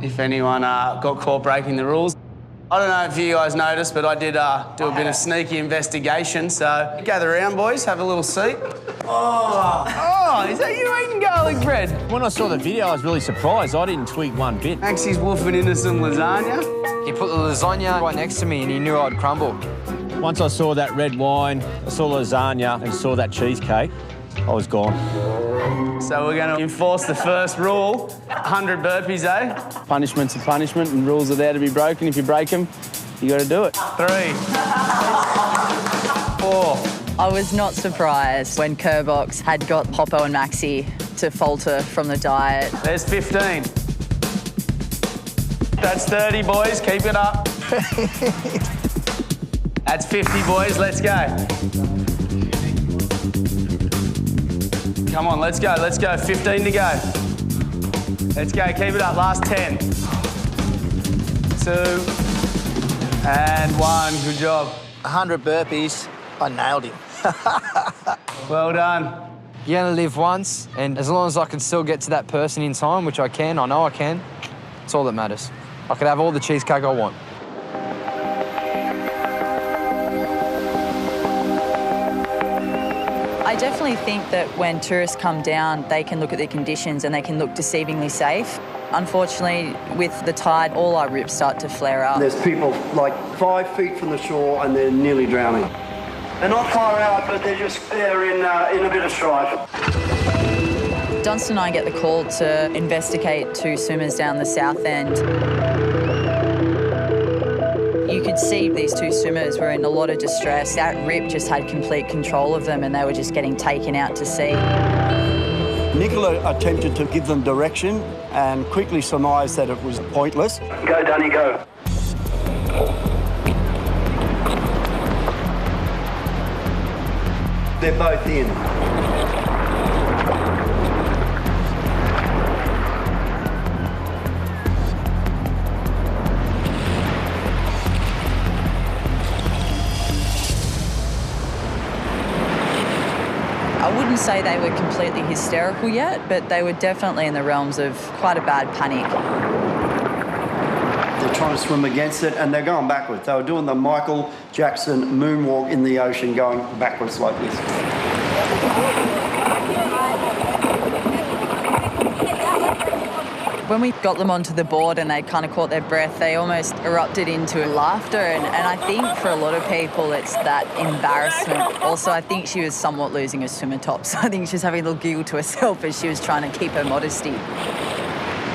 if anyone got caught breaking the rules. I don't know if you guys noticed, but I did do a bit of sneaky investigation, so gather around, boys, have a little seat. Oh, is that you eating garlic bread? When I saw the video, I was really surprised. I didn't twig one bit. Maxi's woofing into some lasagna. He put the lasagna right next to me and he knew I'd crumble. Once I saw that red wine, I saw lasagna and saw that cheesecake, I was gone. So we're going to enforce the first rule, 100 burpees, eh? Punishment's a punishment and rules are there to be broken. If you break them, you got to do it. 3, 4. I was not surprised when Kerbox had got Hoppo and Maxi to falter from the diet. There's 15. That's 30, boys. Keep it up. That's 50, boys. Let's go. Come on, let's go, let's go. 15 to go. Let's go, keep it up. Last 10. 2 and 1. Good job. 100 burpees. I nailed him. Well done. You only live once, and as long as I can still get to that person in time, which I can, I know I can, it's all that matters. I could have all the cheesecake I want. I definitely think that when tourists come down, they can look at the conditions and they can look deceivingly safe. Unfortunately, with the tide, all our rips start to flare up. There's people like 5 feet from the shore and they're nearly drowning. They're not far out, but they're in a bit of strife. Dunstan and I get the call to investigate 2 swimmers down the south end. see these two swimmers were in a lot of distress. That rip just had complete control of them and they were just getting taken out to sea. Nicola attempted to give them direction and quickly surmised that it was pointless. Go, Dunny, go. They're both in. I wouldn't say they were completely hysterical yet, but they were definitely in the realms of quite a bad panic. They're trying to swim against it and they're going backwards. They were doing the Michael Jackson moonwalk in the ocean, going backwards like this. When we got them onto the board and they kind of caught their breath, they almost erupted into laughter. And I think for a lot of people, it's that embarrassment. Also, I think she was somewhat losing her swimmer top. So I think she was having a little giggle to herself as she was trying to keep her modesty.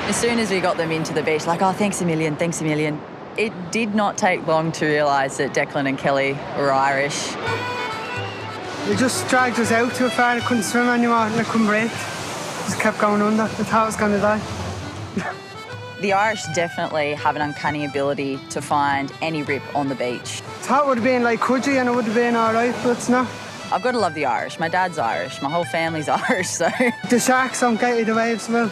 As soon as we got them into the beach, like, oh, thanks a million, thanks a million. It did not take long to realise that Declan and Kelly were Irish. They just dragged us out too far. I couldn't swim anymore and I couldn't breathe. Just kept going under. I thought I was going to die. The Irish definitely have an uncanny ability to find any rip on the beach. I thought it would have been like Coogee and it would have been all right, but it's not. I've got to love the Irish. My dad's Irish. My whole family's Irish, so... The sharks don't get you the waves, well.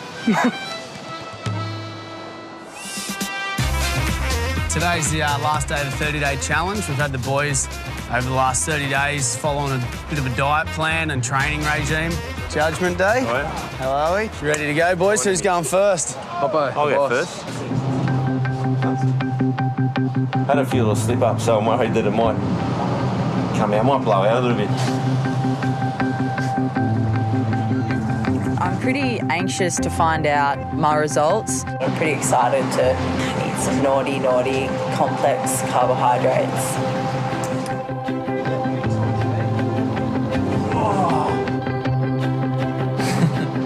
Today's the last day of the 30-day challenge. We've had the boys over the last 30 days following a bit of a diet plan and training regime. Judgment day. Oh, yeah. How are we? You ready to go, boys? Who's going first? Hoppo. I'll go first. Had a few little slip-ups, so I'm worried that it might come out, might blow out a little bit. I'm pretty anxious to find out my results. I'm pretty excited to eat some naughty, complex carbohydrates.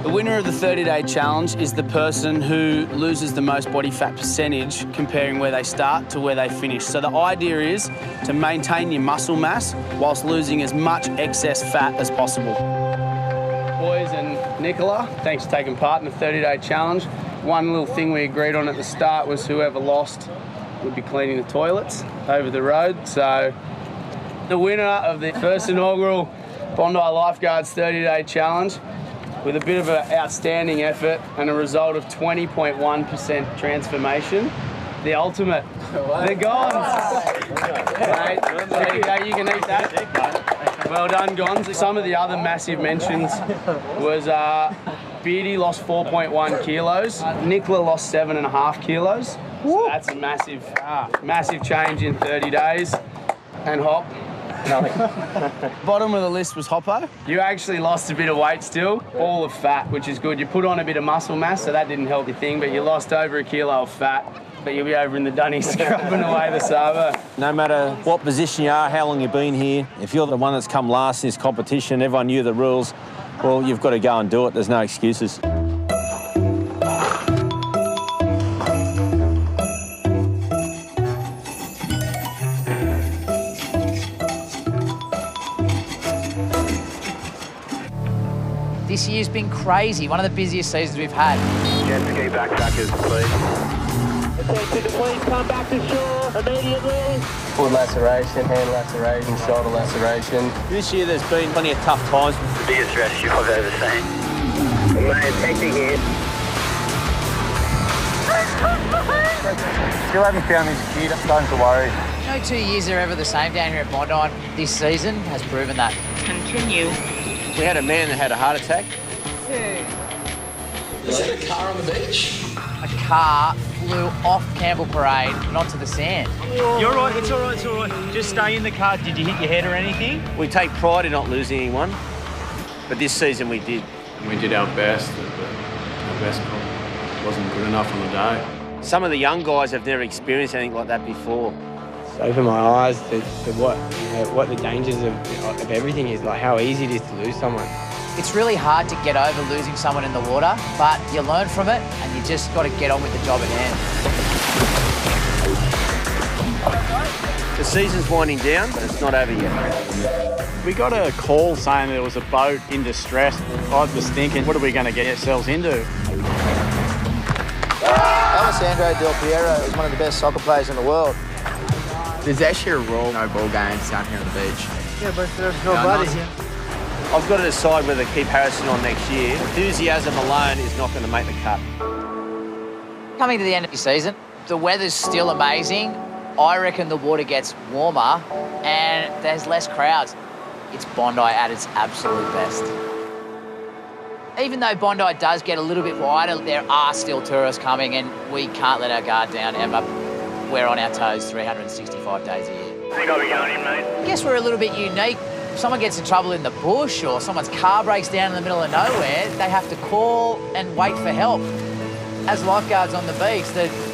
The winner of the 30-day challenge is the person who loses the most body fat percentage comparing where they start to where they finish. So the idea is to maintain your muscle mass whilst losing as much excess fat as possible. Boys and Nicola, thanks for taking part in the 30-day challenge. One little thing we agreed on at the start was whoever lost would be cleaning the toilets over the road. So the winner of the first inaugural Bondi Lifeguards 30-day challenge, with a bit of an outstanding effort and a result of 20.1% transformation. The ultimate, the Gons. Mate, there you go, you can eat that. Well done, Gons. Some of the other massive mentions was Beardy lost 4.1 kilos, Nicola lost 7.5 kilos. So that's a massive change in 30 days. And Hop, nothing. Bottom of the list was Hoppo. You actually lost a bit of weight still, all of fat, which is good. You put on a bit of muscle mass, so that didn't help your thing, but you lost over 1 kilo of fat. But you'll be over in the dunny scrubbing away the sabo. No matter what position you are, how long you've been here, if you're the one that's come last in this competition, everyone knew the rules, well, you've got to go and do it. There's no excuses. This year's been crazy, one of the busiest seasons we've had. Jet ski backpackers, please. Attention to please come back to shore immediately. Foot laceration, hand laceration, shoulder laceration. This year there's been plenty of tough times. The biggest rescue I've ever seen. Man, hectic here. Still haven't found this kid, I'm starting to worry. No 2 years are ever the same down here at Bondi. This season has proven that. Continue. We had a man that had a heart attack. Is that a car on the beach? A car flew off Campbell Parade and onto the sand. You're right, it's all right, it's all right. Just stay in the car. Did you hit your head or anything? We take pride in not losing anyone, but this season we did. We did our best, but our best wasn't good enough on the day. Some of the young guys have never experienced anything like that before. Open my eyes to what the dangers of everything is, like how easy it is to lose someone. It's really hard to get over losing someone in the water, but you learn from it and you just got to get on with the job at hand. season's winding down, but it's not over yet. We got a call saying there was a boat in distress. I was thinking, what are we going to get ourselves into? Alessandro Del Piero is one of the best soccer players in the world. There's actually a rule, no ball games down here on the beach. Yeah, but there's nobody here. I've got to decide whether to keep Harrison on next year. Enthusiasm alone is not going to make the cut. Coming to the end of the season, the weather's still amazing. I reckon the water gets warmer and there's less crowds. It's Bondi at its absolute best. Even though Bondi does get a little bit wider, there are still tourists coming and we can't let our guard down ever. We're on our toes 365 days a year. Think I'll be going in, mate. I guess we're a little bit unique. If someone gets in trouble in the bush or someone's car breaks down in the middle of nowhere, they have to call and wait for help. As lifeguards on the beach,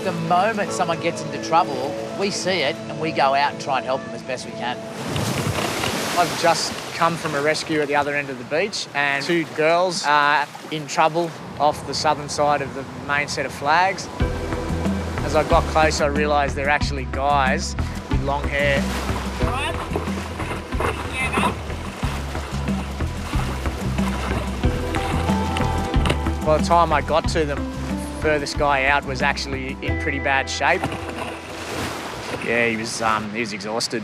the moment someone gets into trouble, we see it and we go out and try and help them as best we can. I've just come from a rescue at the other end of the beach and 2 girls are in trouble off the southern side of the main set of flags. As I got close, I realised they're actually guys with long hair. By the time I got to them, the furthest guy out was actually in pretty bad shape. Yeah, he was exhausted.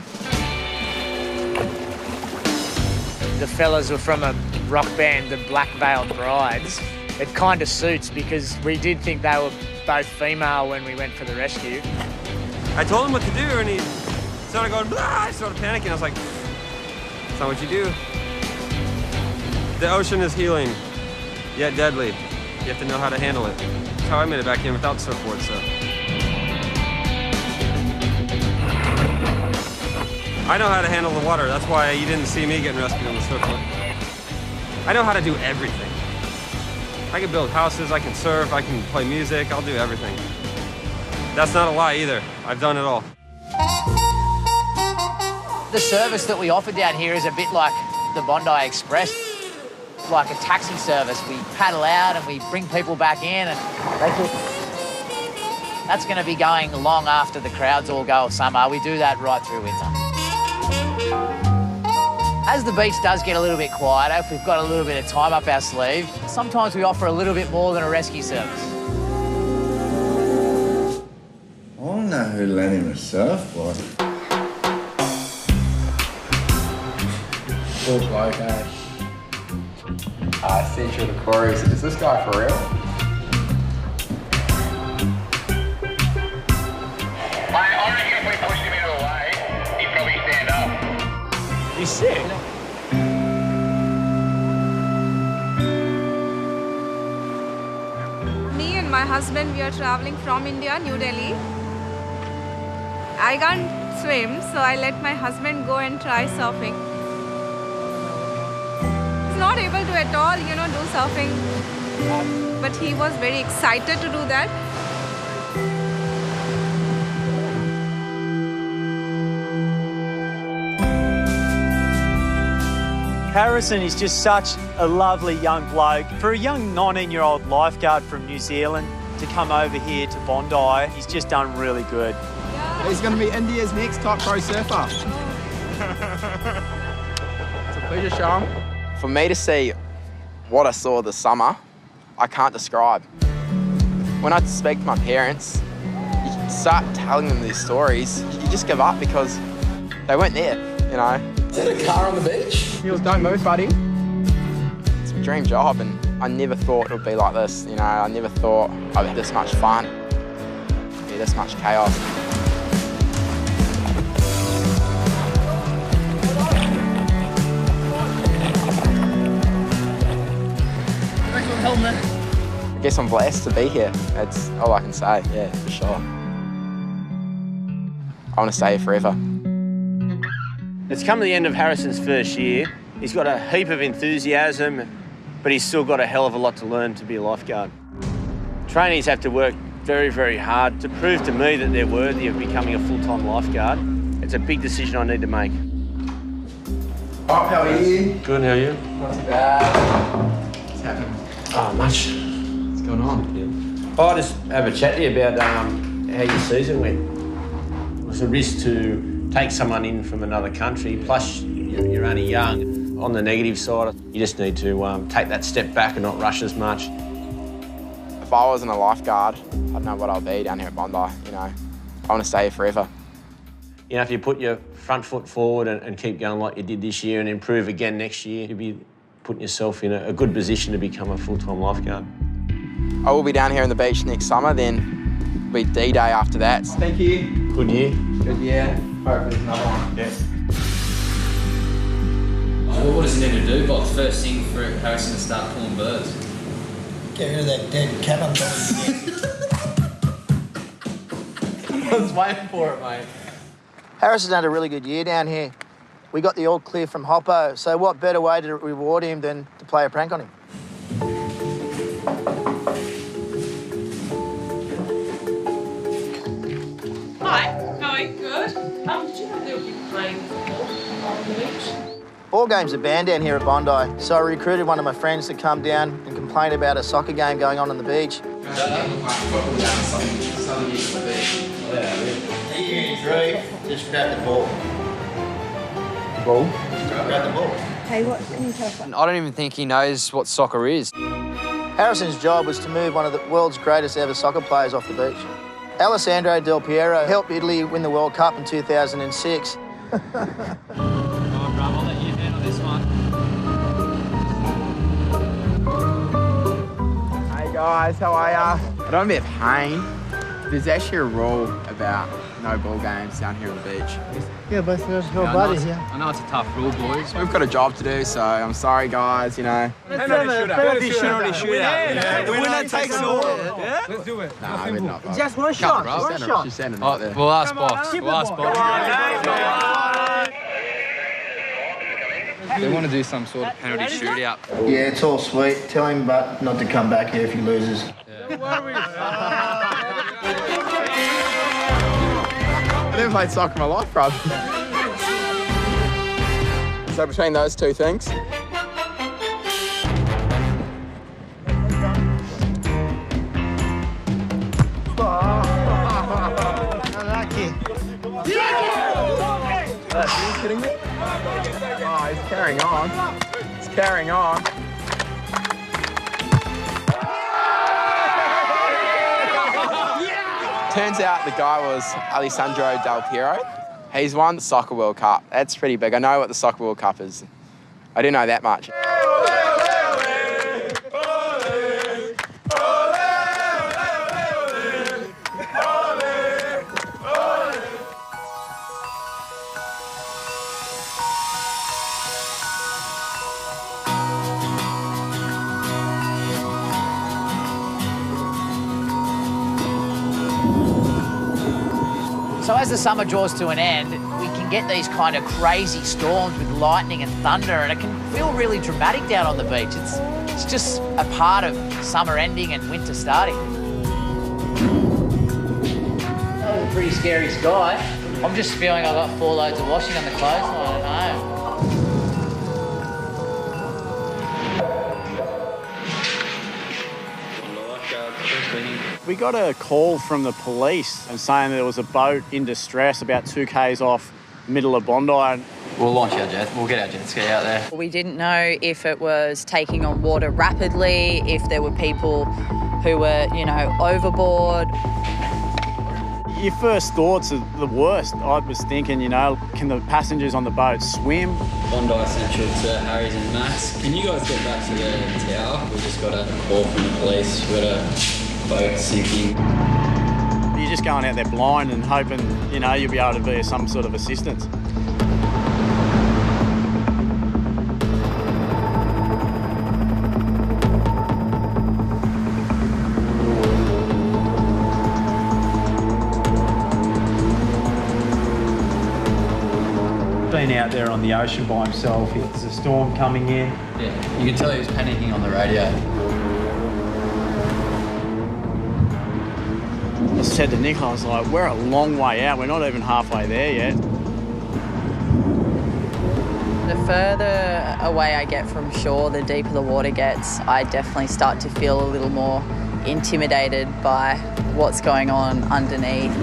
The fellas were from a rock band, the Black Veiled Brides. It kind of suits because we did think they were both female when we went for the rescue. I told him what to do and he started going, blah, I started panicking. I was like, that's not what you do. The ocean is healing, yet deadly. You have to know how to handle it. That's how I made it back in without surfboard, so. I know how to handle the water. That's why you didn't see me getting rescued on the surfboard. I know how to do everything. I can build houses, I can surf, I can play music, I'll do everything. That's not a lie either. I've done it all. The service that we offer down here is a bit like the Bondi Express, like a taxi service. We paddle out and we bring people back in and that's going to be going long after the crowds all go of summer. We do that right through winter. As the beach does get a little bit quieter, if we've got a little bit of time up our sleeve, sometimes we offer a little bit more than a rescue service. I know who lent him a surfboard. Poor bloke, eh? Central to Corey's. Is this guy for real? I reckon if we pushed him into a wave, he'd probably stand up. He's sick. Me and my husband, we are traveling from India, New Delhi. I can't swim, so I let my husband go and try surfing. He's not able to at all, do surfing. But he was very excited to do that. Harrison is just such a lovely young bloke. For a young 19-year-old lifeguard from New Zealand to come over here to Bondi, he's just done really good. Yeah. He's going to be India's next top pro surfer. It's a pleasure, Sean. For me to see what I saw this summer, I can't describe. When I speak to my parents, you start telling them these stories, you just give up because they weren't there, Is that a car on the beach? Don't move, buddy. It's my dream job and I never thought it would be like this, I never thought I'd have this much fun, be this much chaos. Thanks for the help, man. I guess I'm blessed to be here. That's all I can say, yeah, for sure. I want to stay here forever. It's come to the end of Harrison's first year. He's got a heap of enthusiasm, but he's still got a hell of a lot to learn to be a lifeguard. Trainees have to work very, very hard to prove to me that they're worthy of becoming a full-time lifeguard. It's a big decision I need to make. Bob, how are you? Good, how are you? Not too bad. What's happening? Oh, much. What's going on? I'll just have a chat to you about how your season went. It was a risk to take someone in from another country, plus you're only young. On the negative side, you just need to take that step back and not rush as much. If I wasn't a lifeguard, I don't know what I'll be down here at Bondi, you know. I want to stay here forever. You know, if you put your front foot forward and keep going like you did this year and improve again next year, you'll be putting yourself in a good position to become a full-time lifeguard. I will be down here on the beach next summer, then it'll be D-Day after that. Thank you. Good year. Good year. Hope there's another one. Yeah. Well, what does he need to do, Box? First thing for Harrison to start pulling birds? Get rid of that dead cat on top of the I was waiting for it, mate. Harrison had a really good year down here. We got the all clear from Hoppo, so what better way to reward him than to play a prank on him? Hi, how are you? Good. Did you know they would be playing football on the beach? Ball games are banned down here at Bondi, so I recruited one of my friends to come down and complain about a soccer game going on the beach. Just grab the ball. The ball? Grab the ball. Hey, what can you tell us? I don't even think he knows what soccer is. Harrison's job was to move one of the world's greatest ever soccer players off the beach. Alessandro Del Piero helped Italy win the World Cup in 2006. I'll let you handle this one. Hey guys, how are ya? I don't have a bit of pain. There's actually a rule about no ball games down here on the beach. Yeah, but there's nobody here. I know it's a tough rule, boys. We've got a job to do, so I'm sorry guys, you know. Penalty shootout. The winner takes it all. Yeah? Let's do it. Nah, we're not. Just one shot. One shot. She's standing right there. We'll ask Box. We'll ask Box. They want to do some sort of penalty shootout. Yeah, it's all sweet. Tell him but not to come back here if he loses. I never played soccer in my life, bro. So between those two things. Unlucky. Are you kidding me? Oh, he's carrying on. He's carrying on. Turns out the guy was Alessandro Del Piero. He's won the Soccer World Cup. That's pretty big. I know what the Soccer World Cup is. I didn't know that much. So as the summer draws to an end, we can get these kind of crazy storms with lightning and thunder, and it can feel really dramatic down on the beach. It's just a part of summer ending and winter starting. That was a pretty scary sky. I'm just feeling I've got 4 loads of washing on the clothesline at home. We got a call from the police and saying there was a boat in distress about 2 k's off middle of Bondi. We'll launch our jet. We'll get our jet ski out there. We didn't know if it was taking on water rapidly, if there were people who were, overboard. Your first thoughts are the worst. I was thinking, can the passengers on the boat swim? Bondi Central to Harries and Max. Can you guys get back to the tower? We just got a call from the police. We got a boat sinking. You're just going out there blind and hoping, you'll be able to be some sort of assistance. Been out there on the ocean by himself. There's a storm coming in. Yeah, you can tell he was panicking on the radio. I said to Nick, I was like, we're a long way out. We're not even halfway there yet. The further away I get from shore, the deeper the water gets. I definitely start to feel a little more intimidated by what's going on underneath.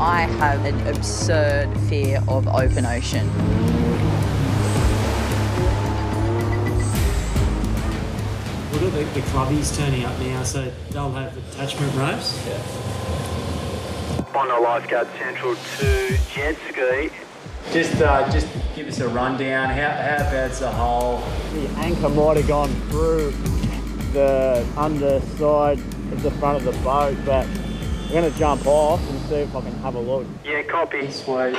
I have an absurd fear of open ocean. We've got the clubbies turning up now, so they'll have attachment ropes. Yeah. Bondi Lifeguards Central to jet ski. Just give us a rundown. How bad's the hole? The anchor might have gone through the underside of the front of the boat, but I'm going to jump off and see if I can have a look. Yeah, copy. Sweet.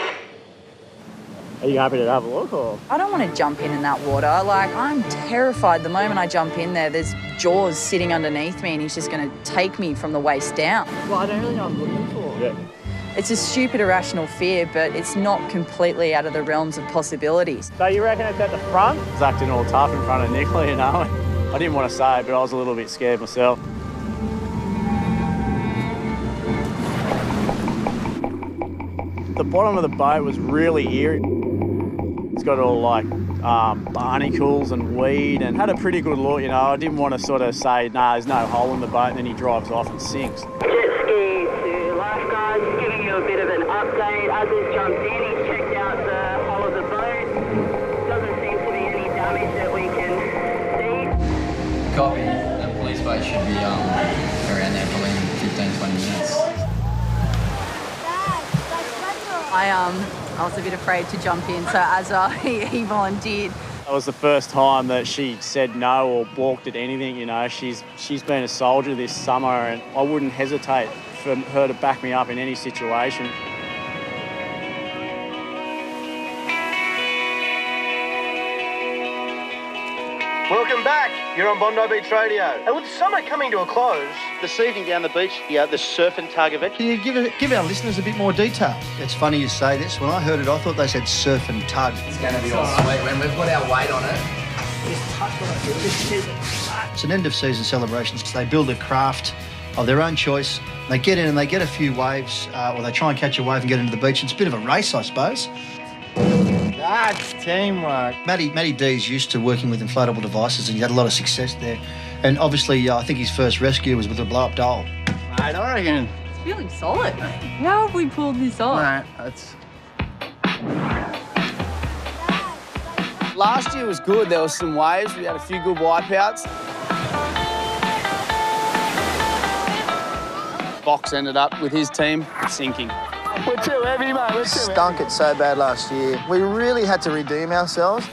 Are you happy to have a look, or? I don't want to jump in that water. I'm terrified the moment I jump in there. There's Jaws sitting underneath me and he's just going to take me from the waist down. Well, I don't really know what I'm looking for. Yeah. It's a stupid, irrational fear, but it's not completely out of the realms of possibilities. So you reckon it's at the front? I was acting all tough in front of Nicola, you know. I didn't want to say it, but I was a little bit scared myself. The bottom of the boat was really eerie. It's got all like barnacles and weed, and had a pretty good look, you know. I didn't want to sort of say, nah, there's no hole in the boat, and then he drives off and sinks. Jet ski to Lifeguards, giving you a bit of an update. Others jumped in, he's checked out the hull of the boat. Doesn't seem to be any damage that we can see. Copy. The police boat should be around there probably in 15-20 minutes. I was a bit afraid to jump in, so as he volunteered. That was the first time that she said no or balked at anything, you know. She's been a soldier this summer, and I wouldn't hesitate for her to back me up in any situation. Welcome back. You're on Bondi Beach Radio. And with summer coming to a close, this evening down the beach, the surf and tug event. Can you give our listeners a bit more detail? It's funny you say this. When I heard it, I thought they said surf and tug. It's going to be all sweet when we've got our weight on it. Just touch on it. Just keep it. It's an end-of-season celebration. They build a craft of their own choice. They get in and they get a few waves, or they try and catch a wave and get into the beach. It's a bit of a race, I suppose. That's teamwork. Matty D's used to working with inflatable devices, and he had a lot of success there. And obviously, I think his first rescue was with a blow-up doll. Mate, I reckon. It's feeling solid. How have we pulled this off? Mate, that's... Last year was good. There was some waves. We had a few good wipeouts. Box ended up with his team sinking. We're too heavy, mate. We're too Stunk it so bad last year. We really had to redeem ourselves.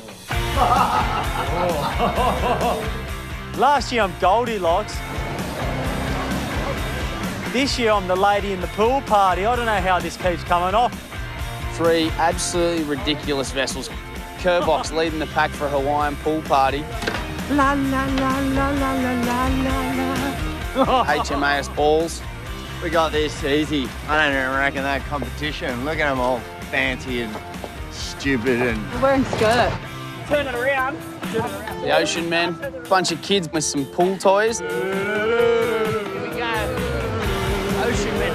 Last year I'm Goldilocks. This year I'm the lady in the pool party. I don't know how this keeps coming off. 3 absolutely ridiculous vessels. Kerbox leading the pack for a Hawaiian pool party. La la la la la la la la. HMAS balls. We got this easy. I don't even reckon that competition. Look at them all fancy and stupid and... We're wearing skirts. Turn it around. The Ocean Men. Bunch of kids with some pool toys. Here we go. Ocean Men.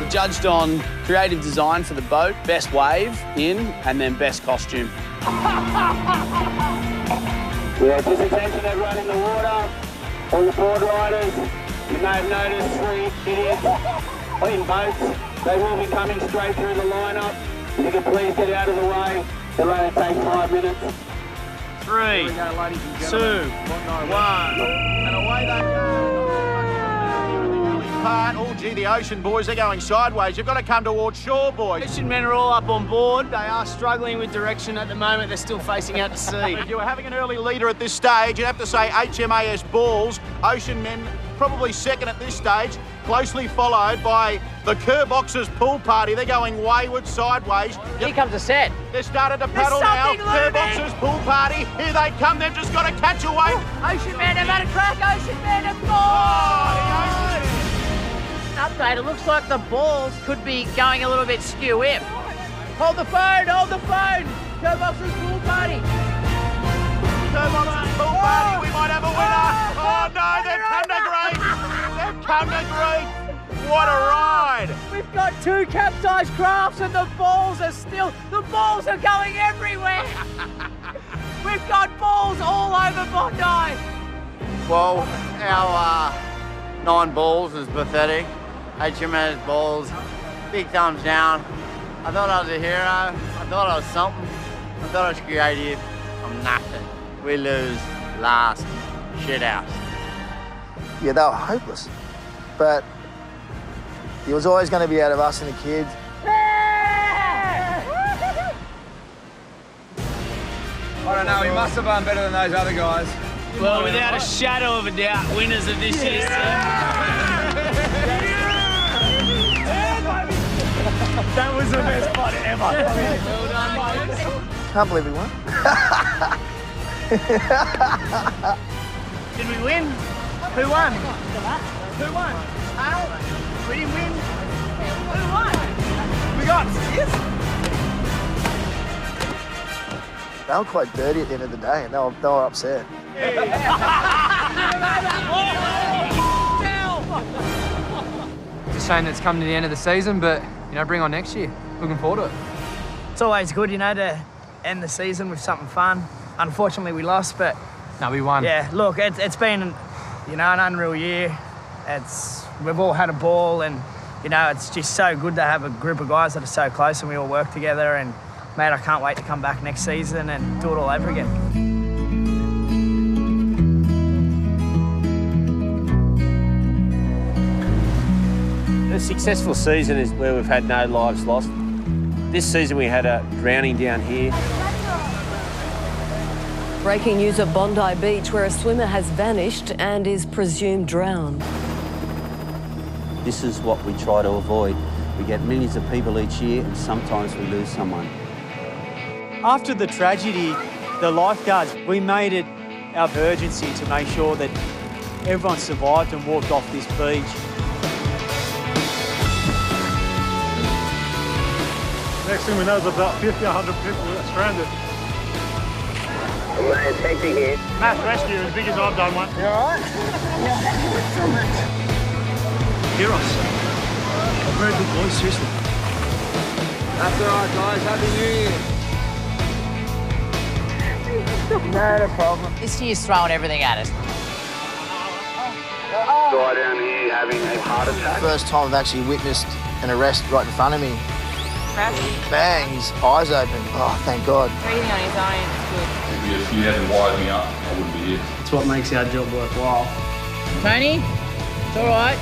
We judged on creative design for the boat, best wave in, and then best costume. Yeah, just attention everyone in the water, all the board riders. You may have noticed 3 idiots in boats. They will be coming straight through the lineup. If you could please get out of the way, it'll only take 5 minutes. 3, 2, 1, and away they go. Oh, gee, the Ocean boys, they're going sideways. You've got to come towards shore, boys. Ocean Men are all up on board. They are struggling with direction at the moment. They're still facing out to sea. If you were having an early leader at this stage, you'd have to say HMAS Balls. Ocean Men probably second at this stage, closely followed by the Kerboxers Pool Party. They're going wayward sideways. Here comes the set. They've started to paddle now. Kerboxers Pool Party. Here they come. They've just got to catch a wave. Ocean Man have had a crack. Ocean Man have gone. Update, it looks like the balls could be going a little bit skew-whip. Hold the phone, hold the phone! Kerboxers Pool Party! Kerboxers Pool Party, we might have a winner! Oh no, they've come to grief! They've come to grief! What a ride! We've got 2 capsized crafts and the balls are going everywhere! We've got balls all over Bondi! Well, our 9 balls is pathetic. HMAS balls Big thumbs down. I thought I was a hero. I thought I was something. I thought I was creative. I'm nothing. We lose last shit house. Yeah, they were hopeless. But it was always going to be out of us and the kids. I don't know, he must have done better than those other guys. Well, without a shadow of a doubt, winners of this year's team. That was the best fight ever. Well done, boys. Can't believe we won. Did we win? Who won? Who won? We didn't win. Who won? We got yes. They were quite dirty at the end of the day, and they were upset. It's a shame that it's come to the end of the season, but, you know, bring on next year. Looking forward to it. It's always good, you know, to end the season with something fun. Unfortunately, we lost, but... No, we won. Yeah, look, it's been, you know, an unreal year. We've all had a ball, and, you know, it's just so good to have a group of guys that are so close and we all work together. And, mate, I can't wait to come back next season and do it all over again. A successful season is where we've had no lives lost. This season we had a drowning down here. Breaking news at Bondi Beach, where a swimmer has vanished and is presumed drowned. This is what we try to avoid. We get millions of people each year and sometimes we lose someone. After the tragedy, the lifeguards, we made it our urgency to make sure that everyone survived and walked off this beach. Next thing we know, there's about 50, 100 people that are stranded. Mate, it's hectic here. Mass rescue, as big as I've done one. You alright? Yeah, so much. Hear us. Very good boys, seriously. That's alright, guys. Happy New Year. Not a problem. This year's throwing everything at us. Guy down here having a heart attack. First time I've actually witnessed an arrest right in front of me. Bang, his eyes open. Oh, thank God. Breathing on his own, it's good. Maybe if you hadn't wired me up, I wouldn't be here. It's what makes our job worthwhile. Tony, it's all right.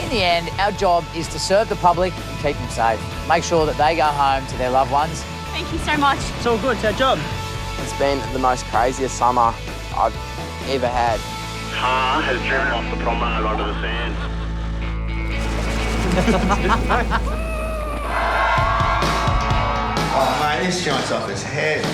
In the end, our job is to serve the public and keep them safe. Make sure that they go home to their loved ones. Thank you so much. It's all good, it's our job. It's been the most craziest summer I've ever had. Car has driven off the promenade onto the sands. Oh, mate, this joint's off his head.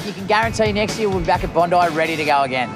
You can guarantee next year we'll be back at Bondi ready to go again.